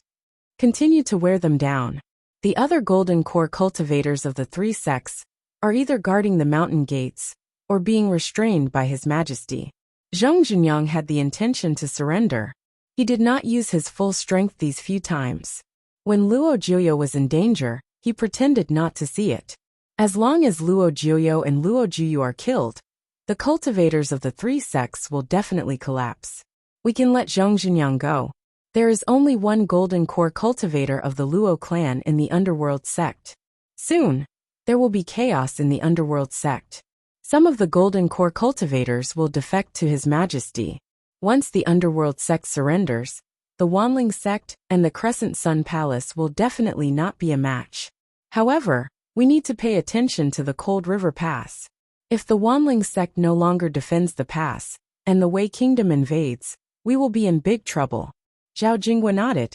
Continue to wear them down. The other golden core cultivators of the 3 sects are either guarding the mountain gates or being restrained by His Majesty. Zhang Zhenyang had the intention to surrender. He did not use his full strength these few times. When Luo Jiuyo was in danger, he pretended not to see it. As long as Luo Jiuyo and Luo Jiuyu are killed, the cultivators of the 3 sects will definitely collapse. We can let Zhang Zhenyang go. There is only one golden core cultivator of the Luo clan in the underworld sect. Soon, there will be chaos in the underworld sect. Some of the golden core cultivators will defect to His Majesty. Once the underworld sect surrenders, the Wanling sect and the Crescent Sun Palace will definitely not be a match. However, we need to pay attention to the Cold River Pass. If the Wanling sect no longer defends the pass, and the Wei Kingdom invades, we will be in big trouble. Zhao Jingwa nodded.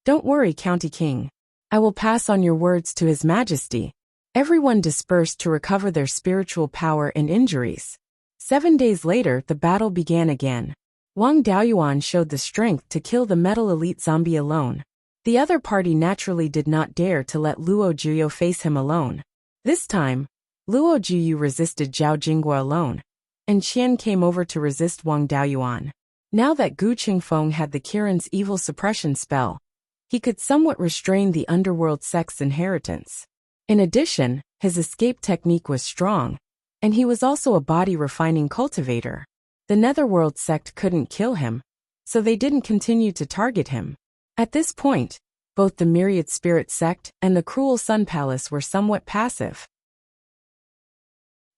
Don't worry, County King. I will pass on your words to His Majesty. Everyone dispersed to recover their spiritual power and injuries. 7 days later, the battle began again. Wang Daoyuan showed the strength to kill the metal elite zombie alone. The other party naturally did not dare to let Luo Jiuyo face him alone. This time, Luo Jiuyu resisted Zhao Jingwa alone, and Qian came over to resist Wang Daoyuan. Now that Gu Qingfeng had the Kirin's evil suppression spell, he could somewhat restrain the underworld sect's inheritance. In addition, his escape technique was strong, and he was also a body-refining cultivator. The Netherworld sect couldn't kill him, so they didn't continue to target him. At this point, both the Myriad Spirit sect and the Cruel Sun Palace were somewhat passive.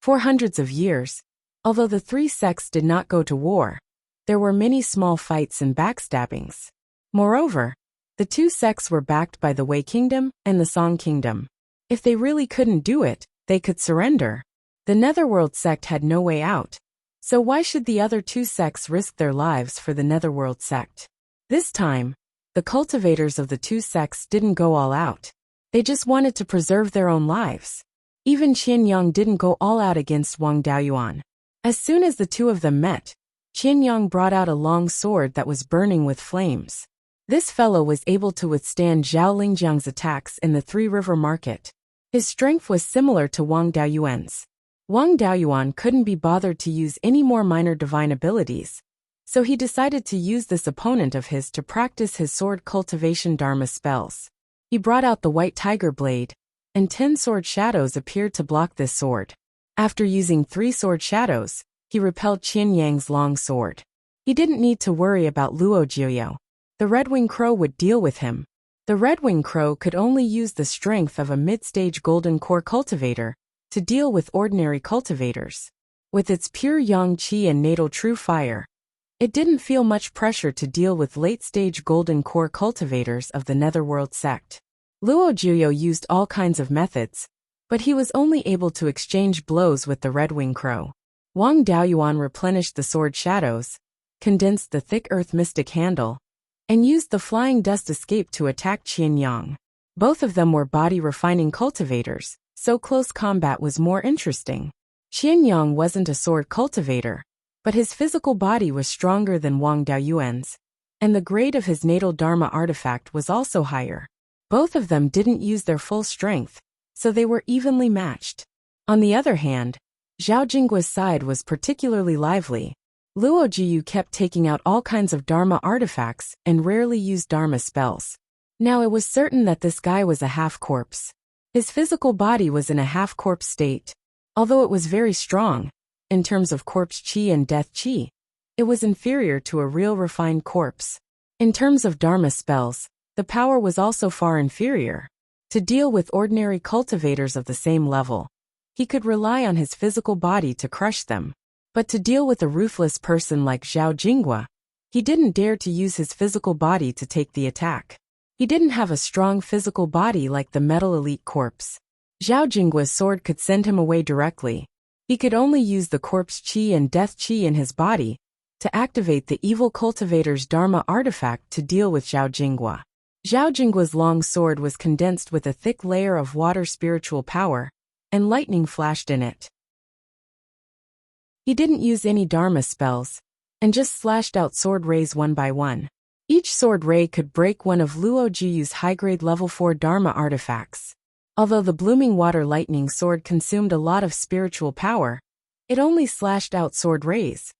For hundreds of years, although the 3 sects did not go to war, there were many small fights and backstabbings. Moreover, the 2 sects were backed by the Wei Kingdom and the Song Kingdom. If they really couldn't do it, they could surrender. The Netherworld sect had no way out, so why should the other 2 sects risk their lives for the Netherworld sect? This time, the cultivators of the 2 sects didn't go all out. They just wanted to preserve their own lives. Even Qian Yang didn't go all out against Wang Daoyuan. As soon as the 2 of them met, Qian Yang brought out a long sword that was burning with flames. This fellow was able to withstand Zhao Lingjiang's attacks in the 3 River Market. His strength was similar to Wang Daoyuan's. Wang Daoyuan couldn't be bothered to use any more minor divine abilities, so he decided to use this opponent of his to practice his sword cultivation dharma spells. He brought out the white tiger blade, and 10 sword shadows appeared to block this sword. After using 3 sword shadows, he repelled Qian Yang's long sword. He didn't need to worry about Luo Jiuyo. The Red-Winged Crow would deal with him. The Red-Winged Crow could only use the strength of a mid-stage golden core cultivator to deal with ordinary cultivators. With its pure yang qi and natal true fire, it didn't feel much pressure to deal with late-stage golden core cultivators of the Netherworld sect. Luo Jiuyo used all kinds of methods, but he was only able to exchange blows with the Red-Winged Crow. Wang Daoyuan replenished the sword shadows, condensed the thick earth mystic handle, and used the flying dust escape to attack Qian Yang. Both of them were body-refining cultivators, so close combat was more interesting. Qian Yang wasn't a sword cultivator, but his physical body was stronger than Wang Daoyuan's, and the grade of his natal dharma artifact was also higher. Both of them didn't use their full strength, so they were evenly matched. On the other hand, Zhao Jingwa's side was particularly lively. Luo Jiuyu kept taking out all kinds of dharma artifacts and rarely used dharma spells. Now it was certain that this guy was a half-corpse. His physical body was in a half-corpse state. Although it was very strong, in terms of corpse chi and death chi, it was inferior to a real refined corpse. In terms of dharma spells, the power was also far inferior. To deal with ordinary cultivators of the same level, he could rely on his physical body to crush them. But to deal with a ruthless person like Zhao Jingwa, he didn't dare to use his physical body to take the attack. He didn't have a strong physical body like the Metal Elite Corpse. Zhao Jingwa's sword could send him away directly. He could only use the corpse chi and death chi in his body to activate the evil cultivator's dharma artifact to deal with Zhao Jingwa. Zhao Jingguo's long sword was condensed with a thick layer of water spiritual power, and lightning flashed in it. He didn't use any Dharma spells, and just slashed out sword rays one by one. Each sword ray could break one of Luo Jiyu's high-grade level 4 Dharma artifacts. Although the blooming water lightning sword consumed a lot of spiritual power, it only slashed out sword rays,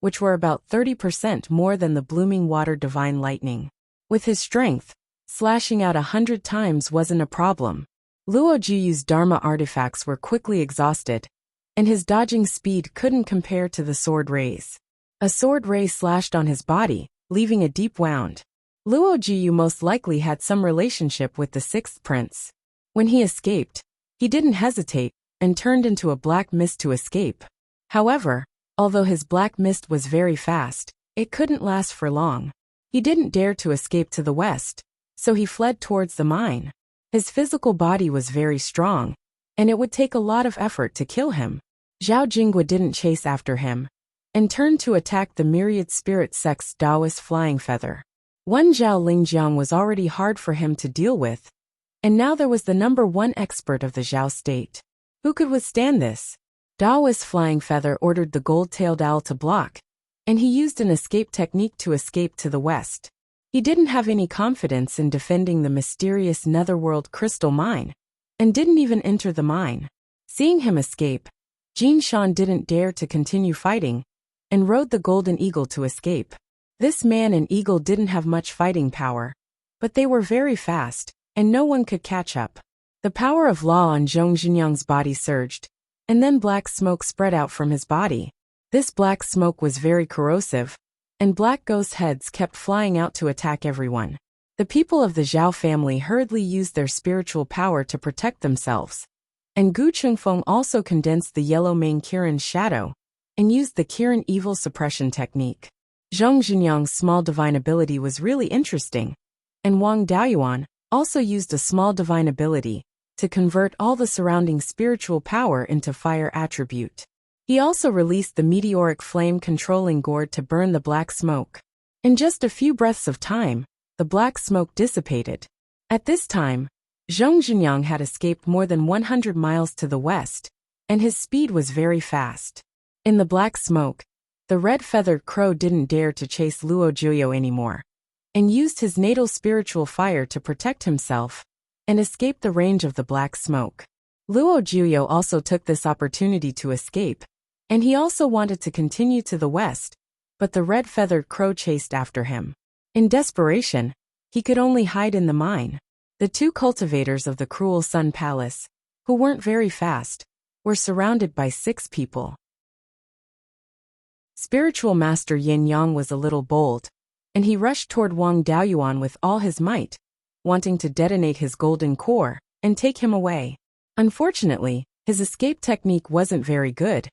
which were about 30% more than the blooming water divine lightning. With his strength, slashing out 100 times wasn't a problem. Luo Jiyu's Dharma artifacts were quickly exhausted, and his dodging speed couldn't compare to the sword rays. A sword ray slashed on his body, leaving a deep wound. Luo Jiyu most likely had some relationship with the sixth prince. When he escaped, he didn't hesitate, and turned into a black mist to escape. However, although his black mist was very fast, it couldn't last for long. He didn't dare to escape to the west, so he fled towards the mine. His physical body was very strong, and it would take a lot of effort to kill him. Zhao Jingguo didn't chase after him, and turned to attack the myriad spirit sect's Taoist flying feather. One Zhao Lingjiang was already hard for him to deal with, and now there was the #1 expert of the Zhao state. Who could withstand this? Taoist flying feather ordered the gold-tailed owl to block, and he used an escape technique to escape to the west. He didn't have any confidence in defending the mysterious netherworld crystal mine, and didn't even enter the mine. Seeing him escape, Jin Shan didn't dare to continue fighting, and rode the golden eagle to escape. This man and eagle didn't have much fighting power, but they were very fast, and no one could catch up. The power of law on Zhong Zhenyang's body surged, and then black smoke spread out from his body. This black smoke was very corrosive, and black ghost heads kept flying out to attack everyone. The people of the Zhao family hurriedly used their spiritual power to protect themselves, and Gu Chengfeng also condensed the yellow main Kirin's shadow, and used the Kirin evil suppression technique. Zhong Zhenyang's small divine ability was really interesting, and Wang Daoyuan also used a small divine ability to convert all the surrounding spiritual power into fire attribute. He also released the meteoric flame-controlling gourd to burn the black smoke. In just a few breaths of time, the black smoke dissipated. At this time, Zhong Zhenyang had escaped more than 100 miles to the west, and his speed was very fast. In the black smoke, the red-feathered crow didn't dare to chase Luo Jiyu anymore, and used his natal spiritual fire to protect himself, and escape the range of the black smoke. Luo Jiyu also took this opportunity to escape, and he also wanted to continue to the west, but the red-feathered crow chased after him. In desperation, he could only hide in the mine. The two cultivators of the Cruel Sun Palace, who weren't very fast, were surrounded by 6 people. Spiritual Master Yin Yang was a little bold, and he rushed toward Wang Daoyuan with all his might, wanting to detonate his golden core and take him away. Unfortunately, his escape technique wasn't very good,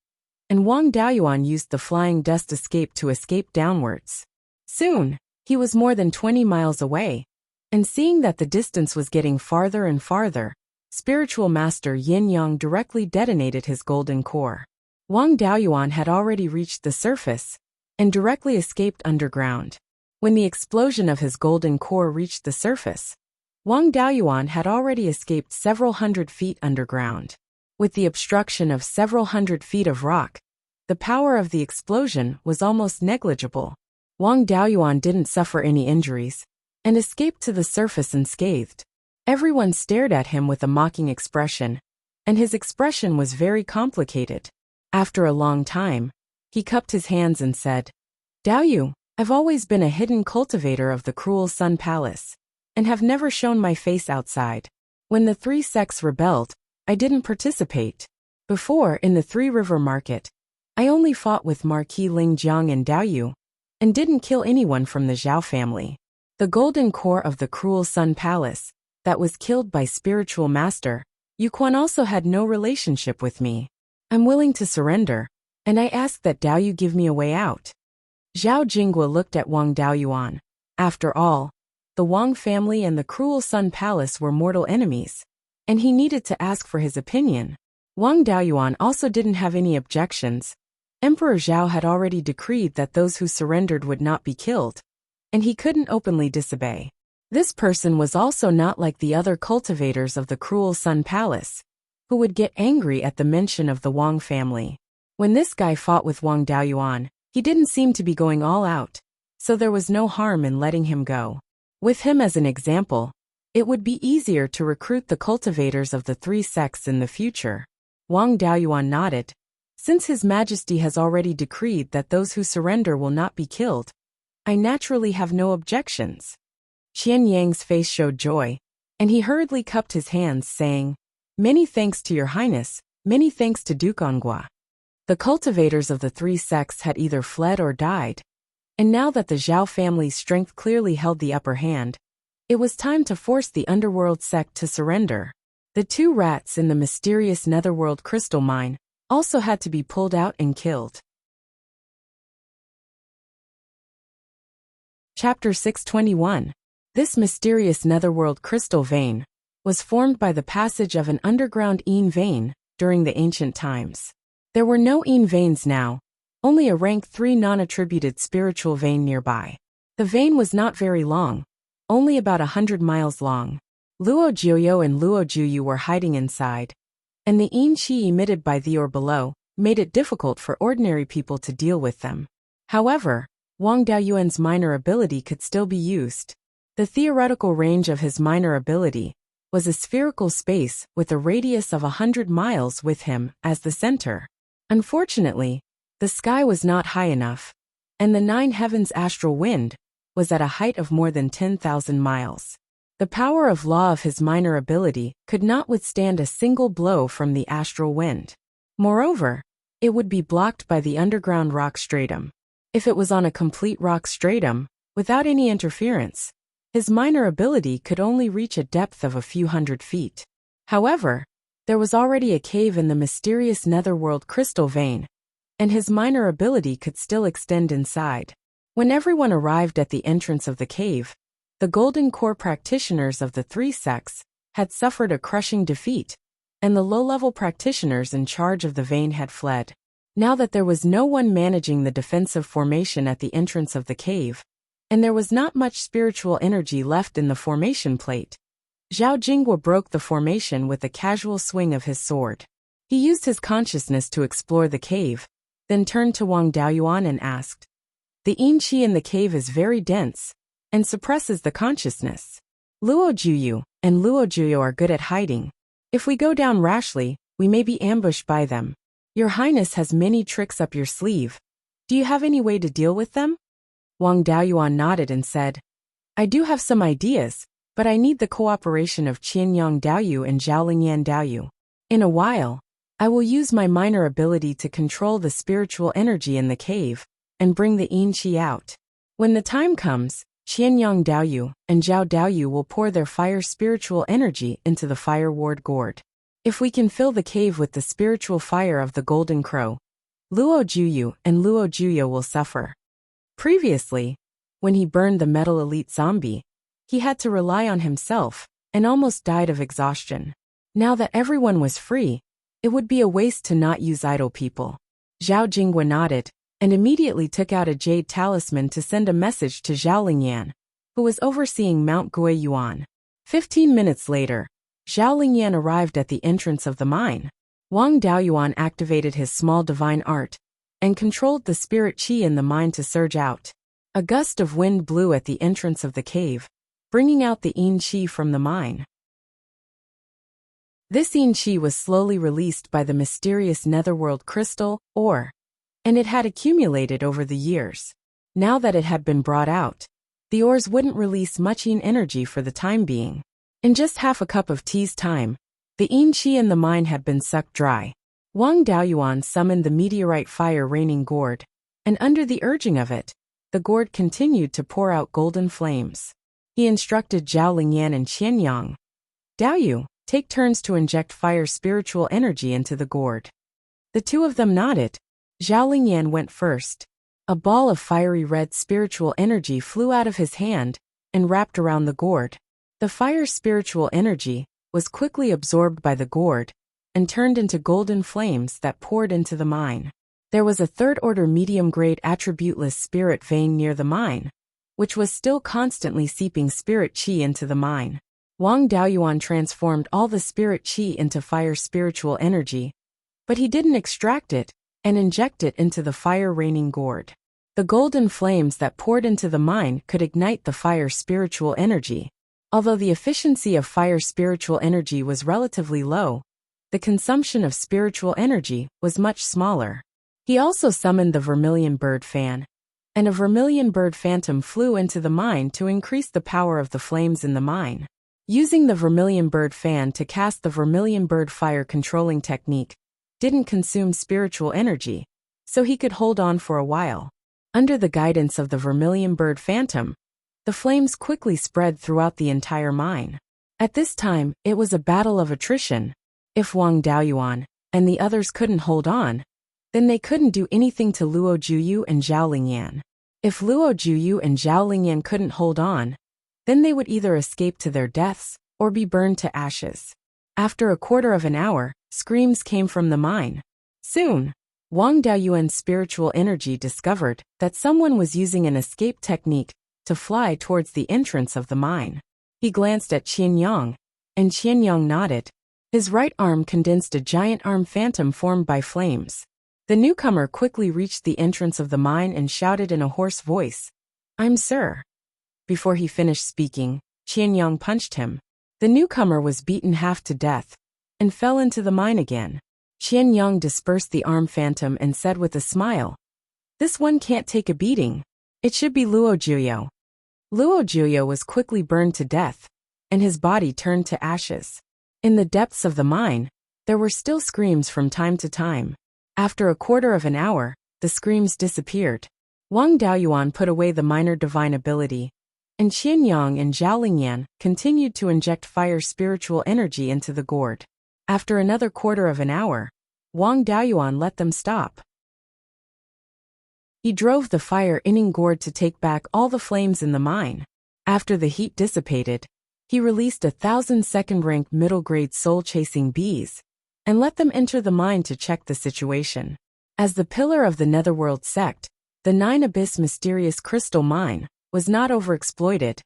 and Wang Daoyuan used the flying dust escape to escape downwards. Soon, he was more than 20 miles away, and seeing that the distance was getting farther and farther, Spiritual Master Yin Yang directly detonated his golden core. Wang Daoyuan had already reached the surface, and directly escaped underground. When the explosion of his golden core reached the surface, Wang Daoyuan had already escaped several hundred feet underground. With the obstruction of several hundred feet of rock, the power of the explosion was almost negligible. Wang Daoyuan didn't suffer any injuries, and escaped to the surface unscathed. Everyone stared at him with a mocking expression, and his expression was very complicated. After a long time, he cupped his hands and said, "Daoyu, I've always been a hidden cultivator of the Cruel Sun Palace, and have never shown my face outside. When the 3 sects rebelled, I didn't participate. Before, in the 3 River Market, I only fought with Marquis Lingjiang and Daoyu, and didn't kill anyone from the Zhao family. The golden core of the Cruel Sun Palace, that was killed by Spiritual Master Yuquan, also had no relationship with me. I'm willing to surrender, and I ask that Daoyu give me a way out." Zhao Jingguo looked at Wang Daoyuan. After all, the Wang family and the Cruel Sun Palace were mortal enemies, and he needed to ask for his opinion. Wang Daoyuan also didn't have any objections. Emperor Zhao had already decreed that those who surrendered would not be killed, and he couldn't openly disobey. This person was also not like the other cultivators of the cruel Sun Palace, who would get angry at the mention of the Wang family. When this guy fought with Wang Daoyuan, he didn't seem to be going all out, so there was no harm in letting him go. With him as an example, it would be easier to recruit the cultivators of the three sects in the future. Wang Daoyuan nodded. Since His Majesty has already decreed that those who surrender will not be killed, I naturally have no objections. Qian Yang's face showed joy, and he hurriedly cupped his hands, saying, "Many thanks to your highness, many thanks to Duke Ongua." The cultivators of the three sects had either fled or died, and now that the Zhao family's strength clearly held the upper hand, it was time to force the underworld sect to surrender. The two rats in the mysterious netherworld crystal mine also had to be pulled out and killed. Chapter 621. This mysterious netherworld crystal vein was formed by the passage of an underground Yin vein during the ancient times. There were no Yin veins now, only a rank 3 non-attributed spiritual vein nearby. The vein was not very long, only about 100 miles long. Luo Jiuyo and Luo Juyu were hiding inside, and the Yin qi emitted by the or below made it difficult for ordinary people to deal with them. However, Wang Daoyuan's minor ability could still be used. The theoretical range of his minor ability was a spherical space with a radius of 100 miles with him as the center. Unfortunately, the sky was not high enough, and the 9 heavens astral wind was at a height of more than 10,000 miles. The power of law of his minor ability could not withstand a single blow from the astral wind. Moreover, it would be blocked by the underground rock stratum. If it was on a complete rock stratum, without any interference, his minor ability could only reach a depth of a few hundred feet. However, there was already a cave in the mysterious netherworld crystal vein, and his minor ability could still extend inside. When everyone arrived at the entrance of the cave, the Golden Core practitioners of the three sects had suffered a crushing defeat, and the low-level practitioners in charge of the vein had fled. Now that there was no one managing the defensive formation at the entrance of the cave, and there was not much spiritual energy left in the formation plate, Zhao Jingwa broke the formation with a casual swing of his sword. He used his consciousness to explore the cave, then turned to Wang Daoyuan and asked, "The Yin qi in the cave is very dense and suppresses the consciousness. Luo Juyu and Luo Juyo are good at hiding. If we go down rashly, we may be ambushed by them. Your Highness has many tricks up your sleeve. Do you have any way to deal with them?" Wang Daoyuan nodded and said, "I do have some ideas, but I need the cooperation of Qianyang Daoyu and Zhaolingyan Daoyu. In a while, I will use my minor ability to control the spiritual energy in the cave and bring the Yin qi out. When the time comes, Qianyang Daoyu and Zhao Daoyu will pour their fire spiritual energy into the fire ward gourd. If we can fill the cave with the spiritual fire of the Golden Crow, Luo Juyu and Luo Juyo will suffer." Previously, when he burned the metal elite zombie, he had to rely on himself and almost died of exhaustion. Now that everyone was free, it would be a waste to not use idle people. Zhao Jingwa nodded and immediately took out a jade talisman to send a message to Zhao Lingyan, who was overseeing Mount Guiyuan. 15 minutes later, Zhao Lingyan arrived at the entrance of the mine. Wang Daoyuan activated his small divine art and controlled the spirit qi in the mine to surge out. A gust of wind blew at the entrance of the cave, bringing out the Yin qi from the mine. This Yin qi was slowly released by the mysterious netherworld crystal, ore, and it had accumulated over the years. Now that it had been brought out, the ores wouldn't release much Yin energy for the time being. In just half a cup of tea's time, the Yin qi in the mine had been sucked dry. Wang Daoyuan summoned the meteorite fire raining gourd, and under the urging of it, the gourd continued to pour out golden flames. He instructed Zhao Lingyan and Qianyang Daoyu, take turns to inject fire spiritual energy into the gourd. The two of them nodded. Zhao Lingyan went first. A ball of fiery red spiritual energy flew out of his hand and wrapped around the gourd. The fire spiritual energy was quickly absorbed by the gourd and turned into golden flames that poured into the mine. There was a third-order medium-grade attributeless spirit vein near the mine, which was still constantly seeping spirit qi into the mine. Wang Daoyuan transformed all the spirit qi into fire spiritual energy, but he didn't extract it and inject it into the fire-raining gourd. The golden flames that poured into the mine could ignite the fire spiritual energy. Although the efficiency of fire spiritual energy was relatively low, the consumption of spiritual energy was much smaller. He also summoned the vermilion bird fan, and a vermilion bird phantom flew into the mine to increase the power of the flames in the mine. Using the vermilion bird fan to cast the vermilion bird fire controlling technique didn't consume spiritual energy, so he could hold on for a while. Under the guidance of the vermilion bird phantom, the flames quickly spread throughout the entire mine. At this time, it was a battle of attrition. If Wang Daoyuan and the others couldn't hold on, then they couldn't do anything to Luo Juyu and Zhao Lingyan. If Luo Juyu and Zhao Lingyan couldn't hold on, then they would either escape to their deaths or be burned to ashes. After a quarter of an hour, screams came from the mine. Soon, Wang Daoyuan's spiritual energy discovered that someone was using an escape technique to fly towards the entrance of the mine. He glanced at Qianyang, and Qianyang nodded. His right arm condensed a giant arm phantom formed by flames. The newcomer quickly reached the entrance of the mine and shouted in a hoarse voice, "I'm Sir." Before he finished speaking, Qianyang punched him. The newcomer was beaten half to death and fell into the mine again. Qianyang dispersed the arm phantom and said with a smile, "This one can't take a beating. It should be Luo Juyo." Luo Juyo was quickly burned to death, and his body turned to ashes. In the depths of the mine, there were still screams from time to time. After a quarter of an hour, the screams disappeared. Wang Daoyuan put away the minor divine ability, and Qianyang and Zhao Lingyan continued to inject fire spiritual energy into the gourd. After another quarter of an hour, Wang Daoyuan let them stop. He drove the fire-inning gourd to take back all the flames in the mine. After the heat dissipated, he released 1,000 second-ranked middle-grade soul-chasing bees and let them enter the mine to check the situation. As the pillar of the Netherworld sect, the Nine Abyss mysterious crystal mine was not overexploited,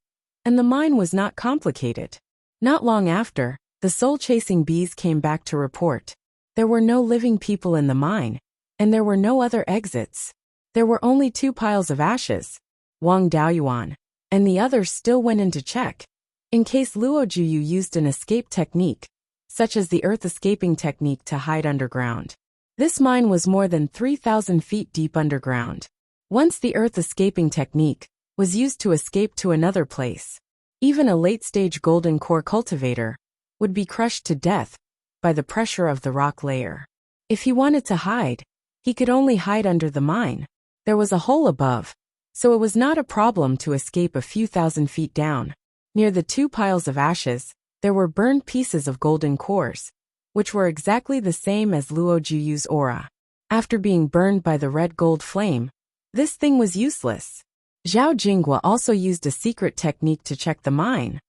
and the mine was not complicated. Not long after, the soul-chasing bees came back to report. There were no living people in the mine, and there were no other exits. There were only 2 piles of ashes. Wang Daoyuan and the others still went in to check, in case Luo Juyu used an escape technique, such as the earth escaping technique to hide underground. This mine was more than 3,000 feet deep underground. Once the earth escaping technique was used to escape to another place, even a late-stage golden core cultivator would be crushed to death by the pressure of the rock layer. If he wanted to hide, he could only hide under the mine. There was a hole above, so it was not a problem to escape a few thousand feet down. Near the 2 piles of ashes, there were burned pieces of golden cores, which were exactly the same as Luo Juyu's aura. After being burned by the red gold flame, this thing was useless. Zhao Jinghua also used a secret technique to check the mine,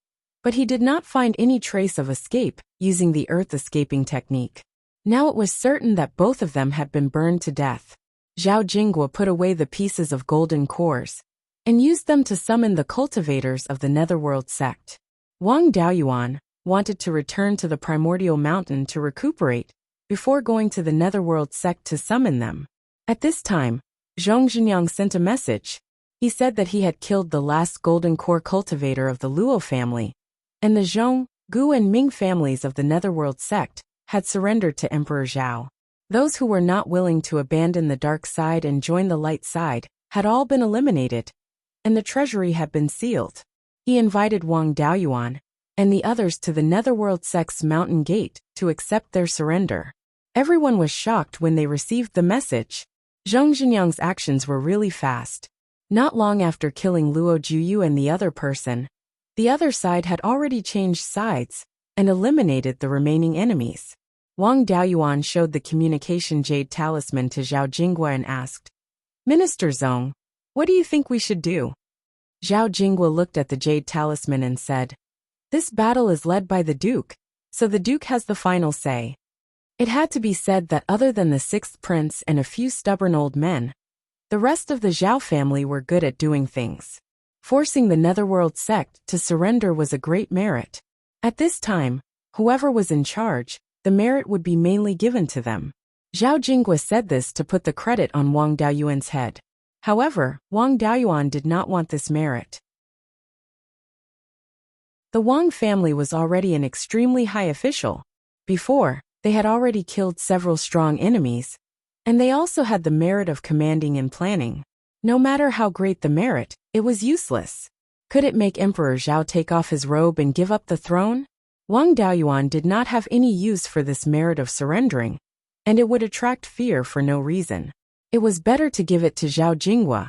but he did not find any trace of escape using the earth escaping technique. Now it was certain that both of them had been burned to death. Zhao Jinghua put away the pieces of golden cores and used them to summon the cultivators of the Netherworld sect. Wang Daoyuan wanted to return to the primordial mountain to recuperate before going to the Netherworld sect to summon them. At this time, Zhong Zhenyang sent a message. He said that he had killed the last golden core cultivator of the Luo family, and the Zhong, Gu and Ming families of the Netherworld sect had surrendered to Emperor Zhao. Those who were not willing to abandon the dark side and join the light side had all been eliminated, and the treasury had been sealed. He invited Wang Daoyuan and the others to the Netherworld sect's mountain gate to accept their surrender. Everyone was shocked when they received the message. Zhong Zhenyang's actions were really fast. Not long after killing Luo Juyu and the other person, the other side had already changed sides and eliminated the remaining enemies. Wang Daoyuan showed the communication jade talisman to Zhao Jinghua and asked, "Minister Zong, what do you think we should do?" Zhao Jinghua looked at the jade talisman and said, "This battle is led by the Duke, so the Duke has the final say." It had to be said that other than the 6th prince and a few stubborn old men, the rest of the Zhao family were good at doing things. Forcing the Netherworld sect to surrender was a great merit. At this time, whoever was in charge, the merit would be mainly given to them. Zhao Jingwa said this to put the credit on Wang Daoyuan's head. However, Wang Daoyuan did not want this merit. The Wang family was already an extremely high official. Before, they had already killed several strong enemies, and they also had the merit of commanding and planning. No matter how great the merit, it was useless. Could it make Emperor Zhao take off his robe and give up the throne? Wang Daoyuan did not have any use for this merit of surrendering, and it would attract fear for no reason. It was better to give it to Zhao Jingwa,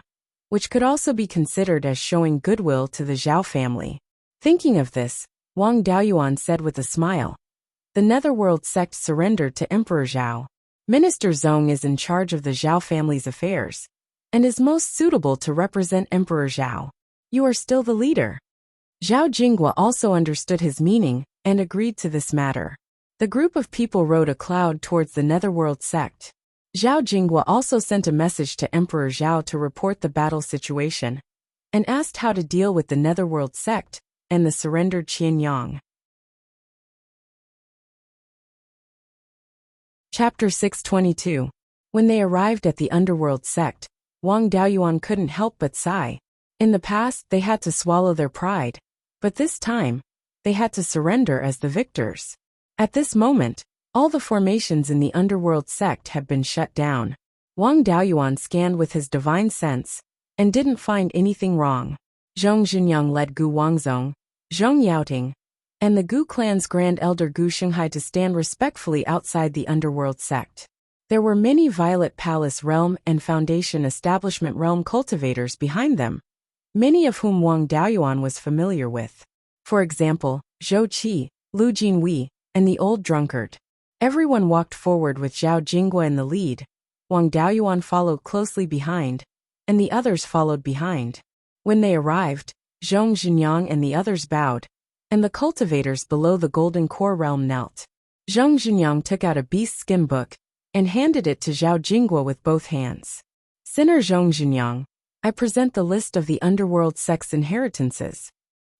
which could also be considered as showing goodwill to the Zhao family. Thinking of this, Wang Daoyuan said with a smile, "The Netherworld sect surrendered to Emperor Zhao. Minister Zong is in charge of the Zhao family's affairs, and is most suitable to represent Emperor Zhao. You are still the leader." Zhao Jingwa also understood his meaning and agreed to this matter. The group of people rode a cloud towards the Netherworld sect. Zhao Jingwa also sent a message to Emperor Zhao to report the battle situation, and asked how to deal with the Netherworld sect and the surrendered Qianyang. Chapter 622. When they arrived at the Underworld sect, Wang Daoyuan couldn't help but sigh. In the past, they had to swallow their pride, but this time, they had to surrender as the victors. At this moment, all the formations in the Underworld sect had been shut down. Wang Daoyuan scanned with his divine sense, and didn't find anything wrong. Zhong Zhenyang led Gu Wangzong, Zhong Yaoting, and the Gu clan's Grand Elder Gu Shanghai to stand respectfully outside the Underworld sect. There were many Violet Palace Realm and Foundation Establishment Realm cultivators behind them, many of whom Wang Daoyuan was familiar with. For example, Zhou Qi, Lu Jinwei, and the Old Drunkard. Everyone walked forward with Zhao Jingwa in the lead. Wang Daoyuan followed closely behind, and the others followed behind. When they arrived, Zhong Zhenyang and the others bowed, and the cultivators below the Golden Core Realm knelt. Zhong Zhenyang took out a beast skin book and handed it to Zhao Jingwa with both hands. Sinner Zhong Zhenyang, I present the list of the Underworld sect's inheritances.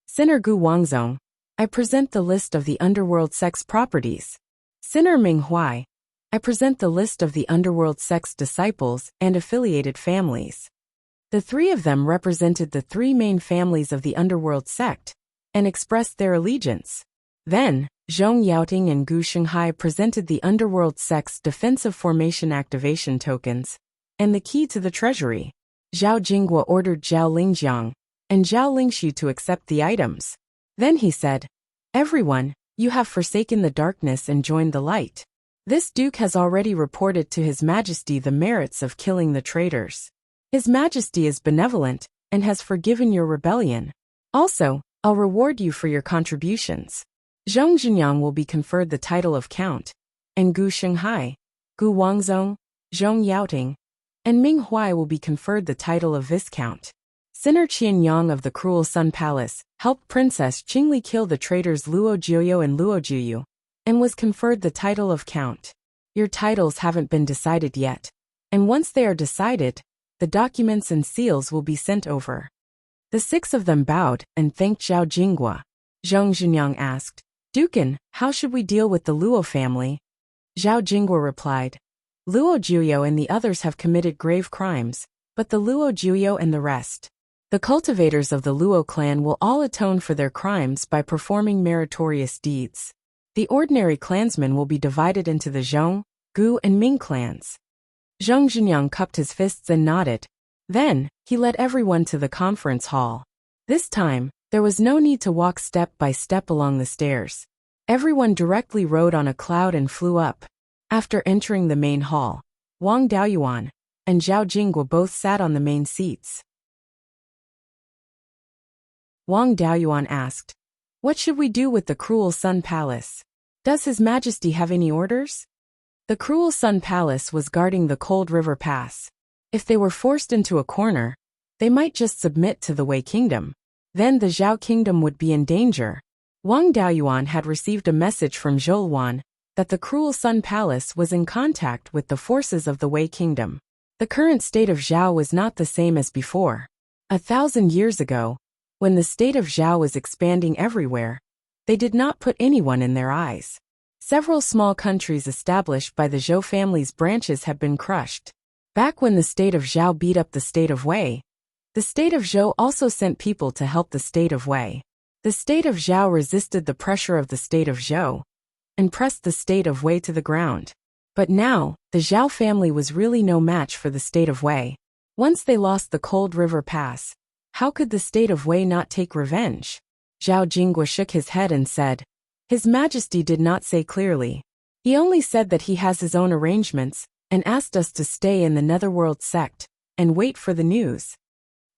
Sinner Gu Wangzong, I present the list of the Underworld sect's properties. Sinner Ming Huai, I present the list of the Underworld sect's disciples and affiliated families. The three of them represented the three main families of the Underworld sect, and expressed their allegiance. Then, Zhong Yaoting and Gu Shanghai presented the Underworld sect's defensive formation activation tokens, and the key to the treasury. Zhao Jingwa ordered Zhao Lingjiang and Zhao Lingshu to accept the items. Then he said, "Everyone, you have forsaken the darkness and joined the light. This duke has already reported to His Majesty the merits of killing the traitors. His Majesty is benevolent and has forgiven your rebellion. Also, I'll reward you for your contributions." Zhong Zhenyang will be conferred the title of Count, and Gu Shanghai, Gu Wangzong, Zhong Yaoting, and Ming Huai will be conferred the title of Viscount. Sinner Qianyang of the Cruel Sun Palace helped Princess Qingli kill the traitors Luo Jiuyo and Luo Jiuyu, and was conferred the title of Count. Your titles haven't been decided yet, and once they are decided, the documents and seals will be sent over. The six of them bowed and thanked Zhao Jingwa. Zhong Zhenyang asked, "Dukan, how should we deal with the Luo family?" Zhao Jingwa replied, "Luo Jiuyo and the others have committed grave crimes, but the Luo Jiuyo and the rest. The cultivators of the Luo clan will all atone for their crimes by performing meritorious deeds. The ordinary clansmen will be divided into the Zhong, Gu, and Ming clans." Zhong Zhenyang cupped his fists and nodded. Then, he led everyone to the conference hall. This time, there was no need to walk step by step along the stairs. Everyone directly rode on a cloud and flew up. After entering the main hall, Wang Daoyuan and Zhao Jingwa both sat on the main seats. Wang Daoyuan asked, "What should we do with the Cruel Sun Palace? Does His Majesty have any orders?" The Cruel Sun Palace was guarding the Cold River Pass. If they were forced into a corner, they might just submit to the Wei Kingdom. Then the Zhao Kingdom would be in danger. Wang Daoyuan had received a message from Zhouwan that the Cruel Sun Palace was in contact with the forces of the Wei Kingdom. The current state of Zhao was not the same as before. 1,000 years ago, When the state of Zhao was expanding everywhere, they did not put anyone in their eyes. Several small countries established by the Zhou family's branches have been crushed. Back when the state of Zhao beat up the state of Wei, the state of Zhou also sent people to help the state of Wei. The state of Zhao resisted the pressure of the state of Zhou and pressed the state of Wei to the ground. But now, the Zhao family was really no match for the state of Wei. Once they lost the Cold River Pass, how could the state of Wei not take revenge? Zhao Jingguo shook his head and said, His Majesty did not say clearly. He only said that he has his own arrangements and asked us to stay in the Netherworld sect and wait for the news.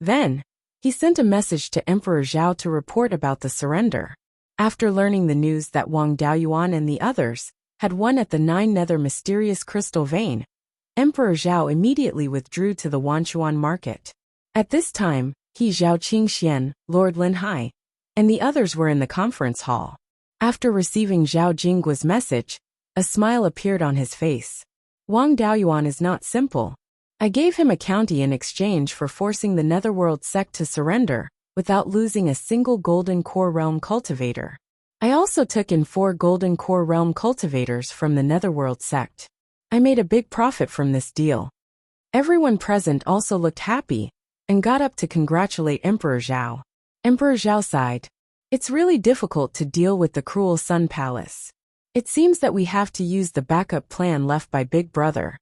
Then, he sent a message to Emperor Zhao to report about the surrender. After learning the news that Wang Daoyuan and the others had won at the 9 Nether Mysterious Crystal Vein, Emperor Zhao immediately withdrew to the Wanchuan market. At this time, he Zhao Qingxian, Lord Linhai, and the others were in the conference hall. After receiving Zhao Jingguo's message, a smile appeared on his face. Wang Daoyuan is not simple. I gave him a county in exchange for forcing the Netherworld sect to surrender, without losing a single Golden Core Realm cultivator. I also took in 4 Golden Core Realm cultivators from the Netherworld sect. I made a big profit from this deal. Everyone present also looked happy, and got up to congratulate Emperor Zhao. Emperor Zhao sighed. It's really difficult to deal with the cruel Sun Palace. It seems that we have to use the backup plan left by Big Brother.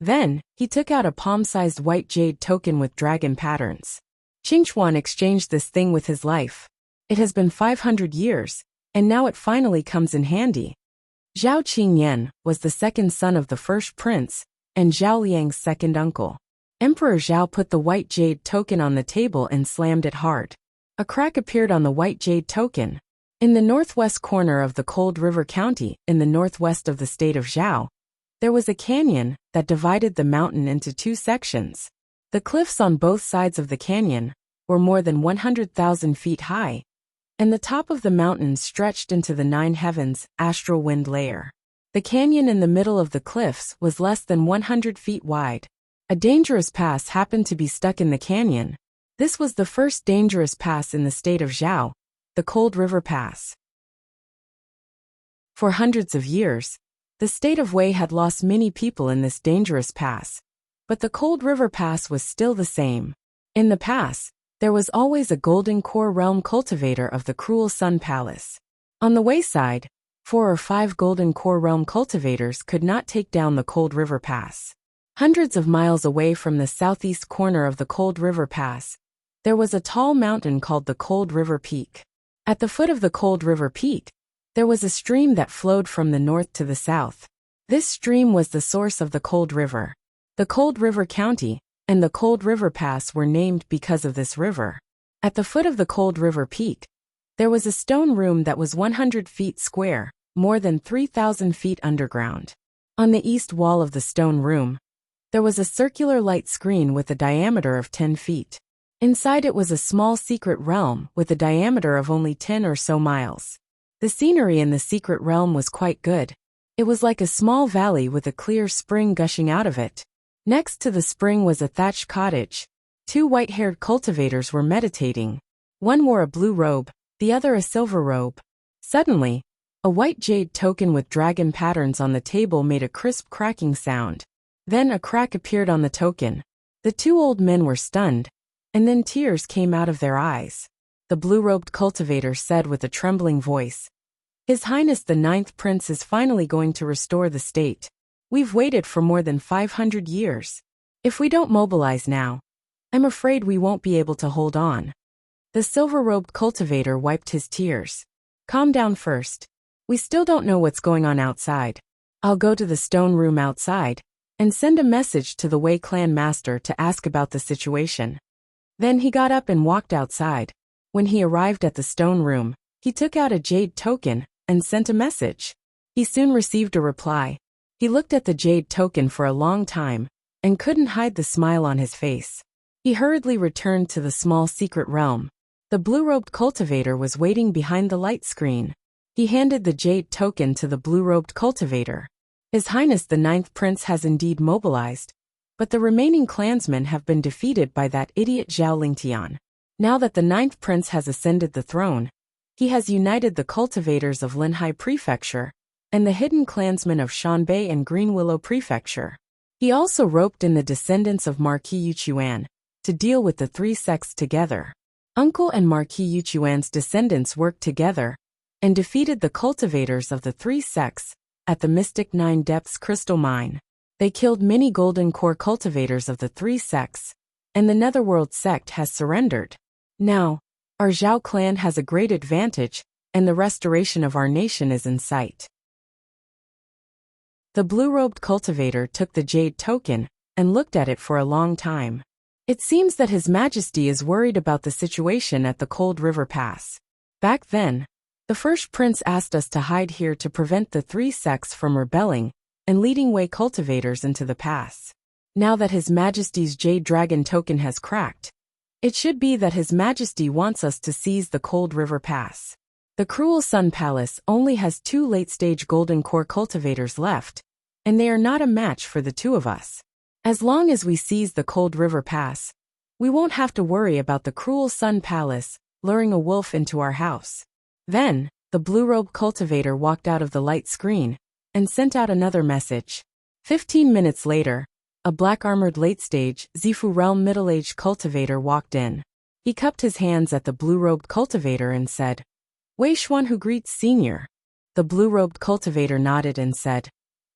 Then, he took out a palm-sized white jade token with dragon patterns. Qingchuan exchanged this thing with his life. It has been 500 years, and now it finally comes in handy. Zhao Qingyan was the second son of the first prince, and Zhao Liang's second uncle. Emperor Zhao put the white jade token on the table and slammed it hard. A crack appeared on the white jade token. In the northwest corner of the Cold River County, in the northwest of the state of Zhao, there was a canyon that divided the mountain into 2 sections. The cliffs on both sides of the canyon were more than 100,000 feet high, and the top of the mountain stretched into the 9 heavens, astral wind layer. The canyon in the middle of the cliffs was less than 100 feet wide. A dangerous pass happened to be stuck in the canyon. This was the first dangerous pass in the state of Zhao, the Cold River Pass. For hundreds of years, the state of Wei had lost many people in this dangerous pass, but the Cold River Pass was still the same. In the pass, there was always a Golden Core Realm cultivator of the cruel Sun Palace. On the Wei side, 4 or 5 Golden Core Realm cultivators could not take down the Cold River Pass. Hundreds of miles away from the southeast corner of the Cold River Pass, there was a tall mountain called the Cold River Peak. At the foot of the Cold River Peak, there was a stream that flowed from the north to the south. This stream was the source of the Cold River. The Cold River County and the Cold River Pass were named because of this river. At the foot of the Cold River Peak, there was a stone room that was 100 feet square, more than 3,000 feet underground. On the east wall of the stone room, there was a circular light screen with a diameter of 10 feet. Inside it was a small secret realm with a diameter of only 10 or so miles. The scenery in the secret realm was quite good. It was like a small valley with a clear spring gushing out of it. Next to the spring was a thatched cottage. 2 white-haired cultivators were meditating. One wore a blue robe, the other a silver robe. Suddenly, a white jade token with dragon patterns on the table made a crisp cracking sound. Then a crack appeared on the token. The 2 old men were stunned, and then tears came out of their eyes. The blue-robed cultivator said with a trembling voice, His Highness the 9th Prince is finally going to restore the state. We've waited for more than 500 years. If we don't mobilize now, I'm afraid we won't be able to hold on. The silver-robed cultivator wiped his tears. Calm down first. We still don't know what's going on outside. I'll go to the stone room outside and send a message to the Wei clan master to ask about the situation. Then he got up and walked outside. When he arrived at the stone room, he took out a jade token and sent a message. He soon received a reply. He looked at the jade token for a long time and couldn't hide the smile on his face. He hurriedly returned to the small secret realm. The blue-robed cultivator was waiting behind the light screen. He handed the jade token to the blue-robed cultivator. His Highness the 9th Prince has indeed mobilized, but the remaining clansmen have been defeated by that idiot Zhao Lingtian. Now that the ninth prince has ascended the throne, he has united the cultivators of Linhai Prefecture and the hidden clansmen of Shanbei and Green Willow Prefecture. He also roped in the descendants of Marquis Yuchuan to deal with the three sects together. Uncle and Marquis Yuchuan's descendants worked together and defeated the cultivators of the three sects at the Mystic Nine Depths crystal mine. They killed many golden core cultivators of the three sects, and the Netherworld sect has surrendered. Now, our Zhao clan has a great advantage, and the restoration of our nation is in sight. The blue-robed cultivator took the jade token and looked at it for a long time. It seems that His Majesty is worried about the situation at the Cold River Pass. Back then, the first prince asked us to hide here to prevent the three sects from rebelling and leading way cultivators into the pass. Now that His Majesty's Jade Dragon token has cracked, it should be that His Majesty wants us to seize the Cold River Pass. The Cruel Sun Palace only has 2 late-stage golden core cultivators left, and they are not a match for the 2 of us. As long as we seize the Cold River Pass, we won't have to worry about the Cruel Sun Palace luring a wolf into our house. Then, the blue-robe cultivator walked out of the light screen and sent out another message. 15 minutes later, a black-armored late-stage, Zifu realm middle-aged cultivator walked in. He cupped his hands at the blue-robed cultivator and said, "Wei Xuan who greets Senior." The blue-robed cultivator nodded and said,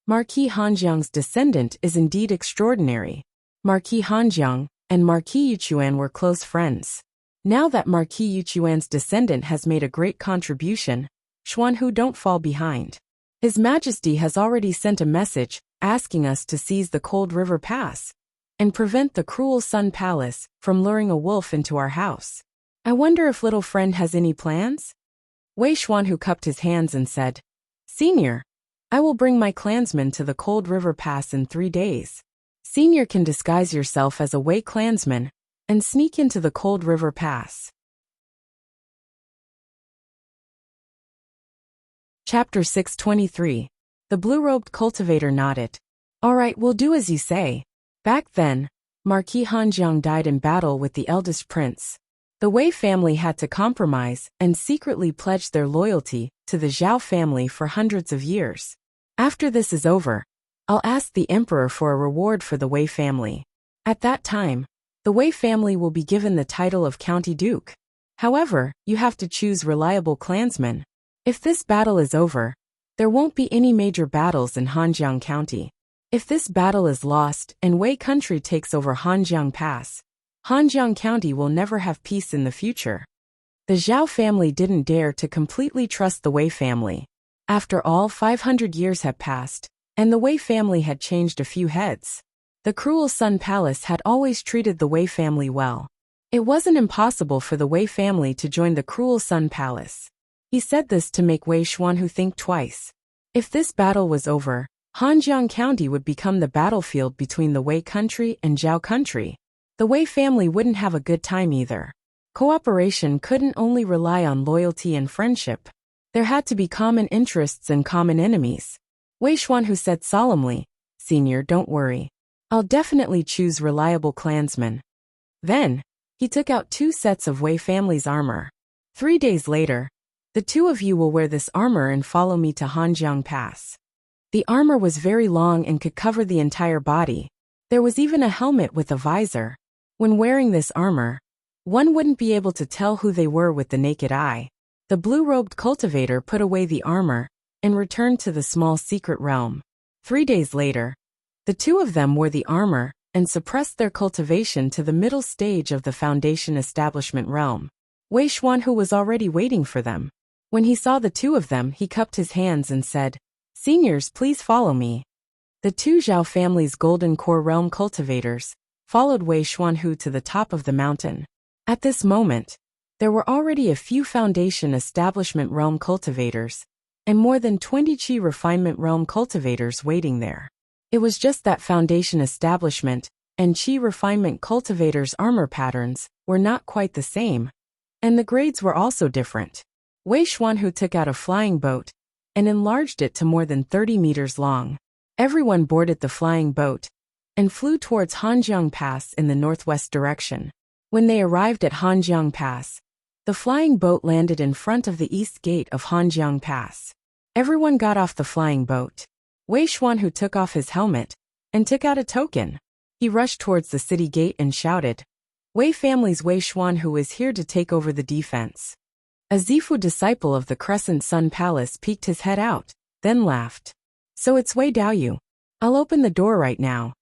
"Marquis Hanjiang's descendant is indeed extraordinary. Marquis Hanjiang and Marquis Yuchuan were close friends. Now that Marquis Yuchuan's descendant has made a great contribution, Xuanhu don't fall behind. His Majesty has already sent a message asking us to seize the Cold River Pass and prevent the Cruel Sun Palace from luring a wolf into our house. I wonder if little friend has any plans?" Wei Xuanhu cupped his hands and said, "Senior, I will bring my clansmen to the Cold River Pass in 3 days. Senior can disguise yourself as a Wei clansman and sneak into the Cold River Pass." Chapter 623. The blue-robed cultivator nodded. "All right, we'll do as you say." Back then, Marquis Hanjiang died in battle with the eldest prince. The Wei family had to compromise and secretly pledge their loyalty to the Zhao family for hundreds of years. After this is over, I'll ask the emperor for a reward for the Wei family. At that time, the Wei family will be given the title of County Duke. However, you have to choose reliable clansmen. If this battle is over, there won't be any major battles in Hanjiang County. If this battle is lost and Wei country takes over Hanjiang Pass, Hanjiang County will never have peace in the future. The Zhao family didn't dare to completely trust the Wei family. After all, 500 years had passed, and the Wei family had changed a few heads. The Cruel Sun Palace had always treated the Wei family well. It wasn't impossible for the Wei family to join the Cruel Sun Palace. He said this to make Wei Xuanhu think twice. If this battle was over, Hanjiang County would become the battlefield between the Wei country and Zhao country. The Wei family wouldn't have a good time either. Cooperation couldn't only rely on loyalty and friendship. There had to be common interests and common enemies. Wei Xuanhu said solemnly, "Senior, don't worry. I'll definitely choose reliable clansmen." Then, he took out 2 sets of Wei family's armor. 3 days later, "The 2 of you will wear this armor and follow me to Hanjiang Pass." The armor was very long and could cover the entire body. There was even a helmet with a visor. When wearing this armor, one wouldn't be able to tell who they were with the naked eye. The blue-robed cultivator put away the armor and returned to the small secret realm. 3 days later, the 2 of them wore the armor and suppressed their cultivation to the middle stage of the Foundation Establishment realm. Wei Xuanhu was already waiting for them. When he saw the 2 of them, he cupped his hands and said, "Seniors, please follow me." The 2 Zhao family's golden core realm cultivators followed Wei Xuanhu to the top of the mountain. At this moment, there were already a few Foundation Establishment realm cultivators and more than 20 Qi Refinement realm cultivators waiting there. It was just that Foundation Establishment and Qi Refinement cultivators' armor patterns were not quite the same, and the grades were also different. Wei Xuanhu took out a flying boat and enlarged it to more than 30 meters long. Everyone boarded the flying boat and flew towards Hanjiang Pass in the northwest direction. When they arrived at Hanjiang Pass, the flying boat landed in front of the east gate of Hanjiang Pass. Everyone got off the flying boat. Wei Xuanhu took off his helmet and took out a token. He rushed towards the city gate and shouted, "Wei family's Wei Xuanhu is here to take over the defense." A Zifu disciple of the Crescent Sun Palace peeked his head out, then laughed. "So it's Wei Daoyu. I'll open the door right now."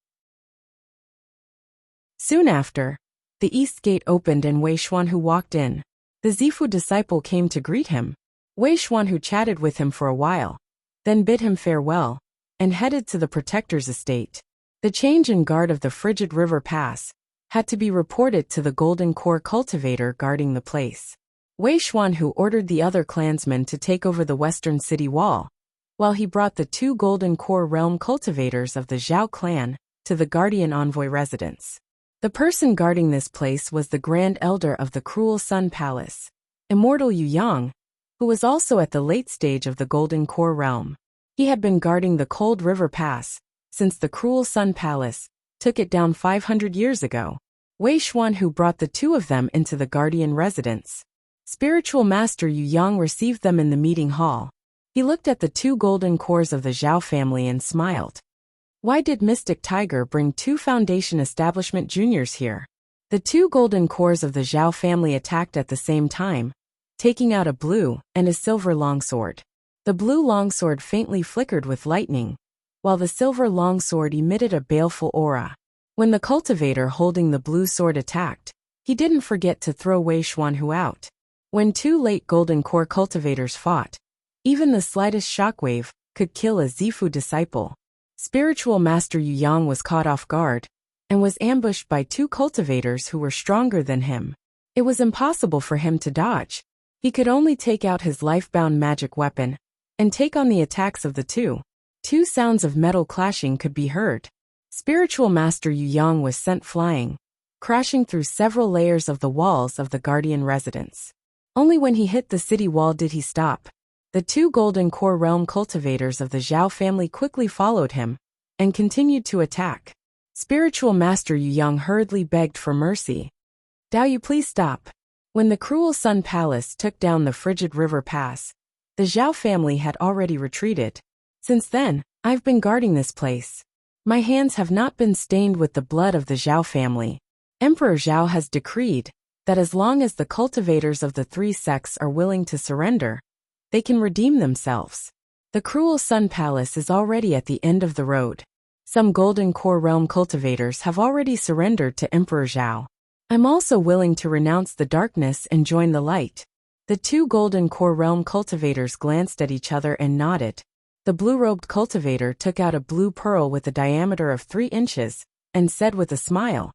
Soon after, the east gate opened and Wei Xuanhu walked in. The Zifu disciple came to greet him. Wei Xuanhu chatted with him for a while, then bid him farewell, and headed to the protector's estate. The change in guard of the Frigid River Pass had to be reported to the Golden Core cultivator guarding the place. Wei Xuanhu ordered the other clansmen to take over the western city wall, while he brought the 2 Golden Core realm cultivators of the Zhao clan to the Guardian Envoy residence. The person guarding this place was the Grand Elder of the Cruel Sun Palace, Immortal Yang, who was also at the late stage of the Golden Core realm. He had been guarding the Cold River Pass since the Cruel Sun Palace took it down 500 years ago. Wei Xuanhu brought the 2 of them into the Guardian residence. Spiritual Master Yang received them in the meeting hall. He looked at the 2 golden cores of the Zhao family and smiled. Why did Mystic Tiger bring 2 Foundation Establishment juniors here? The 2 golden cores of the Zhao family attacked at the same time, taking out a blue and a silver longsword. The blue longsword faintly flickered with lightning, while the silver longsword emitted a baleful aura. When the cultivator holding the blue sword attacked, he didn't forget to throw Wei Xuanhu out. When 2 late golden core cultivators fought, even the slightest shockwave could kill a Zifu disciple. Spiritual Master Yang was caught off guard and was ambushed by 2 cultivators who were stronger than him. It was impossible for him to dodge. He could only take out his life-bound magic weapon and take on the attacks of the 2. 2 sounds of metal clashing could be heard. Spiritual Master Yang was sent flying, crashing through several layers of the walls of the Guardian residence. Only when he hit the city wall did he stop. The 2 Golden Core realm cultivators of the Zhao family quickly followed him and continued to attack. Spiritual Master Yang hurriedly begged for mercy. "Daoyu, please stop." When the Cruel Sun Palace took down the Frigid River Pass, the Zhao family had already retreated. Since then, I've been guarding this place. My hands have not been stained with the blood of the Zhao family. Emperor Zhao has decreed that as long as the cultivators of the 3 sects are willing to surrender, they can redeem themselves. The Cruel Sun Palace is already at the end of the road. Some Golden Core realm cultivators have already surrendered to Emperor Zhao. I'm also willing to renounce the darkness and join the light. The 2 Golden Core realm cultivators glanced at each other and nodded. The blue-robed cultivator took out a blue pearl with a diameter of 3 inches and said with a smile,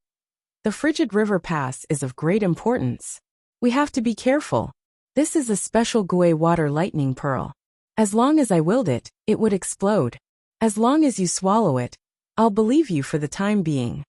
"The Frigid River Pass is of great importance. We have to be careful. This is a special Gui water lightning pearl. As long as I willed it, it would explode. As long as you swallow it, I'll believe you for the time being."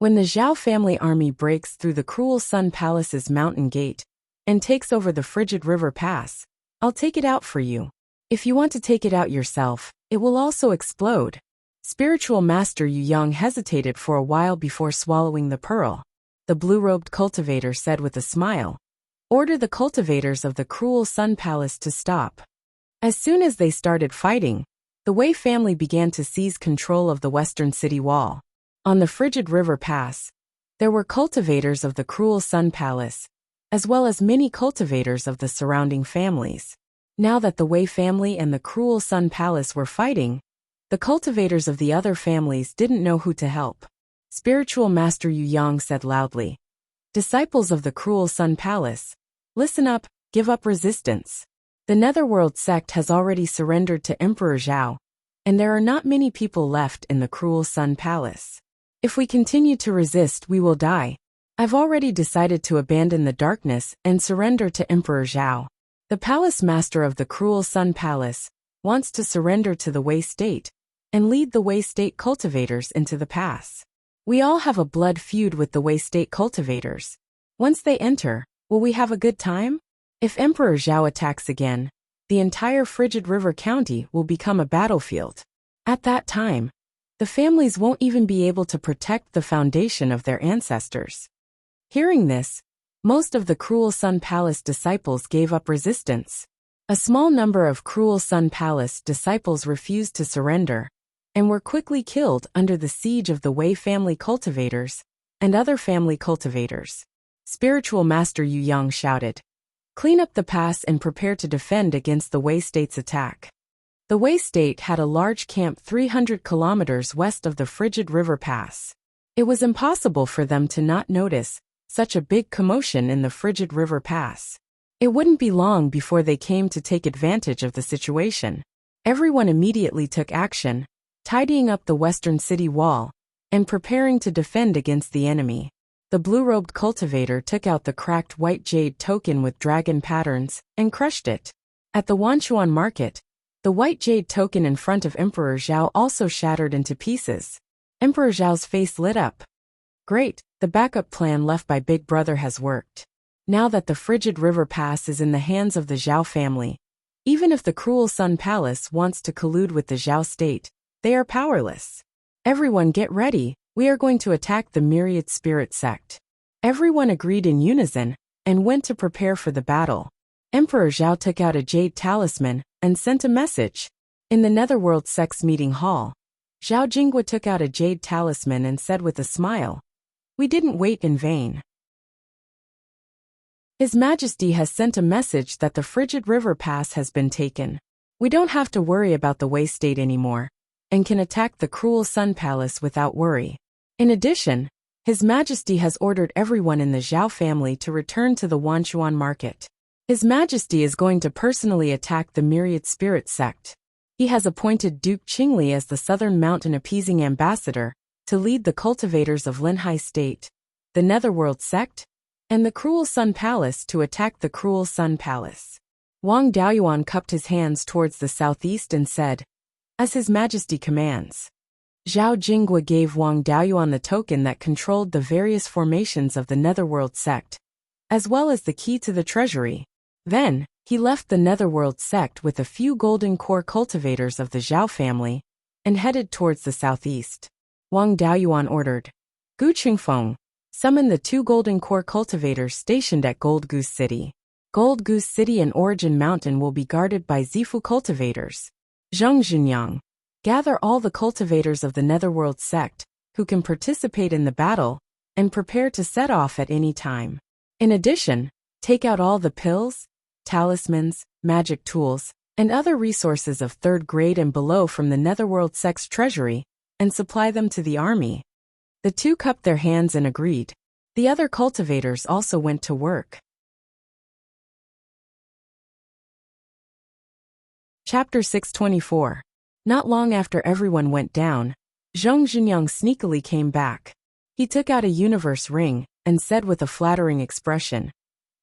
When the Zhao family army breaks through the Cruel Sun Palace's mountain gate and takes over the Frigid River Pass, I'll take it out for you. If you want to take it out yourself, it will also explode. Spiritual Master Yang hesitated for a while before swallowing the pearl. The blue-robed cultivator said with a smile, "Order the cultivators of the Cruel Sun Palace to stop." As soon as they started fighting, the Wei family began to seize control of the western city wall. On the Frigid River Pass, there were cultivators of the Cruel Sun Palace, as well as many cultivators of the surrounding families. Now that the Wei family and the Cruel Sun Palace were fighting, the cultivators of the other families didn't know who to help. Spiritual Master Yang said loudly, "Disciples of the Cruel Sun Palace, listen up, give up resistance. The Netherworld sect has already surrendered to Emperor Zhao, and there are not many people left in the Cruel Sun Palace. If we continue to resist, we will die. I've already decided to abandon the darkness and surrender to Emperor Zhao. The Palace Master of the Cruel Sun Palace wants to surrender to the Wei State and lead the Wei State cultivators into the pass. We all have a blood feud with the Wei State cultivators. Once they enter, will we have a good time? If Emperor Zhao attacks again, the entire Frigid River County will become a battlefield. At that time, The families won't even be able to protect the foundation of their ancestors. Hearing this, most of the Cruel Sun Palace disciples gave up resistance. A small number of Cruel Sun Palace disciples refused to surrender, and were quickly killed under the siege of the Wei family cultivators and other family cultivators. Spiritual Master Yu Yang shouted, "Clean up the pass and prepare to defend against the Wei state's attack." The Wei state had a large camp 300 kilometers west of the Frigid River Pass. It was impossible for them to not notice such a big commotion in the Frigid River Pass. It wouldn't be long before they came to take advantage of the situation. Everyone immediately took action, tidying up the western city wall and preparing to defend against the enemy. The blue-robed cultivator took out the cracked white jade token with dragon patterns and crushed it. At the Wanchuan market, the white jade token in front of Emperor Zhao also shattered into pieces. Emperor Zhao's face lit up. Great, the backup plan left by Big Brother has worked. Now that the Frigid River Pass is in the hands of the Zhao family, even if the Cruel Sun Palace wants to collude with the Zhao state, they are powerless. Everyone get ready, we are going to attack the Myriad Spirit sect. Everyone agreed in unison and went to prepare for the battle. Emperor Zhao took out a jade talisman and sent a message. In the Netherworld sect's meeting hall, Zhao Jingwa took out a jade talisman and said with a smile, "We didn't wait in vain. His Majesty has sent a message that the Frigid River Pass has been taken. We don't have to worry about the Wei state anymore, and can attack the Cruel Sun Palace without worry. In addition, His Majesty has ordered everyone in the Zhao family to return to the Wanchuan market. His Majesty is going to personally attack the Myriad Spirit sect. He has appointed Duke Qingli as the Southern Mountain Appeasing Ambassador to lead the cultivators of Linhai State, the Netherworld sect, and the Cruel Sun Palace to attack the Cruel Sun Palace." Wang Daoyuan cupped his hands towards the southeast and said, "As His Majesty commands." Zhao Jingwa gave Wang Daoyuan the token that controlled the various formations of the Netherworld sect, as well as the key to the treasury. Then, he left the Netherworld sect with a few golden core cultivators of the Zhao family and headed towards the southeast. Wang Daoyuan ordered, "Gu Qingfeng, summon the 2 golden core cultivators stationed at Gold Goose City. Gold Goose City and Origin Mountain will be guarded by Zifu cultivators. Zheng Zhenyang, gather all the cultivators of the Netherworld sect who can participate in the battle and prepare to set off at any time. In addition, take out all the pills, talismans, magic tools, and other resources of 3rd grade and below from the Netherworld sect's treasury and supply them to the army." The 2 cupped their hands and agreed. The other cultivators also went to work. Chapter 624. Not long after everyone went down, Zheng Zhenyang sneakily came back. He took out a universe ring and said with a flattering expression,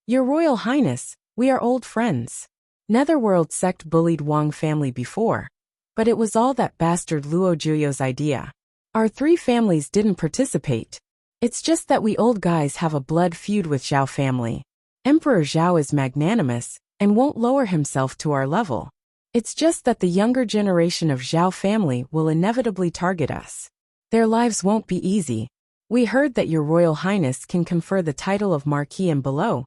"Your Royal Highness, we are old friends. Netherworld sect bullied Wang family before, but it was all that bastard Luo Juyo's idea. Our 3 families didn't participate. It's just that we old guys have a blood feud with Zhao family. Emperor Zhao is magnanimous and won't lower himself to our level. It's just that the younger generation of Zhao family will inevitably target us. Their lives won't be easy. We heard that your Royal Highness can confer the title of Marquis and below,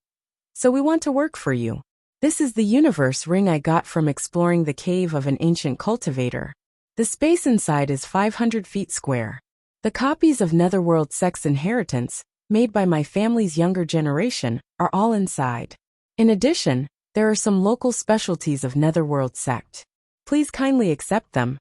so we want to work for you. This is the universe ring I got from exploring the cave of an ancient cultivator. The space inside is 500 feet square. The copies of Netherworld sect's inheritance, made by my family's younger generation, are all inside. In addition, there are some local specialties of Netherworld sect. Please kindly accept them."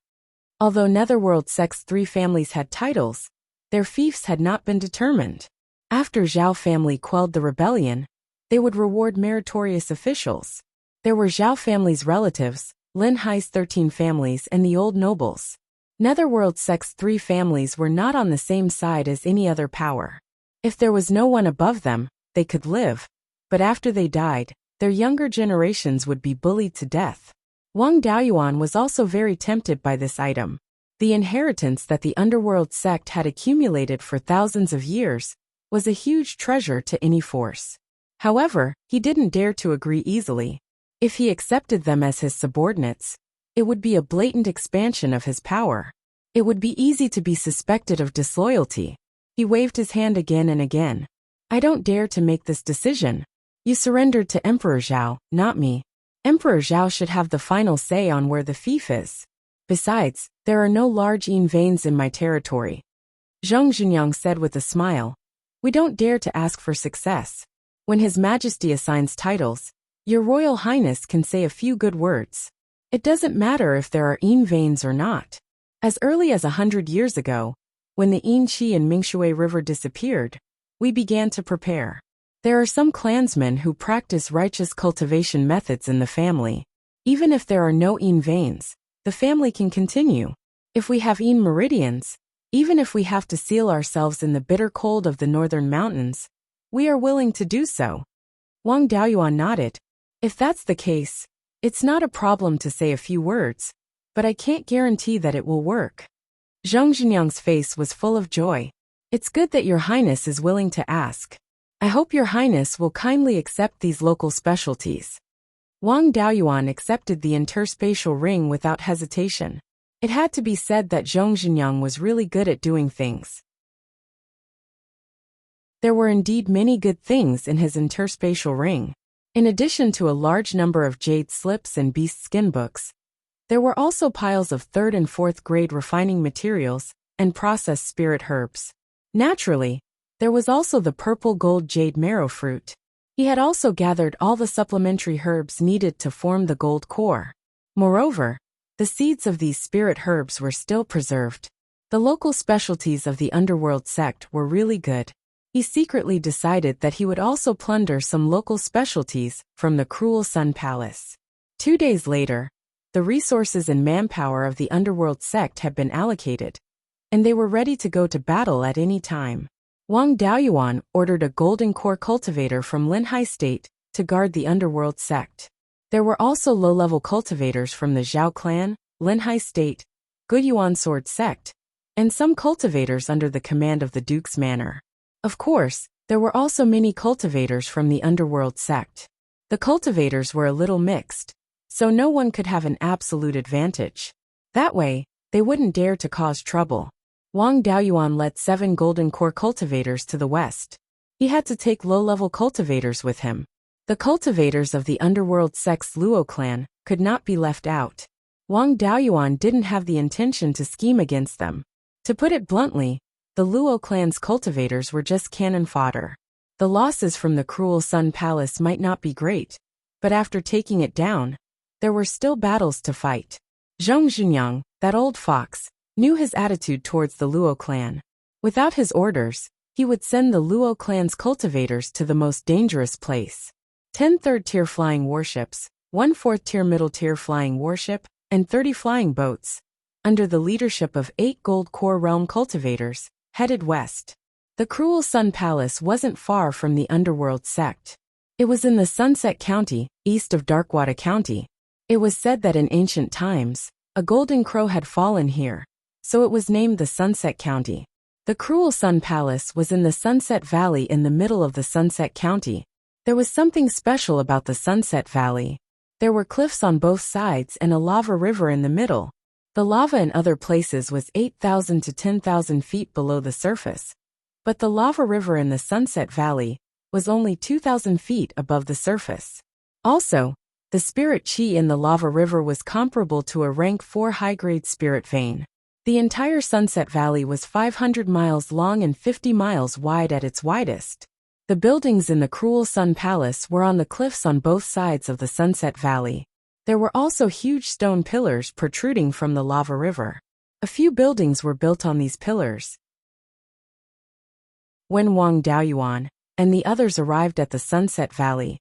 Although Netherworld sect's 3 families had titles, their fiefs had not been determined. After Zhao family quelled the rebellion, they would reward meritorious officials. There were Zhao family's relatives, Lin Hai's 13 families and the old nobles. Netherworld sect's 3 families were not on the same side as any other power. If there was no one above them, they could live, but after they died, their younger generations would be bullied to death. Wang Daoyuan was also very tempted by this item. The inheritance that the Underworld sect had accumulated for thousands of years was a huge treasure to any force. However, he didn't dare to agree easily. If he accepted them as his subordinates, it would be a blatant expansion of his power. It would be easy to be suspected of disloyalty. He waved his hand again and again. I don't dare to make this decision. You surrendered to Emperor Zhao, not me. Emperor Zhao should have the final say on where the fief is. Besides, there are no large yin veins in my territory. Zheng Zhunyang said with a smile. We don't dare to ask for success. When His Majesty assigns titles, Your Royal Highness can say a few good words. It doesn't matter if there are yin veins or not. As early as 100 years ago, when the Yin Qi and Mingshui River disappeared, we began to prepare. There are some clansmen who practice righteous cultivation methods in the family. Even if there are no yin veins, the family can continue. If we have yin meridians, even if we have to seal ourselves in the bitter cold of the northern mountains, we are willing to do so. Wang Daoyuan nodded. If that's the case, it's not a problem to say a few words, but I can't guarantee that it will work. Zheng Zhunyang's face was full of joy. It's good that Your Highness is willing to ask. I hope Your Highness will kindly accept these local specialties. Wang Daoyuan accepted the interspatial ring without hesitation. It had to be said that Zheng Zhunyang was really good at doing things. There were indeed many good things in his interspatial ring. In addition to a large number of jade slips and beast skin books, there were also piles of 3rd and 4th grade refining materials and processed spirit herbs. Naturally, there was also the purple gold jade marrow fruit. He had also gathered all the supplementary herbs needed to form the gold core. Moreover, the seeds of these spirit herbs were still preserved. The local specialties of the underworld sect were really good. He secretly decided that he would also plunder some local specialties from the Cruel Sun Palace. 2 days later, the resources and manpower of the underworld sect had been allocated, and they were ready to go to battle at any time. Wang Daoyuan ordered a golden core cultivator from Linhai State to guard the underworld sect. There were also low-level cultivators from the Zhao clan, Linhai State, Guiyuan Sword sect, and some cultivators under the command of the Duke's Manor. Of course, there were also many cultivators from the underworld sect. The cultivators were a little mixed, so no one could have an absolute advantage. That way, they wouldn't dare to cause trouble. Wang Daoyuan led 7 golden core cultivators to the west. He had to take low-level cultivators with him. The cultivators of the underworld sect's Luo clan could not be left out. Wang Daoyuan didn't have the intention to scheme against them. To put it bluntly, the Luo clan's cultivators were just cannon fodder. The losses from the Cruel Sun Palace might not be great, but after taking it down, there were still battles to fight. Zheng Zhunyang, that old fox, knew his attitude towards the Luo clan. Without his orders, he would send the Luo clan's cultivators to the most dangerous place. 10 third-tier flying warships, 1 fourth-tier middle-tier flying warship, and 30 flying boats, under the leadership of 8 gold core realm cultivators, headed west. The Cruel Sun Palace wasn't far from the underworld sect. It was in the Sunset County, east of Darkwada County. It was said that in ancient times, a golden crow had fallen here, so it was named the Sunset County. The Cruel Sun Palace was in the Sunset Valley in the middle of the Sunset County. There was something special about the Sunset Valley. There were cliffs on both sides and a lava river in the middle. The lava in other places was 8,000 to 10,000 feet below the surface, but the lava river in the Sunset Valley was only 2,000 feet above the surface. Also, the spirit chi in the lava river was comparable to a rank 4 high-grade spirit vein. The entire Sunset Valley was 500 miles long and 50 miles wide at its widest. The buildings in the Cruel Sun Palace were on the cliffs on both sides of the Sunset Valley. There were also huge stone pillars protruding from the lava river. A few buildings were built on these pillars. When Wang Daoyuan and the others arrived at the Sunset Valley,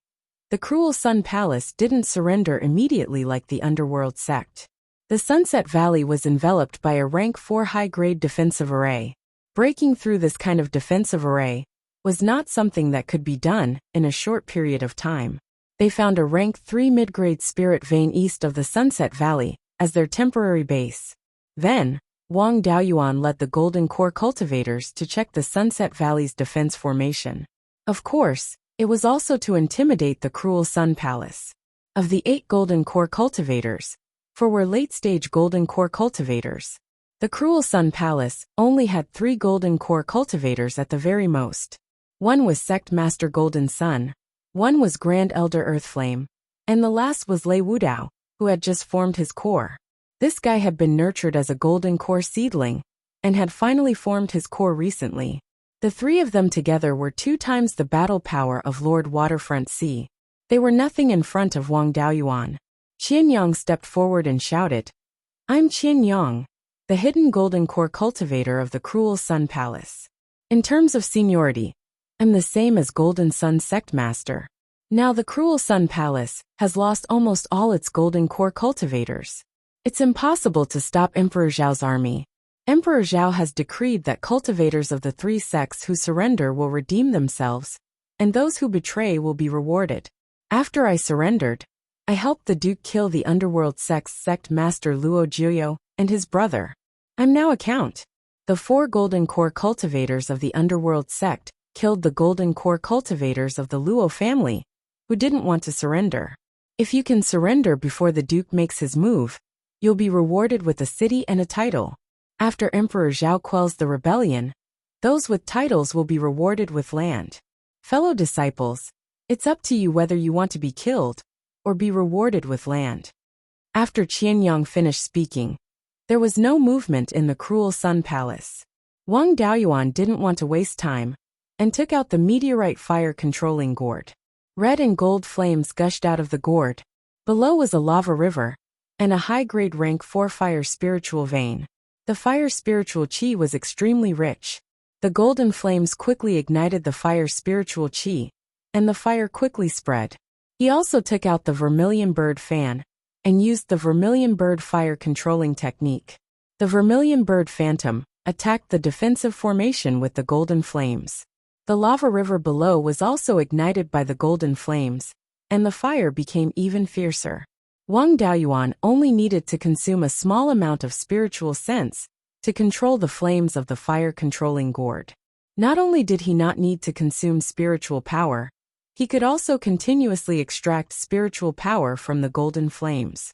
the Cruel Sun Palace didn't surrender immediately like the underworld sect. The Sunset Valley was enveloped by a rank 4 high-grade defensive array. Breaking through this kind of defensive array was not something that could be done in a short period of time. They found a rank 3 mid-grade spirit vein east of the Sunset Valley as their temporary base. Then, Wang Daoyuan led the golden core cultivators to check the Sunset Valley's defense formation. Of course, it was also to intimidate the Cruel Sun Palace. Of the 8 golden core cultivators, 4 were late-stage golden core cultivators. The cruel Sun Palace only had 3 golden core cultivators at the very most. One was Sect Master Golden Sun, one was Grand Elder Earthflame, and the last was Lei Wudao, who had just formed his core. This guy had been nurtured as a golden core seedling, and had finally formed his core recently. The 3 of them together were 2 times the battle power of Lord Waterfront Sea. They were nothing in front of Wang Daoyuan. Qianyang stepped forward and shouted, "I'm Qianyang, the hidden golden core cultivator of the cruel Sun Palace. In terms of seniority, I'm the same as Golden Sun Sect Master. Now the cruel Sun Palace has lost almost all its golden core cultivators. It's impossible to stop Emperor Zhao's army. Emperor Zhao has decreed that cultivators of the 3 sects who surrender will redeem themselves, and those who betray will be rewarded. After I surrendered, I helped the Duke kill the Underworld Sect's Sect Master Luo Jiuyo and his brother. I'm now a count. The 4 golden core cultivators of the Underworld Sect killed the golden core cultivators of the Luo family, who didn't want to surrender. If you can surrender before the Duke makes his move, you'll be rewarded with a city and a title. After Emperor Zhao quells the rebellion, those with titles will be rewarded with land. Fellow disciples, it's up to you whether you want to be killed or be rewarded with land." After Qianyang finished speaking, there was no movement in the cruel Sun Palace. Wang Daoyuan didn't want to waste time and took out the meteorite fire-controlling gourd. Red and gold flames gushed out of the gourd. Below was a lava river and a high-grade rank 4 fire spiritual vein. The fire spiritual qi was extremely rich. The golden flames quickly ignited the fire spiritual qi, and the fire quickly spread. He also took out the vermilion bird fan and used the vermilion bird fire controlling technique. The vermilion bird phantom attacked the defensive formation with the golden flames. The lava river below was also ignited by the golden flames, and the fire became even fiercer. Wang Daoyuan only needed to consume a small amount of spiritual sense to control the flames of the fire-controlling gourd. Not only did he not need to consume spiritual power, he could also continuously extract spiritual power from the golden flames.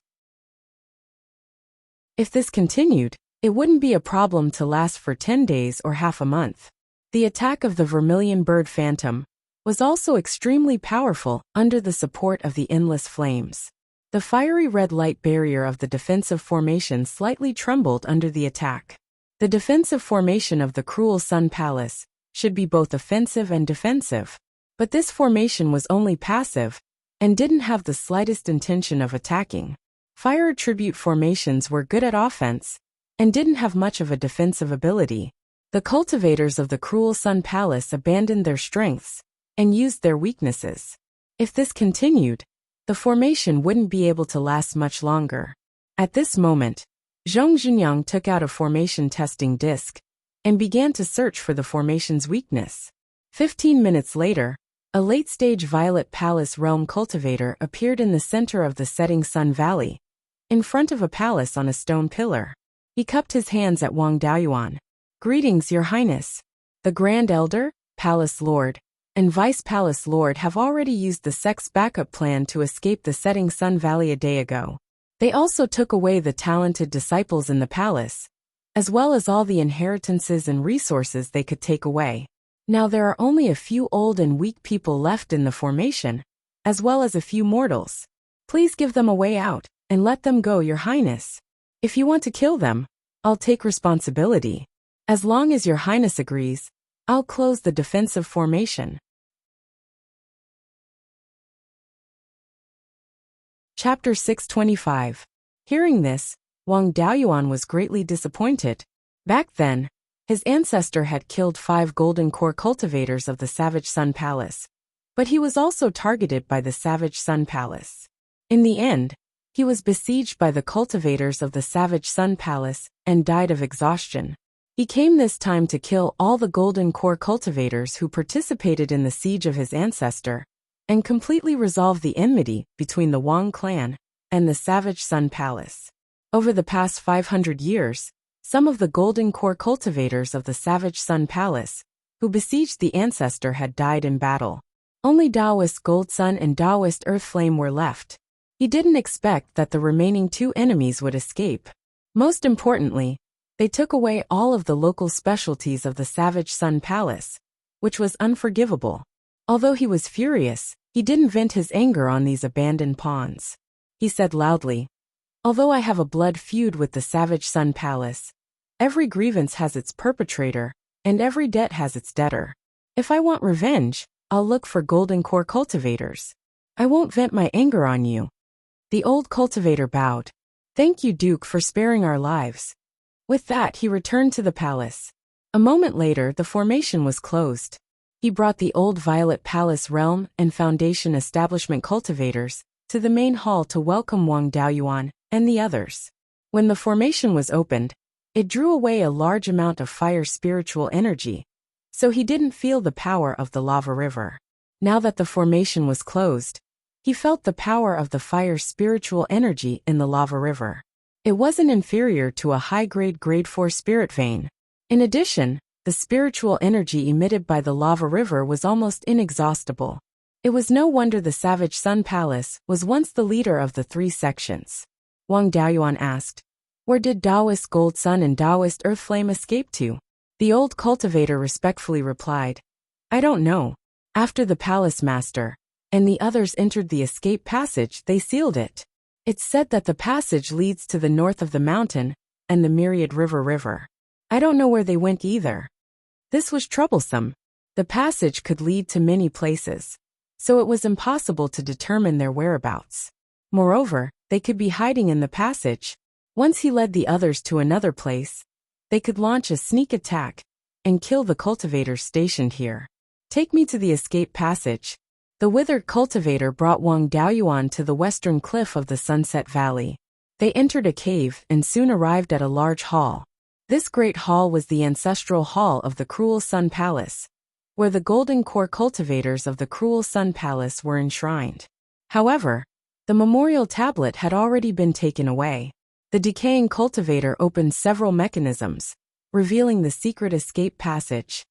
If this continued, it wouldn't be a problem to last for 10 days or half a month. The attack of the vermilion bird phantom was also extremely powerful under the support of the endless flames. The fiery red light barrier of the defensive formation slightly trembled under the attack. The defensive formation of the cruel Sun Palace should be both offensive and defensive, but this formation was only passive and didn't have the slightest intention of attacking. Fire attribute formations were good at offense and didn't have much of a defensive ability. The cultivators of the cruel Sun Palace abandoned their strengths and used their weaknesses. If this continued, the formation wouldn't be able to last much longer. At this moment, Zhong Junyang took out a formation testing disc and began to search for the formation's weakness. 15 minutes later, a late-stage Violet Palace Realm cultivator appeared in the center of the setting Sun Valley, in front of a palace on a stone pillar. He cupped his hands at Wang Daoyuan. "Greetings, Your Highness. The Grand Elder, Palace Lord, and Vice Palace Lord have already used the sect's backup plan to escape the setting Sun Valley a day ago. They also took away the talented disciples in the palace, as well as all the inheritances and resources they could take away. Now there are only a few old and weak people left in the formation, as well as a few mortals. Please give them a way out, and let them go, Your Highness. If you want to kill them, I'll take responsibility. As long as Your Highness agrees, I'll close the defensive formation." Chapter 625. Hearing this, Wang Daoyuan was greatly disappointed. Back then, his ancestor had killed 5 golden core cultivators of the Savage Sun Palace, but he was also targeted by the Savage Sun Palace. In the end, he was besieged by the cultivators of the Savage Sun Palace and died of exhaustion. He came this time to kill all the golden core cultivators who participated in the siege of his ancestor, and completely resolve the enmity between the Wang clan and the Savage Sun Palace. Over the past 500 years, some of the golden core cultivators of the Savage Sun Palace, who besieged the ancestor, had died in battle. Only Taoist Gold Sun and Taoist Earth Flame were left. He didn't expect that the remaining 2 enemies would escape. Most importantly, They took away all of the local specialties of the Savage Sun Palace, which was unforgivable. Although he was furious, he didn't vent his anger on these abandoned pawns. He said loudly, "Although I have a blood feud with the Savage Sun Palace, every grievance has its perpetrator, and every debt has its debtor. If I want revenge, I'll look for golden core cultivators. I won't vent my anger on you." The old cultivator bowed. "Thank you, Duke, for sparing our lives." With that, he returned to the palace. A moment later, the formation was closed. He brought the old Violet Palace Realm and Foundation Establishment cultivators to the main hall to welcome Wang Daoyuan and the others. When the formation was opened, it drew away a large amount of fire spiritual energy, so he didn't feel the power of the lava river. Now that the formation was closed, he felt the power of the fire spiritual energy in the lava river. It wasn't inferior to a high-grade grade 4 spirit vein. In addition, the spiritual energy emitted by the lava river was almost inexhaustible. It was no wonder the Savage Sun Palace was once the leader of the three sections. Wang Daoyuan asked, "Where did Taoist Gold Sun and Taoist Earth Flame escape to?" The old cultivator respectfully replied, "I don't know. After the palace master and the others entered the escape passage, they sealed it. It's said that the passage leads to the north of the mountain and the Myriad River. I don't know where they went either." This was troublesome. The passage could lead to many places, so it was impossible to determine their whereabouts. Moreover, they could be hiding in the passage. Once he led the others to another place, they could launch a sneak attack and kill the cultivators stationed here. "Take me to the escape passage." The withered cultivator brought Wang Daoyuan to the western cliff of the Sunset Valley. They entered a cave and soon arrived at a large hall. This great hall was the ancestral hall of the Cruel Sun Palace, where the golden core cultivators of the Cruel Sun Palace were enshrined. However, the memorial tablet had already been taken away. The decaying cultivator opened several mechanisms, revealing the secret escape passage.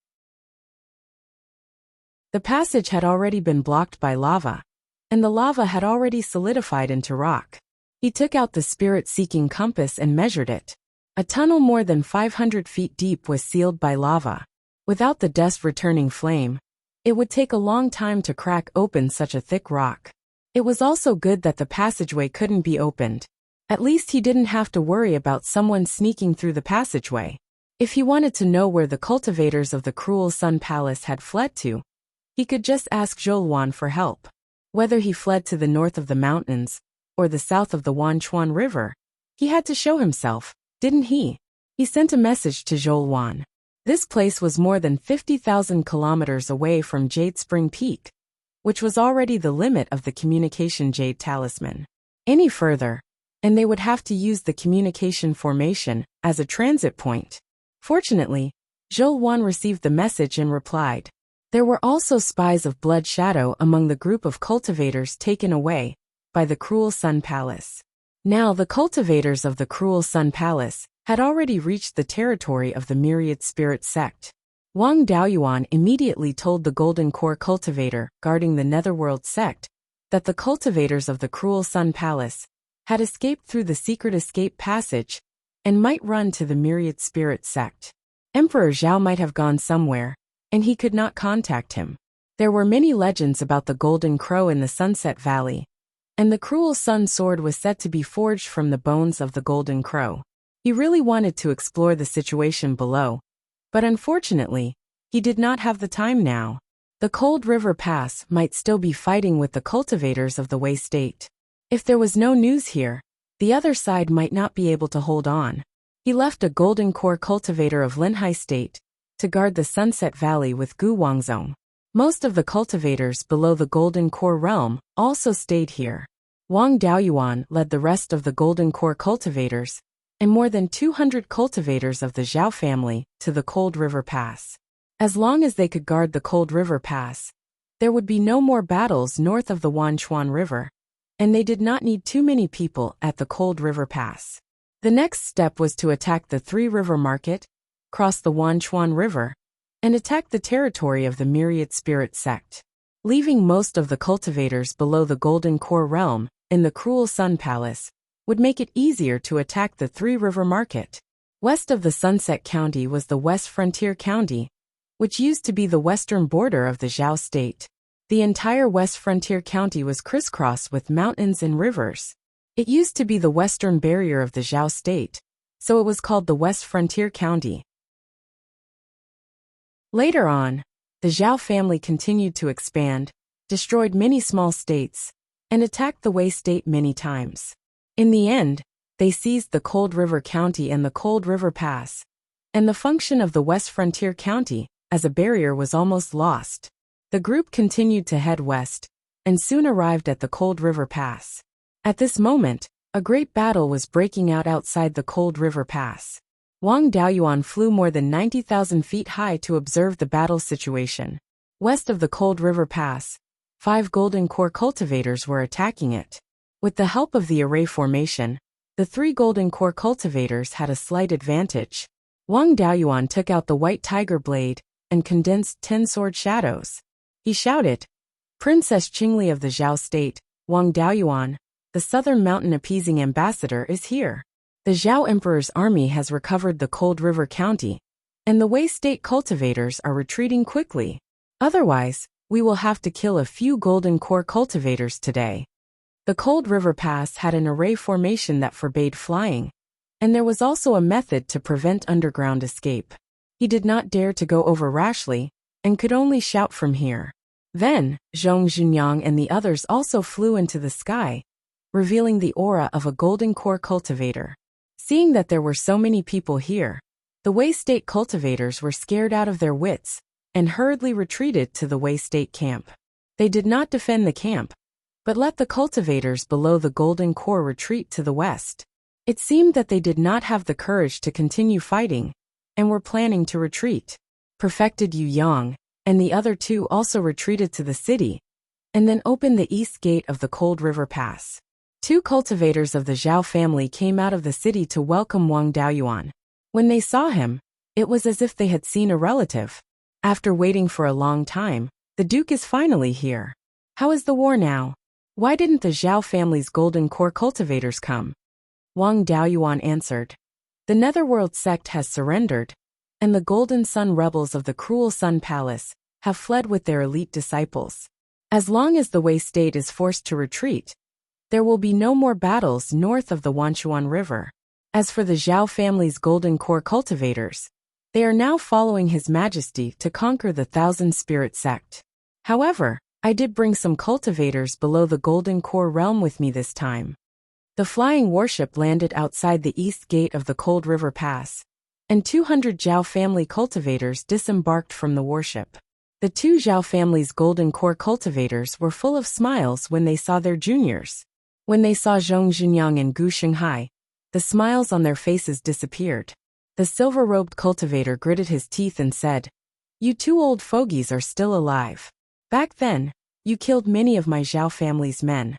The passage had already been blocked by lava, and the lava had already solidified into rock. He took out the spirit-seeking compass and measured it. A tunnel more than 500 feet deep was sealed by lava. Without the dust-returning flame, it would take a long time to crack open such a thick rock. It was also good that the passageway couldn't be opened. At least he didn't have to worry about someone sneaking through the passageway. If he wanted to know where the cultivators of the Cruel Sun Palace had fled to, he could just ask Zhouwan for help. Whether he fled to the north of the mountains or the south of the Wanchuan River, he had to show himself, didn't he? He sent a message to Zhouwan. This place was more than 50,000 kilometers away from Jade Spring Peak, which was already the limit of the communication Jade Talisman. Any further, and they would have to use the communication formation as a transit point. Fortunately, Zhouwan received the message and replied. There were also spies of Blood Shadow among the group of cultivators taken away by the Cruel Sun Palace. Now the cultivators of the Cruel Sun Palace had already reached the territory of the Myriad Spirit Sect. Wang Daoyuan immediately told the Golden Core cultivator guarding the Netherworld sect that the cultivators of the Cruel Sun Palace had escaped through the secret escape passage and might run to the Myriad Spirit Sect. Emperor Zhao might have gone somewhere, and he could not contact him. There were many legends about the Golden Crow in the Sunset Valley, and the Cruel Sun Sword was said to be forged from the bones of the Golden Crow. He really wanted to explore the situation below, but unfortunately, he did not have the time now. The Cold River Pass might still be fighting with the cultivators of the Wei State. If there was no news here, the other side might not be able to hold on. He left a Golden Core cultivator of Linhai State to guard the Sunset Valley with Gu Wangzong. Most of the cultivators below the Golden Core realm also stayed here. Wang Daoyuan led the rest of the Golden Core cultivators and more than 200 cultivators of the Zhao family to the Cold River Pass. As long as they could guard the Cold River Pass, there would be no more battles north of the Wanchuan River, and they did not need too many people at the Cold River Pass. The next step was to attack the Three River Market, cross the Wanchuan River, and attack the territory of the Myriad Spirit Sect. Leaving most of the cultivators below the Golden Core realm in the Cruel Sun Palace would make it easier to attack the Three River Market. West of the Sunset County was the West Frontier County, which used to be the western border of the Zhao state. The entire West Frontier County was crisscrossed with mountains and rivers. It used to be the western barrier of the Zhao state, so it was called the West Frontier County. Later on, the Zhao family continued to expand, destroyed many small states, and attacked the Wei state many times. In the end, they seized the Cold River County and the Cold River Pass, and the function of the West Frontier County as a barrier was almost lost. The group continued to head west, and soon arrived at the Cold River Pass. At this moment, a great battle was breaking out outside the Cold River Pass. Wang Daoyuan flew more than 90,000 feet high to observe the battle situation. West of the Cold River Pass, 5 golden core cultivators were attacking it. With the help of the array formation, the 3 golden core cultivators had a slight advantage. Wang Daoyuan took out the white tiger blade and condensed 10 sword shadows. He shouted, "Princess Qingli of the Zhao state, Wang Daoyuan, the southern mountain appeasing ambassador is here. The Zhao Emperor's army has recovered the Cold River County, and the Wei state cultivators are retreating quickly. Otherwise, we will have to kill a few golden core cultivators today." The Cold River Pass had an array formation that forbade flying, and there was also a method to prevent underground escape. He did not dare to go over rashly, and could only shout from here. Then, Zhong Junyang and the others also flew into the sky, revealing the aura of a golden core cultivator. Seeing that there were so many people here, the Wei state cultivators were scared out of their wits, and hurriedly retreated to the Wei state camp. They did not defend the camp, but let the cultivators below the golden core retreat to the west. It seemed that they did not have the courage to continue fighting, and were planning to retreat. Perfected Yu Yang and the other 2 also retreated to the city, and then opened the east gate of the Cold River Pass. 2 cultivators of the Zhao family came out of the city to welcome Wang Daoyuan. When they saw him, it was as if they had seen a relative. After waiting for a long time, the Duke is finally here. How is the war now? Why didn't the Zhao family's golden core cultivators come? Wang Daoyuan answered, "The Netherworld sect has surrendered, and the Golden Sun rebels of the Cruel Sun Palace have fled with their elite disciples. As long as the Wei state is forced to retreat, there will be no more battles north of the Wanchuan River. As for the Zhao family's golden core cultivators, they are now following His Majesty to conquer the Thousand Spirit sect. However, I did bring some cultivators below the golden core realm with me this time." The flying warship landed outside the east gate of the Cold River Pass, and 200 Zhao family cultivators disembarked from the warship. The 2 Zhao family's golden core cultivators were full of smiles when they saw their juniors. When they saw Zhong Junyang and Gu Xinghai, the smiles on their faces disappeared. The silver-robed cultivator gritted his teeth and said, "You 2 old fogies are still alive. Back then, you killed many of my Zhao family's men."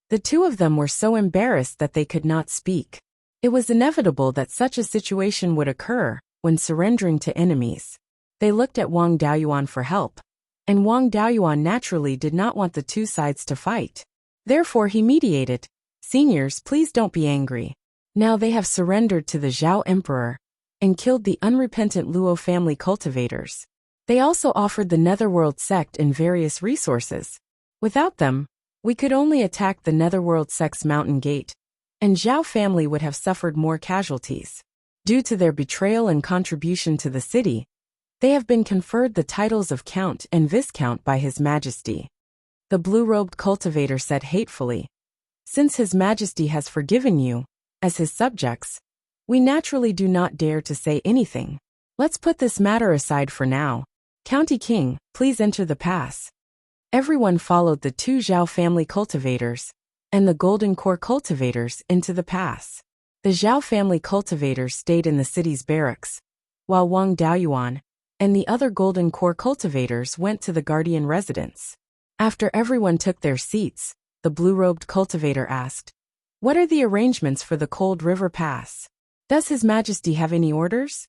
The 2 of them were so embarrassed that they could not speak. It was inevitable that such a situation would occur when surrendering to enemies. They looked at Wang Daoyuan for help, and Wang Daoyuan naturally did not want the 2 sides to fight. Therefore he mediated, "Seniors, please don't be angry. Now they have surrendered to the Zhao Emperor, and killed the unrepentant Luo family cultivators. They also offered the Netherworld sect and various resources. Without them, we could only attack the Netherworld sect's mountain gate, and Zhao family would have suffered more casualties. Due to their betrayal and contribution to the city, they have been conferred the titles of Count and Viscount by His Majesty." The blue-robed cultivator said hatefully, "Since His Majesty has forgiven you, as his subjects, we naturally do not dare to say anything. Let's put this matter aside for now. County King, please enter the pass." Everyone followed the 2 Zhao family cultivators and the golden core cultivators into the pass. The Zhao family cultivators stayed in the city's barracks, while Wang Daoyuan and the other golden core cultivators went to the guardian residence. After everyone took their seats, the blue-robed cultivator asked, "What are the arrangements for the Cold River Pass? Does His Majesty have any orders?"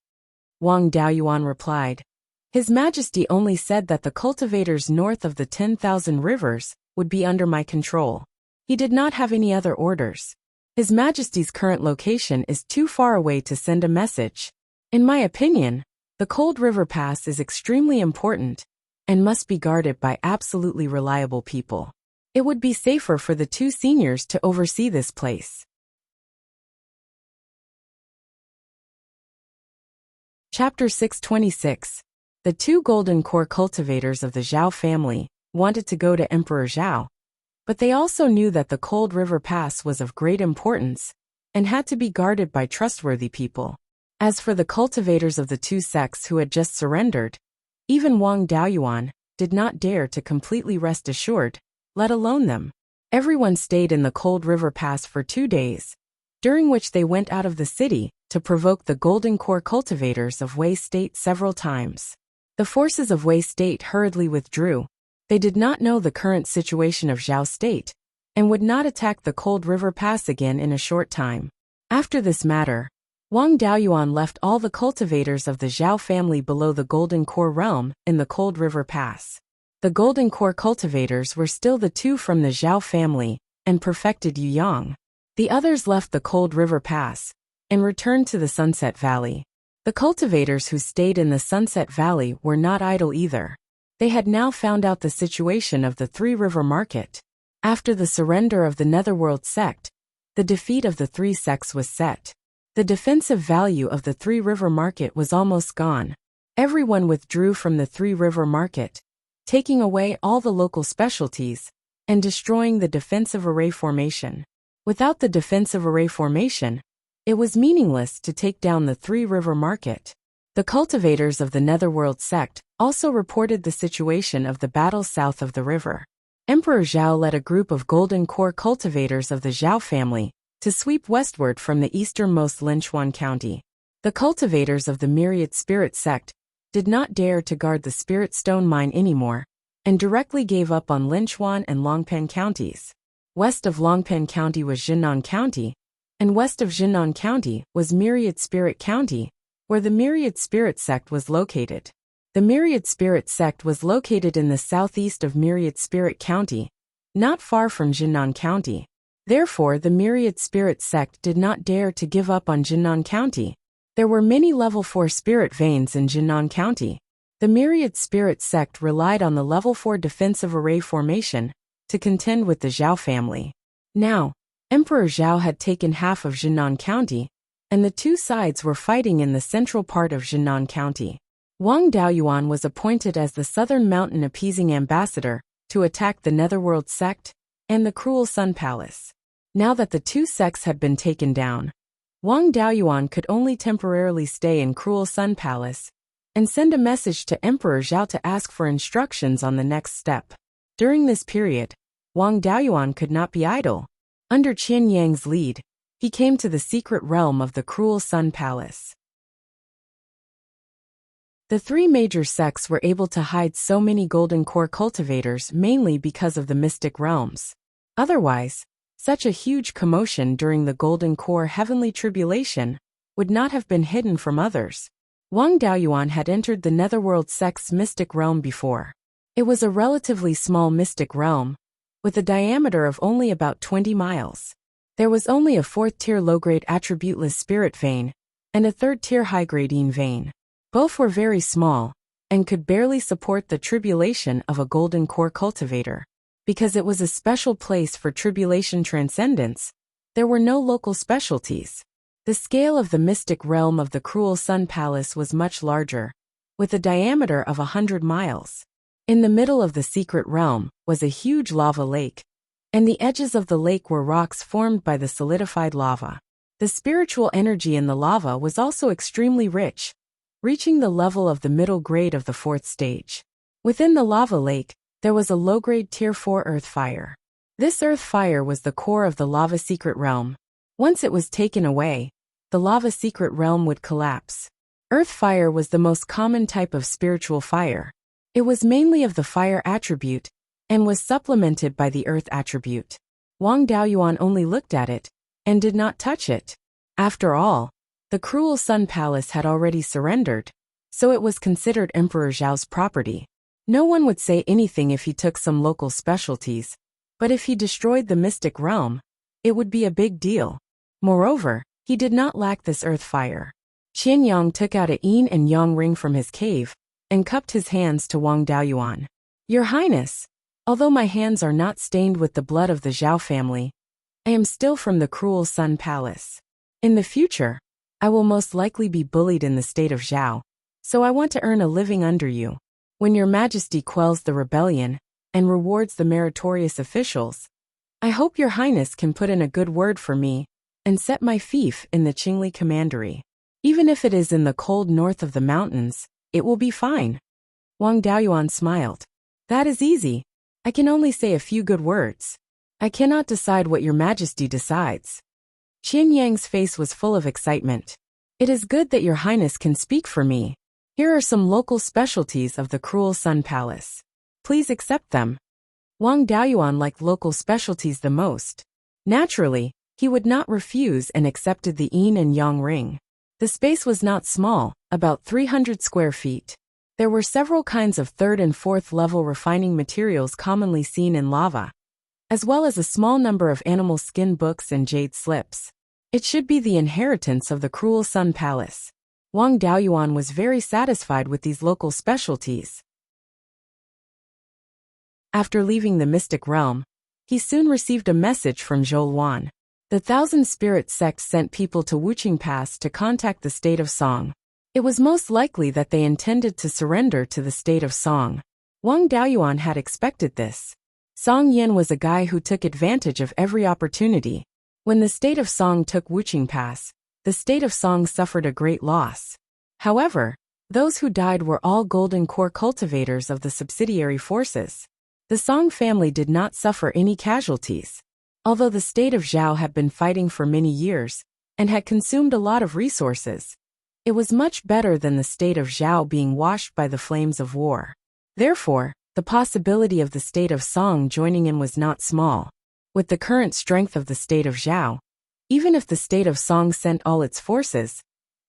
Wang Daoyuan replied, "His Majesty only said that the cultivators north of the 10,000 rivers would be under my control. He did not have any other orders." His Majesty's current location is too far away to send a message. In my opinion, the Cold River Pass is extremely important and must be guarded by absolutely reliable people. It would be safer for the two seniors to oversee this place. Chapter 626. The two golden core cultivators of the Zhao family wanted to go to Emperor Zhao, but they also knew that the Cold River Pass was of great importance and had to be guarded by trustworthy people. As for the cultivators of the two sects who had just surrendered, even Wang Daoyuan did not dare to completely rest assured, let alone them. Everyone stayed in the Cold River Pass for 2 days, during which they went out of the city to provoke the Golden Core cultivators of Wei State several times. The forces of Wei State hurriedly withdrew. They did not know the current situation of Zhao State, and would not attack the Cold River Pass again in a short time. After this matter, Wang Daoyuan left all the cultivators of the Zhao family below the Golden Core realm in the Cold River Pass. The Golden Core cultivators were still the two from the Zhao family, and perfected Yuyang. The others left the Cold River Pass and returned to the Sunset Valley. The cultivators who stayed in the Sunset Valley were not idle either. They had now found out the situation of the Three River Market. After the surrender of the Netherworld sect, the defeat of the three sects was set. The defensive value of the Three River Market was almost gone. Everyone withdrew from the Three River Market, taking away all the local specialties and destroying the defensive array formation. Without the defensive array formation, it was meaningless to take down the Three River Market. The cultivators of the Netherworld sect also reported the situation of the battle south of the river. Emperor Zhao led a group of Golden Core cultivators of the Zhao family to sweep westward from the easternmost Linchuan County. The cultivators of the Myriad Spirit sect did not dare to guard the Spirit Stone mine anymore, and directly gave up on Linchuan and Longpan counties. West of Longpan County was Jinan County, and west of Jinan County was Myriad Spirit County, where the Myriad Spirit sect was located. The Myriad Spirit sect was located in the southeast of Myriad Spirit County, not far from Jinan County. Therefore, the Myriad Spirit sect did not dare to give up on Jinan County. There were many level 4 spirit veins in Jinan County. The Myriad Spirit sect relied on the level 4 defensive array formation to contend with the Zhao family. Now, Emperor Zhao had taken half of Jinan County, and the two sides were fighting in the central part of Jinan County. Wang Daoyuan was appointed as the Southern Mountain Appeasing Ambassador to attack the Netherworld sect and the Cruel Sun Palace. Now that the two sects had been taken down, Wang Daoyuan could only temporarily stay in Cruel Sun Palace and send a message to Emperor Zhao to ask for instructions on the next step. During this period, Wang Daoyuan could not be idle. Under Qian Yang's lead, he came to the secret realm of the Cruel Sun Palace. The three major sects were able to hide so many Golden Core cultivators mainly because of the mystic realms. Otherwise, such a huge commotion during the Golden Core heavenly tribulation would not have been hidden from others. Wang Daoyuan had entered the Netherworld sect's mystic realm before. It was a relatively small mystic realm, with a diameter of only about 20 miles. There was only a 4th-tier low-grade attributeless spirit vein and a 3rd-tier high-gradine vein. Both were very small and could barely support the tribulation of a Golden Core cultivator. Because it was a special place for tribulation transcendence, there were no local specialties. The scale of the mystic realm of the Cruel Sun Palace was much larger, with a diameter of 100 miles. In the middle of the secret realm was a huge lava lake, and the edges of the lake were rocks formed by the solidified lava. The spiritual energy in the lava was also extremely rich, reaching the level of the middle grade of the 4th stage. Within the lava lake, there was a low-grade Tier 4 earth fire. This earth fire was the core of the lava secret realm. Once it was taken away, the lava secret realm would collapse. Earth fire was the most common type of spiritual fire. It was mainly of the fire attribute, and was supplemented by the earth attribute. Wang Daoyuan only looked at it, and did not touch it. After all, the Cruel Sun Palace had already surrendered, so it was considered Emperor Zhao's property. No one would say anything if he took some local specialties, but if he destroyed the mystic realm, it would be a big deal. Moreover, he did not lack this earth fire. Qian Yang took out a yin and yang ring from his cave and cupped his hands to Wang Daoyuan. Your Highness, although my hands are not stained with the blood of the Zhao family, I am still from the cruel Sun Palace. In the future, I will most likely be bullied in the state of Zhao, so I want to earn a living under you. When your Majesty quells the rebellion and rewards the meritorious officials, I hope your Highness can put in a good word for me and set my fief in the Qingli commandery. Even if it is in the cold north of the mountains, it will be fine. Wang Daoyuan smiled. That is easy. I can only say a few good words. I cannot decide what your Majesty decides. Qian Yang's face was full of excitement. It is good that your Highness can speak for me. Here are some local specialties of the cruel Sun Palace. Please accept them. Wang Daoyuan liked local specialties the most. Naturally, he would not refuse and accepted the yin and yang ring. The space was not small, about 300 square feet. There were several kinds of third and fourth level refining materials commonly seen in lava, as well as a small number of animal skin books and jade slips. It should be the inheritance of the cruel Sun Palace. Wang Daoyuan was very satisfied with these local specialties. After leaving the mystic realm, he soon received a message from Zhou Luan. The Thousand Spirit sect sent people to Wuqing Pass to contact the state of Song. It was most likely that they intended to surrender to the state of Song. Wang Daoyuan had expected this. Song Yin was a guy who took advantage of every opportunity. When the state of Song took Wuqing Pass, the state of Song suffered a great loss. However, those who died were all golden core cultivators of the subsidiary forces. The Song family did not suffer any casualties. Although the state of Zhao had been fighting for many years and had consumed a lot of resources, it was much better than the state of Zhao being washed by the flames of war. Therefore, the possibility of the state of Song joining in was not small. With the current strength of the state of Zhao, even if the state of Song sent all its forces,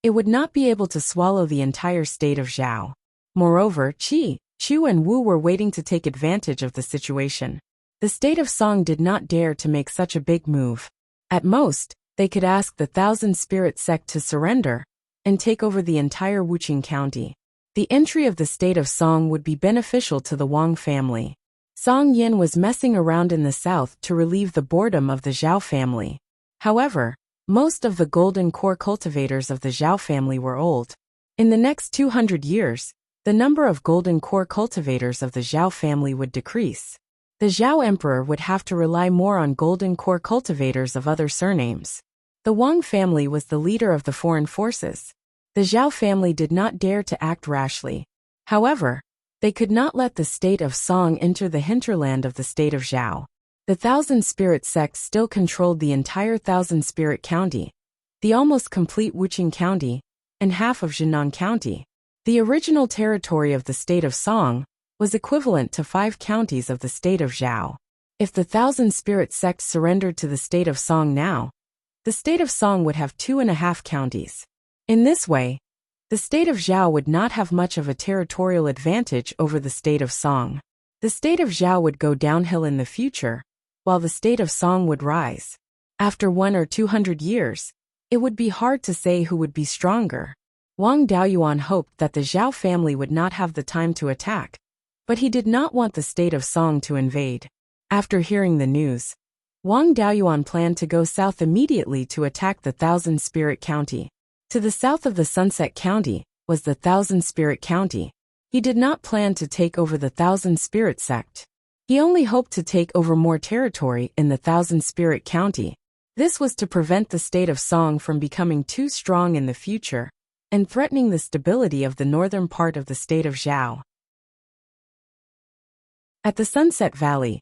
it would not be able to swallow the entire state of Zhao. Moreover, Qi, Chu and Wu were waiting to take advantage of the situation. The state of Song did not dare to make such a big move. At most, they could ask the Thousand Spirit sect to surrender and take over the entire Wuqing County. The entry of the state of Song would be beneficial to the Wang family. Song Yin was messing around in the south to relieve the boredom of the Zhao family. However, most of the golden core cultivators of the Zhao family were old. In the next 200 years, the number of golden core cultivators of the Zhao family would decrease. The Zhao emperor would have to rely more on golden core cultivators of other surnames. The Wang family was the leader of the foreign forces. The Zhao family did not dare to act rashly. However, they could not let the state of Song enter the hinterland of the state of Zhao. The Thousand Spirit sect still controlled the entire Thousand Spirit County, the almost complete Wuqing County, and half of Jinan County. The original territory of the state of Song was equivalent to 5 counties of the state of Zhao. If the Thousand Spirit sect surrendered to the state of Song now, the state of Song would have 2.5 counties. In this way, the state of Zhao would not have much of a territorial advantage over the state of Song. The state of Zhao would go downhill in the future, while the state of Song would rise. After 100 or 200 years, it would be hard to say who would be stronger. Wang Daoyuan hoped that the Zhao family would not have the time to attack, but he did not want the state of Song to invade. After hearing the news, Wang Daoyuan planned to go south immediately to attack the Thousand Spirit County. To the south of the Sunset County was the Thousand Spirit County. He did not plan to take over the Thousand Spirit sect. He only hoped to take over more territory in the Thousand Spirit County. This was to prevent the state of Song from becoming too strong in the future and threatening the stability of the northern part of the state of Zhao. At the Sunset Valley,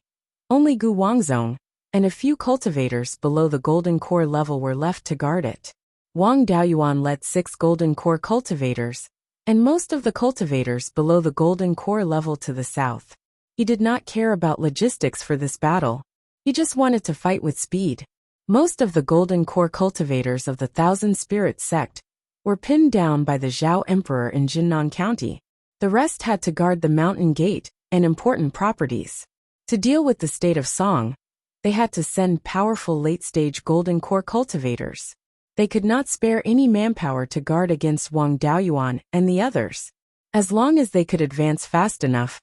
only Gu Wangzong and a few cultivators below the Golden Core level were left to guard it. Wang Daoyuan led 6 Golden Core cultivators, and most of the cultivators below the Golden Core level to the south. He did not care about logistics for this battle. He just wanted to fight with speed. Most of the Golden Core cultivators of the Thousand Spirit sect were pinned down by the Zhao Emperor in Jinan County. The rest had to guard the mountain gate and important properties. To deal with the state of Song, they had to send powerful late-stage golden core cultivators. They could not spare any manpower to guard against Wang Daoyuan and the others. As long as they could advance fast enough,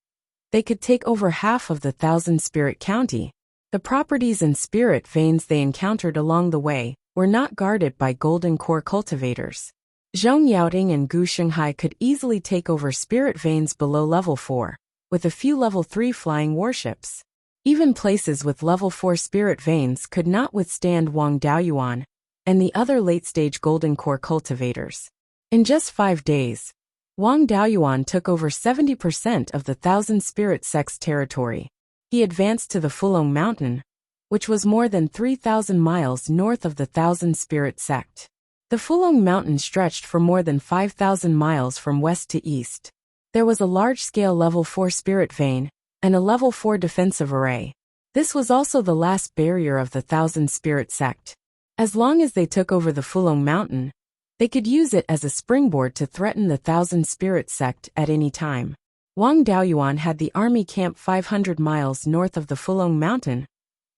they could take over half of the Thousand Spirit County. The properties and spirit veins they encountered along the way were not guarded by golden core cultivators. Zhong Yaoting and Gu Shanghai could easily take over spirit veins below level 4, with a few level 3 flying warships. Even places with level 4 spirit veins could not withstand Wang Daoyuan and the other late-stage golden core cultivators. In just 5 days, Wang Daoyuan took over 70% of the Thousand Spirit Sect's territory. He advanced to the Fulong Mountain, which was more than 3,000 miles north of the Thousand Spirit Sect. The Fulong Mountain stretched for more than 5,000 miles from west to east. There was a large-scale level 4 spirit vein and a level 4 defensive array. This was also the last barrier of the Thousand Spirit Sect. As long as they took over the Fulong Mountain, they could use it as a springboard to threaten the Thousand Spirit Sect at any time. Wang Daoyuan had the army camp 500 miles north of the Fulong Mountain,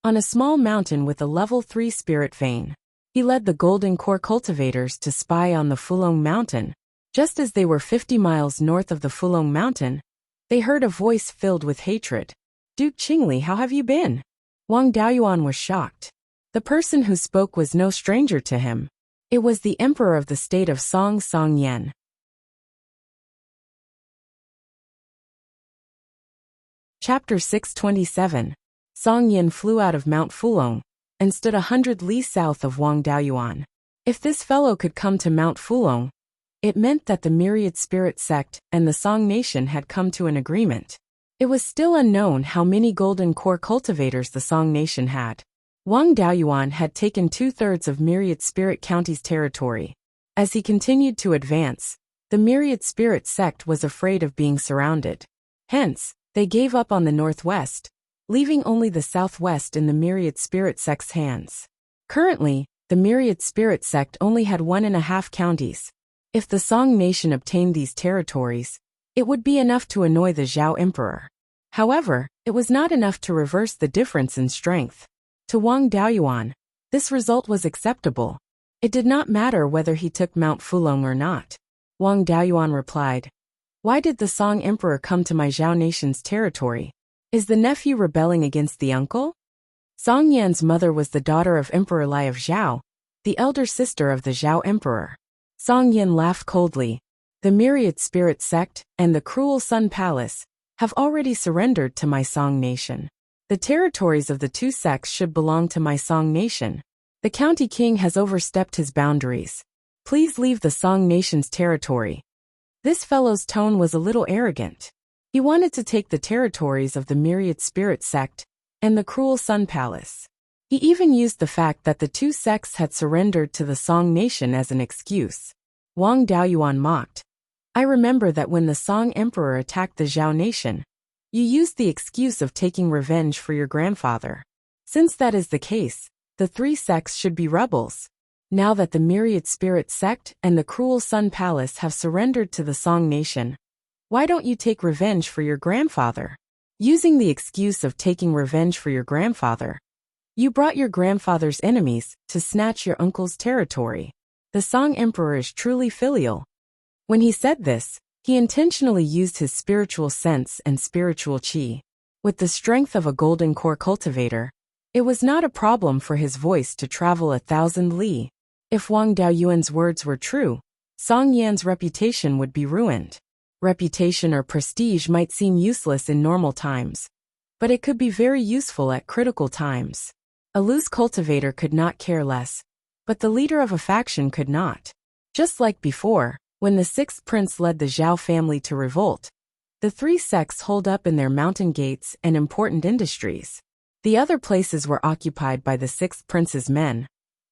on a small mountain with a level 3 spirit vein. He led the golden core cultivators to spy on the Fulong Mountain. Just as they were 50 miles north of the Fulong Mountain, they heard a voice filled with hatred. "Duke Qingli, how have you been?" Wang Daoyuan was shocked. The person who spoke was no stranger to him. It was the emperor of the state of Song Yan. Chapter 627. Song Yan flew out of Mount Fulong and stood 100 li south of Wang Daoyuan. If this fellow could come to Mount Fulong, it meant that the Myriad Spirit Sect and the Song Nation had come to an agreement. It was still unknown how many golden core cultivators the Song Nation had. Wang Daoyuan had taken 2/3 of Myriad Spirit County's territory. As he continued to advance, the Myriad Spirit Sect was afraid of being surrounded. Hence, they gave up on the northwest, leaving only the southwest in the Myriad Spirit Sect's hands. Currently, the Myriad Spirit Sect only had 1.5 counties. If the Song Nation obtained these territories, it would be enough to annoy the Zhao Emperor. However, it was not enough to reverse the difference in strength. To Wang Daoyuan, this result was acceptable. It did not matter whether he took Mount Fulong or not. Wang Daoyuan replied, "Why did the Song Emperor come to my Zhao nation's territory? Is the nephew rebelling against the uncle?" Song Yan's mother was the daughter of Emperor Lai of Zhao, the elder sister of the Zhao Emperor. Song Yan laughed coldly. "The Myriad Spirit Sect and the Cruel Sun Palace have already surrendered to my Song Nation. The territories of the two sects should belong to my Song Nation. The county king has overstepped his boundaries. Please leave the Song Nation's territory." This fellow's tone was a little arrogant. He wanted to take the territories of the Myriad Spirit Sect and the Cruel Sun Palace. He even used the fact that the two sects had surrendered to the Song Nation as an excuse. Wang Daoyuan mocked. "I remember that when the Song Emperor attacked the Zhao Nation, you used the excuse of taking revenge for your grandfather. Since that is the case, the three sects should be rebels. Now that the Myriad Spirit Sect and the Cruel Sun Palace have surrendered to the Song Nation, why don't you take revenge for your grandfather?" Using the excuse of taking revenge for your grandfather, you brought your grandfather's enemies to snatch your uncle's territory. The Song Emperor is truly filial. When he said this, he intentionally used his spiritual sense and spiritual qi. With the strength of a golden core cultivator, it was not a problem for his voice to travel 1,000 li. If Wang Daoyuan's words were true, Song Yan's reputation would be ruined. Reputation or prestige might seem useless in normal times, but it could be very useful at critical times. A loose cultivator could not care less, but the leader of a faction could not. Just like before, when the sixth prince led the Zhao family to revolt, the three sects holed up in their mountain gates and important industries. The other places were occupied by the sixth prince's men,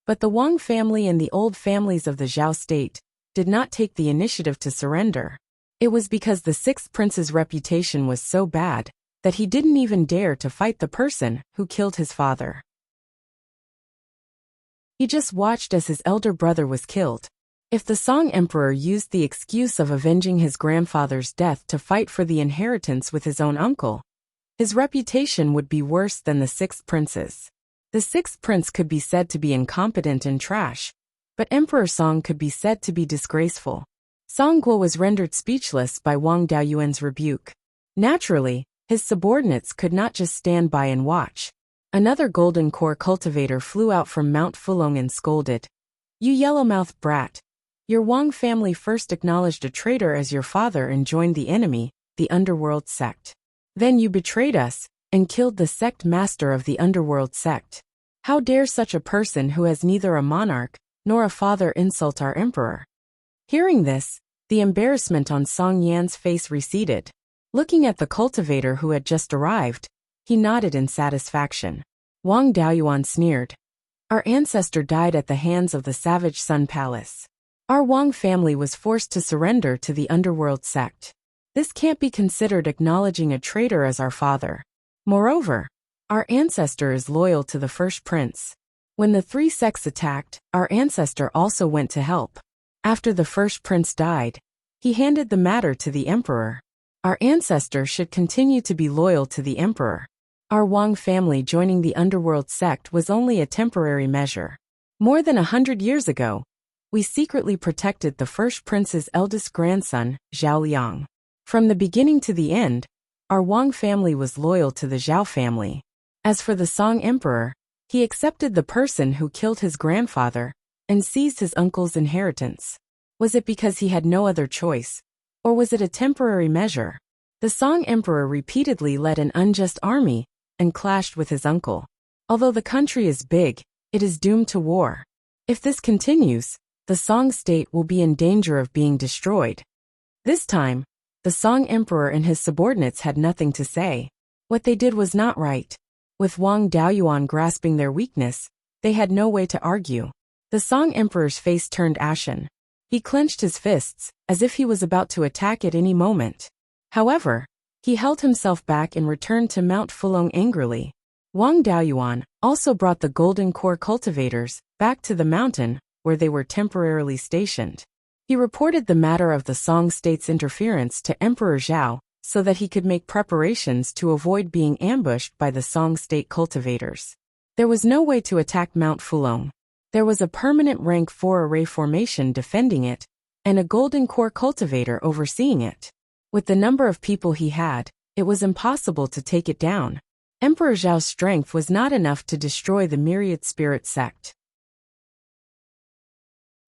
but the Wang family and the old families of the Zhao state did not take the initiative to surrender. It was because the sixth prince's reputation was so bad that he didn't even dare to fight the person who killed his father. He just watched as his elder brother was killed. If the Song Emperor used the excuse of avenging his grandfather's death to fight for the inheritance with his own uncle, his reputation would be worse than the sixth prince's. The sixth prince could be said to be incompetent and trash, but Emperor Song could be said to be disgraceful. Song Guo was rendered speechless by Wang Daoyuan's rebuke. Naturally, his subordinates could not just stand by and watch. Another golden core cultivator flew out from Mount Fulong and scolded. "You yellow-mouthed brat! Your Wang family first acknowledged a traitor as your father and joined the enemy, the underworld sect. Then you betrayed us and killed the sect master of the underworld sect. How dare such a person who has neither a monarch nor a father insult our emperor?" Hearing this, the embarrassment on Song Yan's face receded. Looking at the cultivator who had just arrived, he nodded in satisfaction. Wang Daoyuan sneered. "Our ancestor died at the hands of the savage Sun Palace. Our Wang family was forced to surrender to the underworld sect. This can't be considered acknowledging a traitor as our father. Moreover, our ancestor is loyal to the first prince. When the three sects attacked, our ancestor also went to help. After the first prince died, he handed the matter to the emperor. Our ancestor should continue to be loyal to the emperor. Our Wang family joining the underworld sect was only a temporary measure. More than 100 years ago, we secretly protected the first prince's eldest grandson, Zhao Liang. From the beginning to the end, our Wang family was loyal to the Zhao family. As for the Song emperor, he accepted the person who killed his grandfather and seized his uncle's inheritance. Was it because he had no other choice, or was it a temporary measure? The Song emperor repeatedly led an unjust army and clashed with his uncle. Although the country is big, it is doomed to war. If this continues, the Song state will be in danger of being destroyed. This time, the Song emperor and his subordinates had nothing to say. What they did was not right. With Wang Daoyuan grasping their weakness, they had no way to argue. The Song emperor's face turned ashen. He clenched his fists, as if he was about to attack at any moment. However, he held himself back and returned to Mount Fulong angrily. Wang Daoyuan also brought the golden core cultivators back to the mountain where they were temporarily stationed. He reported the matter of the Song state's interference to Emperor Zhao so that he could make preparations to avoid being ambushed by the Song state cultivators. There was no way to attack Mount Fulong. There was a permanent rank 4 array formation defending it, and a golden core cultivator overseeing it. With the number of people he had, it was impossible to take it down. Emperor Zhao's strength was not enough to destroy the myriad spirit sect.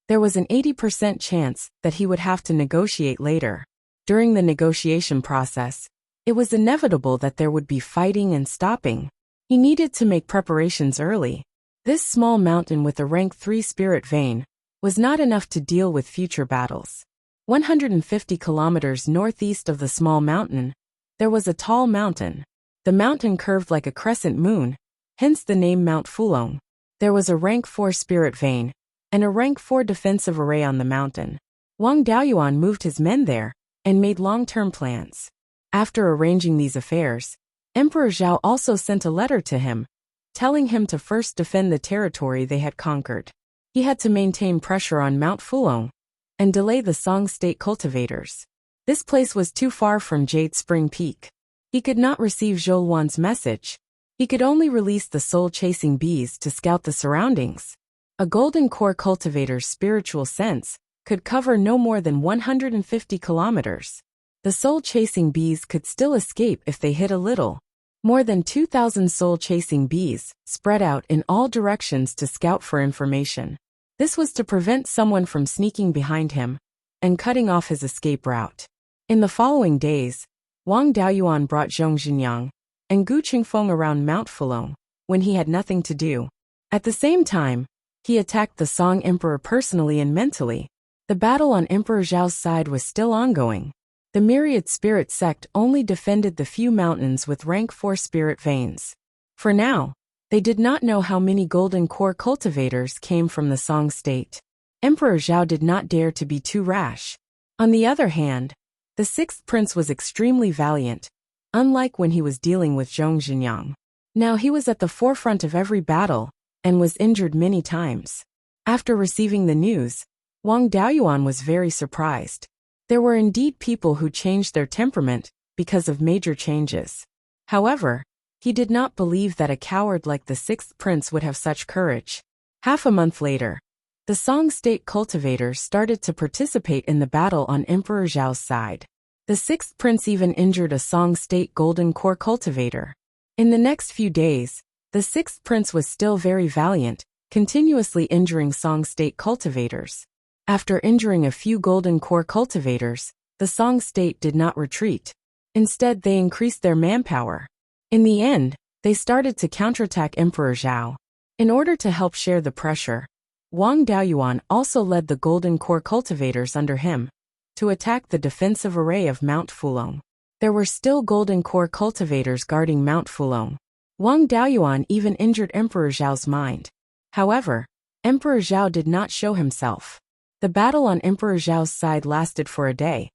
There was an 80% chance that he would have to negotiate later. During the negotiation process, it was inevitable that there would be fighting and stopping. He needed to make preparations early. This small mountain with a rank 3 spirit vein was not enough to deal with future battles. 150 kilometers northeast of the small mountain, there was a tall mountain. The mountain curved like a crescent moon, hence the name Mount Fulong. There was a rank 4 spirit vein and a rank 4 defensive array on the mountain. Wang Daoyuan moved his men there and made long-term plans. After arranging these affairs, Emperor Zhao also sent a letter to him, telling him to first defend the territory they had conquered. He had to maintain pressure on Mount Fulong and delay the Song state cultivators. This place was too far from Jade Spring Peak. He could not receive Zhou Luan's message. He could only release the soul-chasing bees to scout the surroundings. A golden core cultivator's spiritual sense could cover no more than 150 kilometers. The soul-chasing bees could still escape if they hit a little. More than 2,000 soul-chasing bees spread out in all directions to scout for information. This was to prevent someone from sneaking behind him and cutting off his escape route. In the following days, Wang Daoyuan brought Zhong Jinyang and Gu Qingfeng around Mount Fulong when he had nothing to do. At the same time, he attacked the Song emperor personally and mentally. The battle on Emperor Zhao's side was still ongoing. The myriad spirit sect only defended the few mountains with rank 4 spirit veins. For now, they did not know how many golden core cultivators came from the Song state. Emperor Zhao did not dare to be too rash. On the other hand, the sixth prince was extremely valiant, unlike when he was dealing with Zhong Jinyang. Now he was at the forefront of every battle and was injured many times. After receiving the news, Wang Daoyuan was very surprised. There were indeed people who changed their temperament because of major changes. However, He did not believe that a coward like the sixth prince would have such courage. Half a month later, the Song state cultivators started to participate in the battle on Emperor Zhao's side. The sixth prince even injured a Song state golden core cultivator. In the next few days, the sixth prince was still very valiant, continuously injuring Song state cultivators. After injuring a few golden core cultivators, the Song state did not retreat. Instead, they increased their manpower. In the end, they started to counterattack Emperor Zhao. In order to help share the pressure, Wang Daoyuan also led the golden core cultivators under him to attack the defensive array of Mount Fulong. There were still golden core cultivators guarding Mount Fulong. Wang Daoyuan even injured Emperor Zhao's mind. However, Emperor Zhao did not show himself. The battle on Emperor Zhao's side lasted for a day.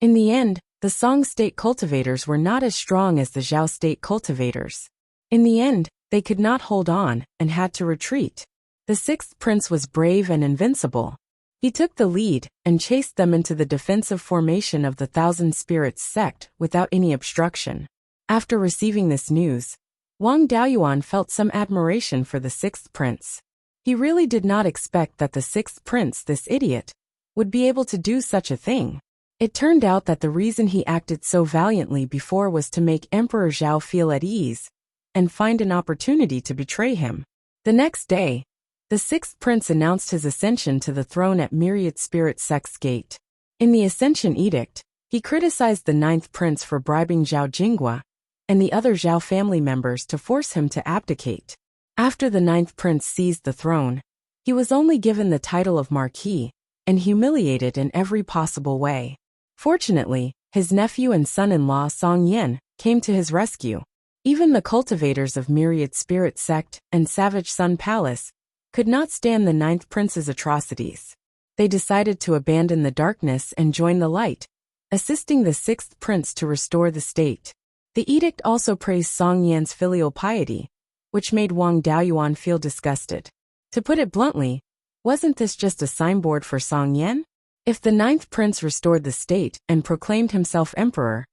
In the end, the Song state cultivators were not as strong as the Zhao state cultivators. In the end, they could not hold on and had to retreat. The sixth prince was brave and invincible. He took the lead and chased them into the defensive formation of the Thousand Spirits sect without any obstruction. After receiving this news, Wang Daoyuan felt some admiration for the sixth prince. He really did not expect that the sixth prince, this idiot, would be able to do such a thing. It turned out that the reason he acted so valiantly before was to make Emperor Zhao feel at ease and find an opportunity to betray him. The next day, the sixth prince announced his ascension to the throne at Myriad Spirit Sect's gate. In the Ascension Edict, he criticized the ninth prince for bribing Zhao Jinghua and the other Zhao family members to force him to abdicate. After the ninth prince seized the throne, he was only given the title of Marquis and humiliated in every possible way. Fortunately, his nephew and son-in-law Song Yan came to his rescue. Even the cultivators of Myriad Spirit Sect and Savage Sun Palace could not stand the ninth prince's atrocities. They decided to abandon the darkness and join the light, assisting the sixth prince to restore the state. The edict also praised Song Yan's filial piety, which made Wang Daoyuan feel disgusted. To put it bluntly, wasn't this just a signboard for Song Yan? If the ninth prince restored the state and proclaimed himself emperor,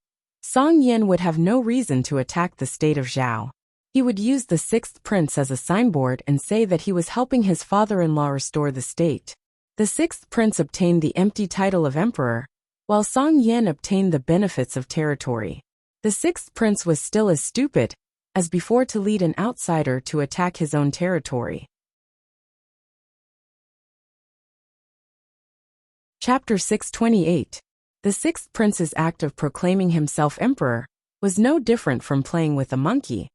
Song Yan would have no reason to attack the state of Zhao. He would use the sixth prince as a signboard and say that he was helping his father-in-law restore the state. The sixth prince obtained the empty title of emperor, while Song Yan obtained the benefits of territory. The sixth prince was still as stupid as before to lead an outsider to attack his own territory. Chapter 628. The sixth prince's act of proclaiming himself emperor was no different from playing with a monkey,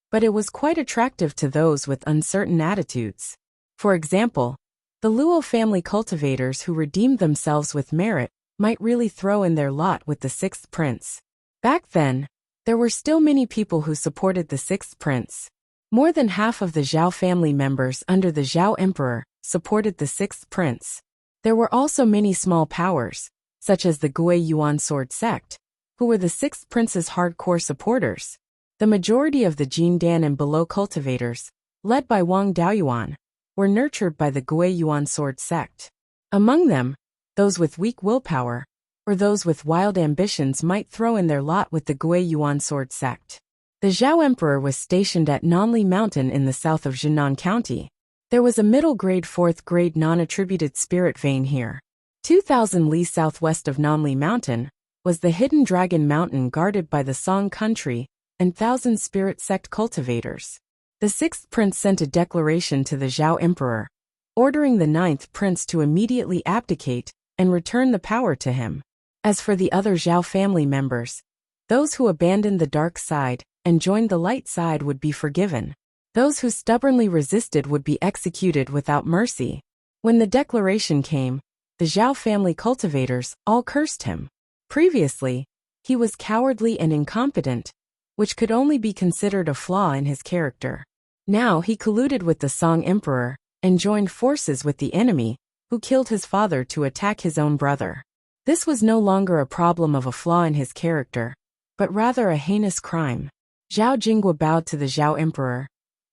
but it was quite attractive to those with uncertain attitudes. For example, the Luo family cultivators who redeemed themselves with merit might really throw in their lot with the sixth prince. Back then, there were still many people who supported the sixth prince. More than half of the Zhao family members under the Zhao emperor supported the sixth prince. There were also many small powers, such as the Beiyuan sword sect, who were the sixth prince's hardcore supporters. The majority of the Jindan and below cultivators, led by Wang Daoyuan, were nurtured by the Beiyuan sword sect. Among them, those with weak willpower, or those with wild ambitions might throw in their lot with the Beiyuan sword sect. The Zhao emperor was stationed at Nanli Mountain in the south of Jinan County. There was a middle-grade, fourth-grade non-attributed spirit vein here. 2,000 li southwest of Nanli Mountain was the Hidden Dragon Mountain guarded by the Song country and Thousand Spirit Sect cultivators. The sixth prince sent a declaration to the Zhao emperor, ordering the ninth prince to immediately abdicate and return the power to him. As for the other Zhao family members, those who abandoned the dark side and joined the light side would be forgiven. Those who stubbornly resisted would be executed without mercy. When the declaration came, the Zhao family cultivators all cursed him. Previously, he was cowardly and incompetent, which could only be considered a flaw in his character. Now he colluded with the Song emperor and joined forces with the enemy, who killed his father to attack his own brother. This was no longer a problem of a flaw in his character, but rather a heinous crime. Zhao Jinghua bowed to the Zhao emperor.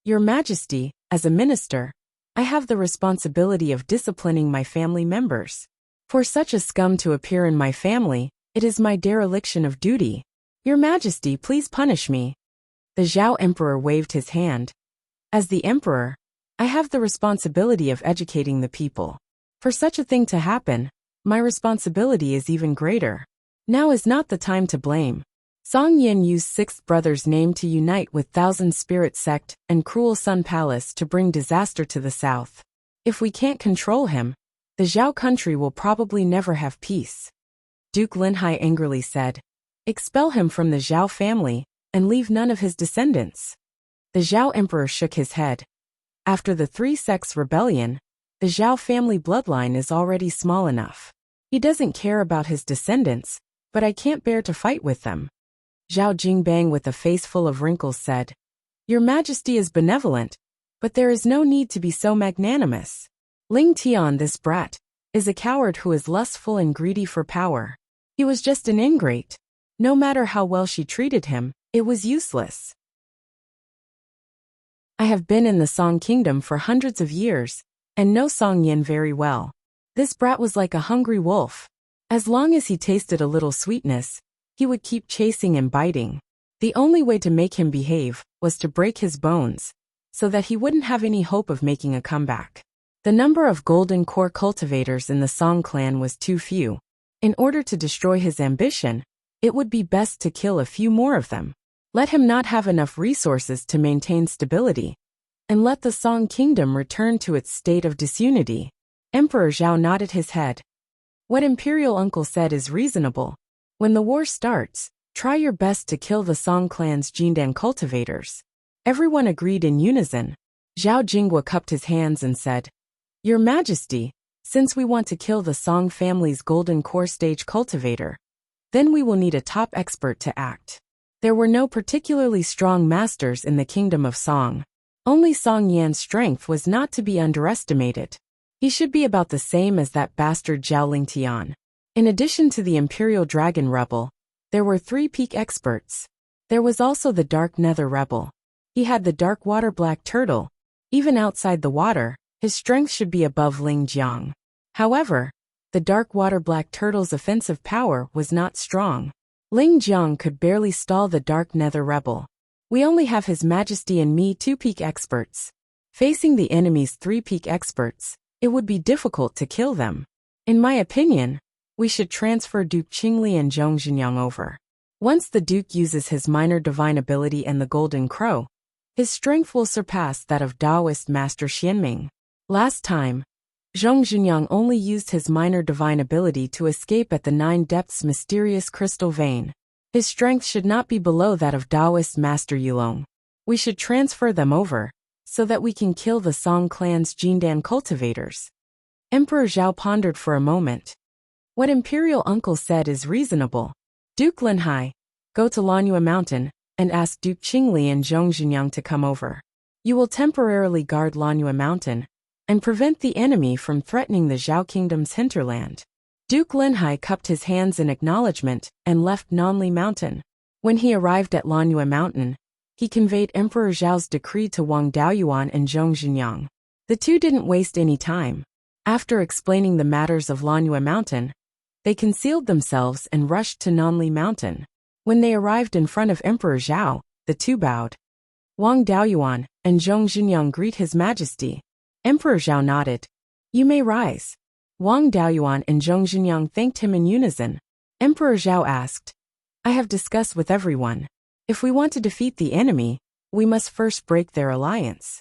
Your Majesty, as a minister, I have the responsibility of disciplining my family members. For such a scum to appear in my family, it is my dereliction of duty. Your Majesty, please punish me. The Zhao Emperor waved his hand. As the Emperor, I have the responsibility of educating the people. For such a thing to happen, my responsibility is even greater. Now is not the time to blame. Song Yin used Sixth Brother's name to unite with Thousand Spirit Sect and Cruel Sun Palace to bring disaster to the south. If we can't control him, the Zhao country will probably never have peace. Duke Linhai angrily said, expel him from the Zhao family and leave none of his descendants. The Zhao Emperor shook his head. After the Three Sects rebellion, the Zhao family bloodline is already small enough. He doesn't care about his descendants, but I can't bear to fight with them. Zhao Jingbang with a face full of wrinkles said, Your Majesty is benevolent, but there is no need to be so magnanimous. Ling Tian, this brat, is a coward who is lustful and greedy for power. He was just an ingrate. No matter how well she treated him, it was useless. I have been in the Song Kingdom for hundreds of years, and know Song Yin very well. This brat was like a hungry wolf. As long as he tasted a little sweetness, he would keep chasing and biting. The only way to make him behave was to break his bones, so that he wouldn't have any hope of making a comeback. The number of golden core cultivators in the Song clan was too few. In order to destroy his ambition, it would be best to kill a few more of them. Let him not have enough resources to maintain stability, and let the Song kingdom return to its state of disunity. Emperor Zhao nodded his head. What Imperial Uncle said is reasonable. When the war starts, try your best to kill the Song clan's Jindan cultivators. Everyone agreed in unison. Zhao Jingwa cupped his hands and said, Your Majesty, since we want to kill the Song family's golden core stage cultivator, then we will need a top expert to act. There were no particularly strong masters in the kingdom of Song. Only Song Yan's strength was not to be underestimated. He should be about the same as that bastard Zhao Lingtian. In addition to the Imperial Dragon Rebel, there were 3 peak experts. There was also the Dark Nether Rebel. He had the Dark Water Black Turtle. Even outside the water, his strength should be above Ling Jiang. However, the Dark Water Black Turtle's offensive power was not strong. Ling Jiang could barely stall the Dark Nether Rebel. We only have His Majesty and me 2 peak experts. Facing the enemy's 3 peak experts, it would be difficult to kill them. In my opinion, we should transfer Duke Qingli and Zhong Zhenyang over. Once the Duke uses his minor divine ability and the Golden Crow, his strength will surpass that of Taoist Master Xianming. Last time, Zhong Zhenyang only used his minor divine ability to escape at the 9 Depths mysterious crystal vein. His strength should not be below that of Taoist Master Yulong. We should transfer them over, so that we can kill the Song clan's Jindan cultivators. Emperor Zhao pondered for a moment. What Imperial Uncle said is reasonable. Duke Linhai, go to Lanyue Mountain, and ask Duke Qingli and Zhong Zhenyang to come over. You will temporarily guard Lanyue Mountain, and prevent the enemy from threatening the Zhao Kingdom's hinterland. Duke Linhai cupped his hands in acknowledgement and left Nanli Mountain. When he arrived at Lanyue Mountain, he conveyed Emperor Zhao's decree to Wang Daoyuan and Zhong Zhenyang. The two didn't waste any time. After explaining the matters of Lanyue Mountain, they concealed themselves and rushed to Nanli Mountain. When they arrived in front of Emperor Zhao, the two bowed. Wang Daoyuan and Zhong Zhenyang greet His Majesty. Emperor Zhao nodded. You may rise. Wang Daoyuan and Zhong Zhenyang thanked him in unison. Emperor Zhao asked, I have discussed with everyone. If we want to defeat the enemy, we must first break their alliance.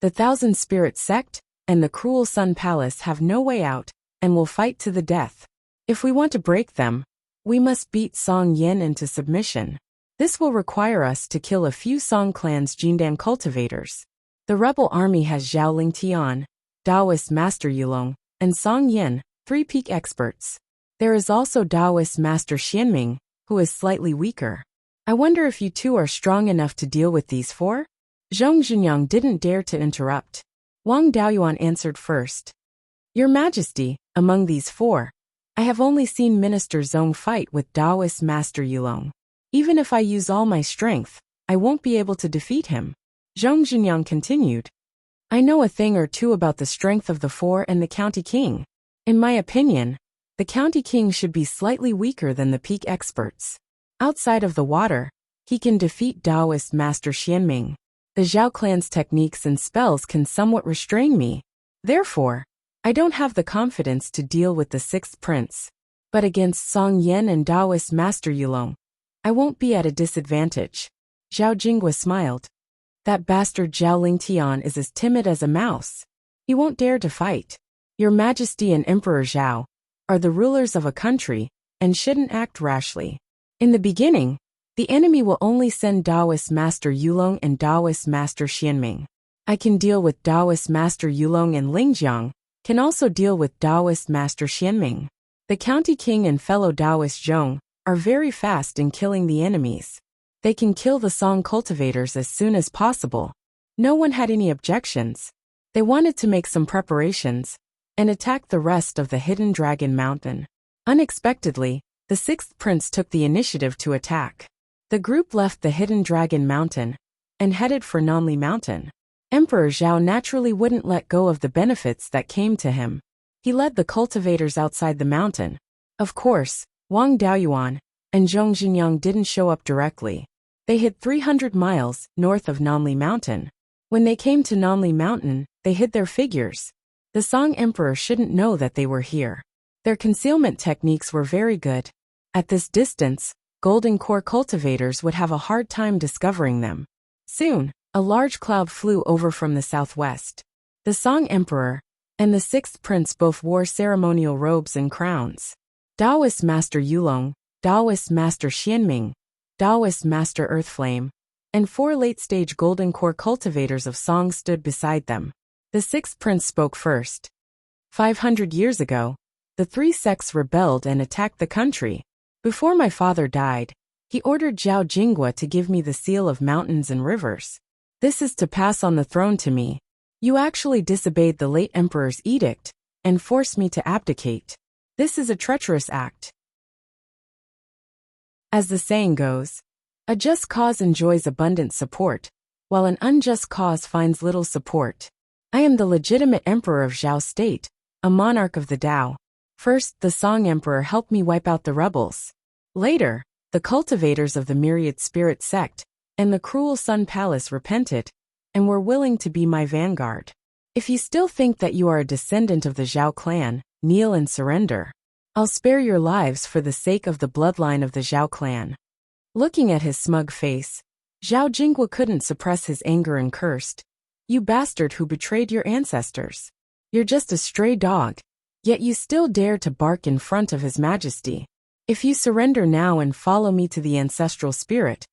The Thousand Spirit Sect and the Cruel Sun Palace have no way out, and will fight to the death. If we want to break them, we must beat Song Yin into submission. This will require us to kill a few Song clan's Jindan cultivators. The rebel army has Zhao Lingtian, Taoist Master Yulong, and Song Yin, 3 peak experts. There is also Taoist Master Xianming, who is slightly weaker. I wonder if you two are strong enough to deal with these 4? Zhong Zhenyang didn't dare to interrupt. Wang Daoyuan answered first. Your Majesty, among these 4, I have only seen Minister Zong fight with Taoist Master Yulong. Even if I use all my strength, I won't be able to defeat him. Zhong Zhenyang continued. I know a thing or two about the strength of the 4 and the County King. In my opinion, The county king should be slightly weaker than the peak experts. Outside of the water, he can defeat Taoist Master Xianming. The Zhao clan's techniques and spells can somewhat restrain me. Therefore, I don't have the confidence to deal with the sixth prince. But against Song Yan and Taoist Master Yulong, I won't be at a disadvantage. Zhao Jingwa smiled. That bastard Zhao Lingtian is as timid as a mouse. He won't dare to fight. Your Majesty and Emperor Zhao are the rulers of a country and shouldn't act rashly. In the beginning, the enemy will only send Taoist Master Yulong and Taoist Master Xianming. I can deal with Taoist Master Yulong, and Lingjiang can also deal with Taoist Master Xianming. The county king and fellow Taoist Zhong are very fast in killing the enemies. They can kill the song cultivators as soon as possible. No one had any objections. They wanted to make some preparations and attack the rest of the Hidden Dragon Mountain. Unexpectedly, the sixth prince took the initiative to attack. The group left the Hidden Dragon Mountain and headed for Nanli Mountain. Emperor Zhao naturally wouldn't let go of the benefits that came to him. He led the cultivators outside the mountain. Of course, Wang Daoyuan and Zhong Jinyang didn't show up directly. They hid 300 miles north of Nanli Mountain. When they came to Nanli Mountain, they hid their figures. The Song Emperor shouldn't know that they were here. Their concealment techniques were very good. At this distance, Golden Core cultivators would have a hard time discovering them. Soon, a large cloud flew over from the southwest. The Song Emperor and the sixth prince both wore ceremonial robes and crowns. Taoist Master Yulong, Taoist Master Xianming, Taoist Master Earthflame, and 4 late-stage Golden Core cultivators of Song stood beside them. The sixth prince spoke first. 500 years ago, the 3 sects rebelled and attacked the country. Before my father died, he ordered Zhao Jingwa to give me the seal of mountains and rivers. This is to pass on the throne to me. You actually disobeyed the late emperor's edict and forced me to abdicate. This is a treacherous act. As the saying goes, a just cause enjoys abundant support, while an unjust cause finds little support. I am the legitimate emperor of Zhao State, a monarch of the Tao. First, the Song Emperor helped me wipe out the rebels. Later, the cultivators of the Myriad Spirit sect and the Cruel Sun Palace repented and were willing to be my vanguard. If you still think that you are a descendant of the Zhao clan, kneel and surrender. I'll spare your lives for the sake of the bloodline of the Zhao clan. Looking at his smug face, Zhao Jingwa couldn't suppress his anger and cursed. You bastard who betrayed your ancestors. You're just a stray dog, yet you still dare to bark in front of His Majesty. If you surrender now and follow me to the ancestral spirit,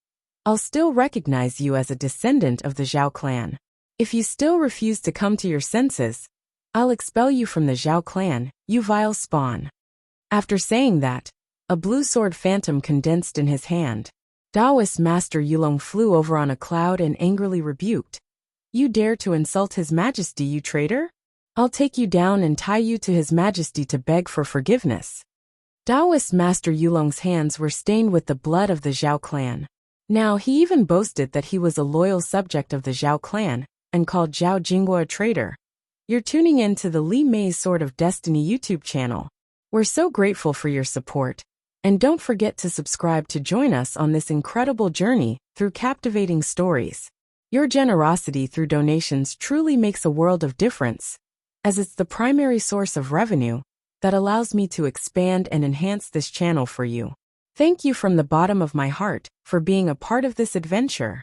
I'll still recognize you as a descendant of the Zhao clan. If you still refuse to come to your senses, I'll expel you from the Zhao clan, you vile spawn. After saying that, a blue sword phantom condensed in his hand. Taoist Master Yulong flew over on a cloud and angrily rebuked. You dare to insult His Majesty, you traitor? I'll take you down and tie you to His Majesty to beg for forgiveness. Taoist Master Yulong's hands were stained with the blood of the Zhao clan. Now he even boasted that he was a loyal subject of the Zhao clan and called Zhao Jingwa a traitor. You're tuning in to the Li Mei's Sword of Destiny YouTube channel. We're so grateful for your support, and don't forget to subscribe to join us on this incredible journey through captivating stories. Your generosity through donations truly makes a world of difference, as it's the primary source of revenue that allows me to expand and enhance this channel for you. Thank you from the bottom of my heart for being a part of this adventure.